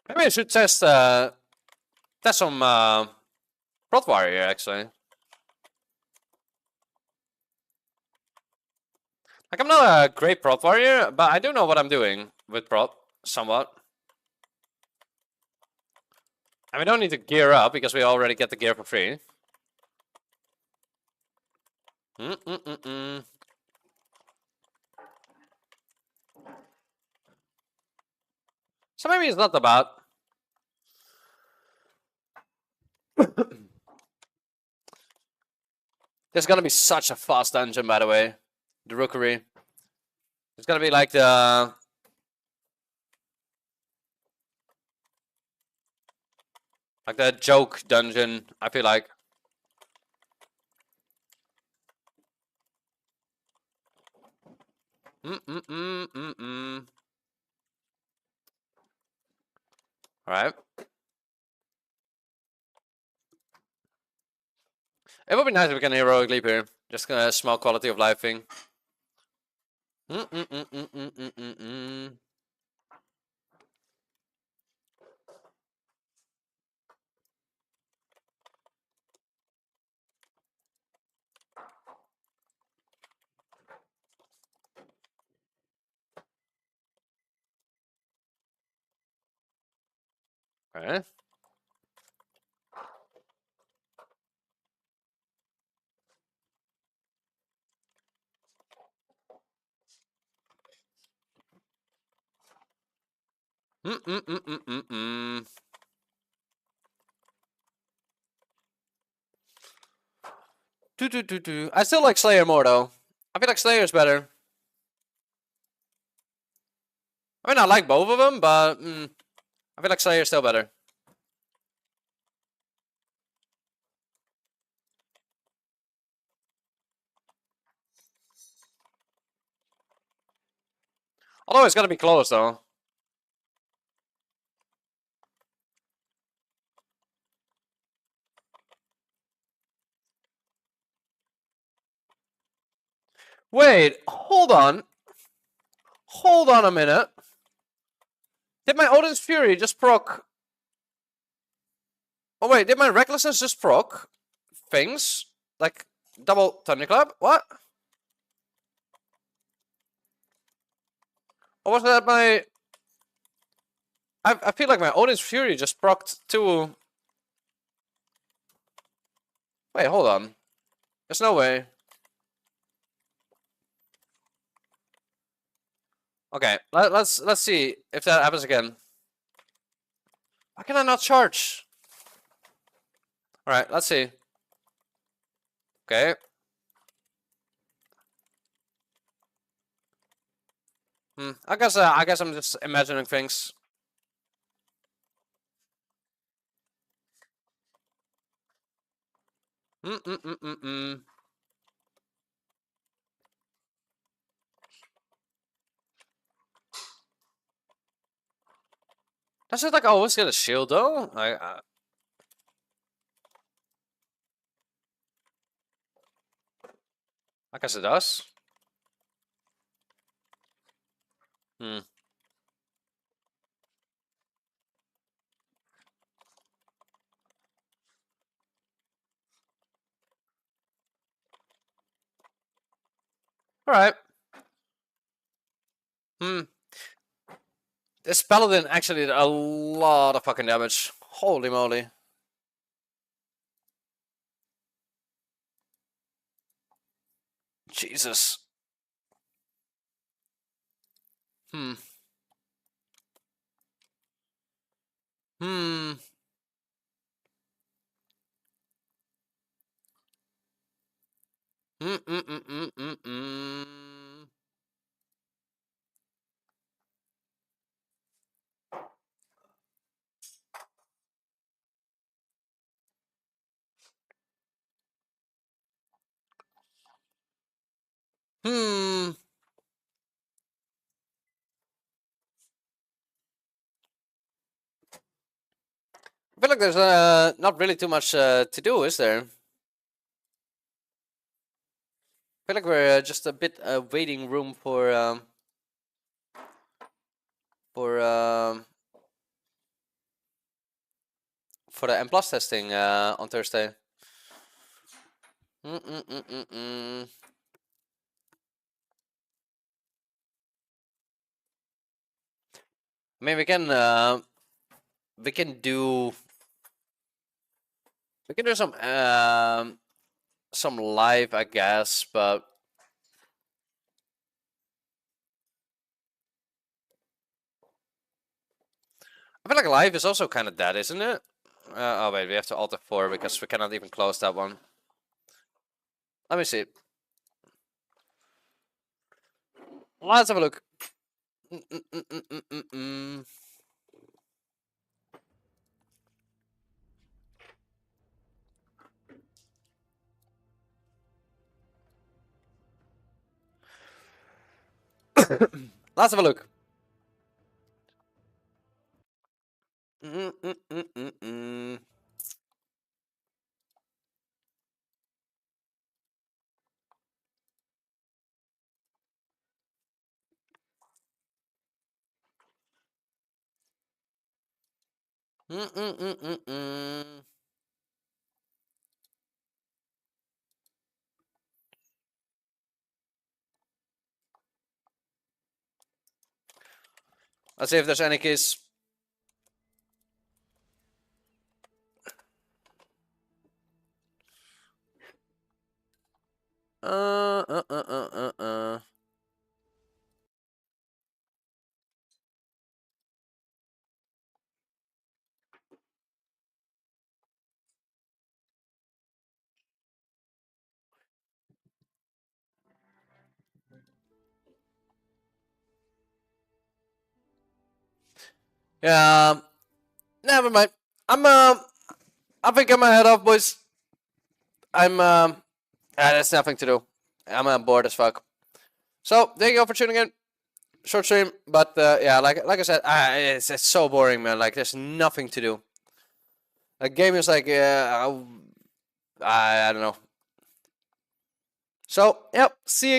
Maybe I should test some Prot Warrior, actually. Like, I'm not a great Prot Warrior, but I do know what I'm doing with Prot, somewhat. And we don't need to gear up, because we already get the gear for free. So maybe it's not that bad. This is gonna be such a fast dungeon, by the way. The Rookery. It's gonna be like the... like the joke dungeon, I feel like. Alright. It would be nice if we can heroic leap here. Just a small quality of life thing. Okay. Mm-mm-mm-mm-mm-mm. I still like Slayer more though. I feel like Slayer's better. I mean, I like both of them, but I feel like Slayer's still better. Although it's gonna be close though. Wait, hold on. Hold on a minute. Did my Odin's Fury just proc? Oh wait, did my Recklessness just proc things? Like double Thunderclap? What? Or was that my... I feel like my Odin's Fury just procced two... Wait, hold on. There's no way. Okay, let's see if that happens again. Why can I not charge? Alright, let's see. Okay. I guess I'm just imagining things. Mm. Does it like always get a shield though? I guess it does. Alright. This Paladin actually did a lot of fucking damage. Holy moly. Jesus. Hmm. Hmm. I feel like there's not really too much to do, is there? I feel like we're just a bit waiting room for for the M plus testing on Thursday. I mean, we can do some live, I guess, but I feel like live is also kind of dead, isn't it? Oh wait, we have to alter 4 because we cannot even close that one. Let me see. Let's have a look. Let's have a look. Let's see if there's any keys. Yeah. Never mind. I think I'm gonna head off, boys. There's nothing to do. I'm bored as fuck. So thank you all for tuning in. Short stream, but yeah, like I said, it's so boring, man. Like there's nothing to do. A game is like I don't know. So yep, see you.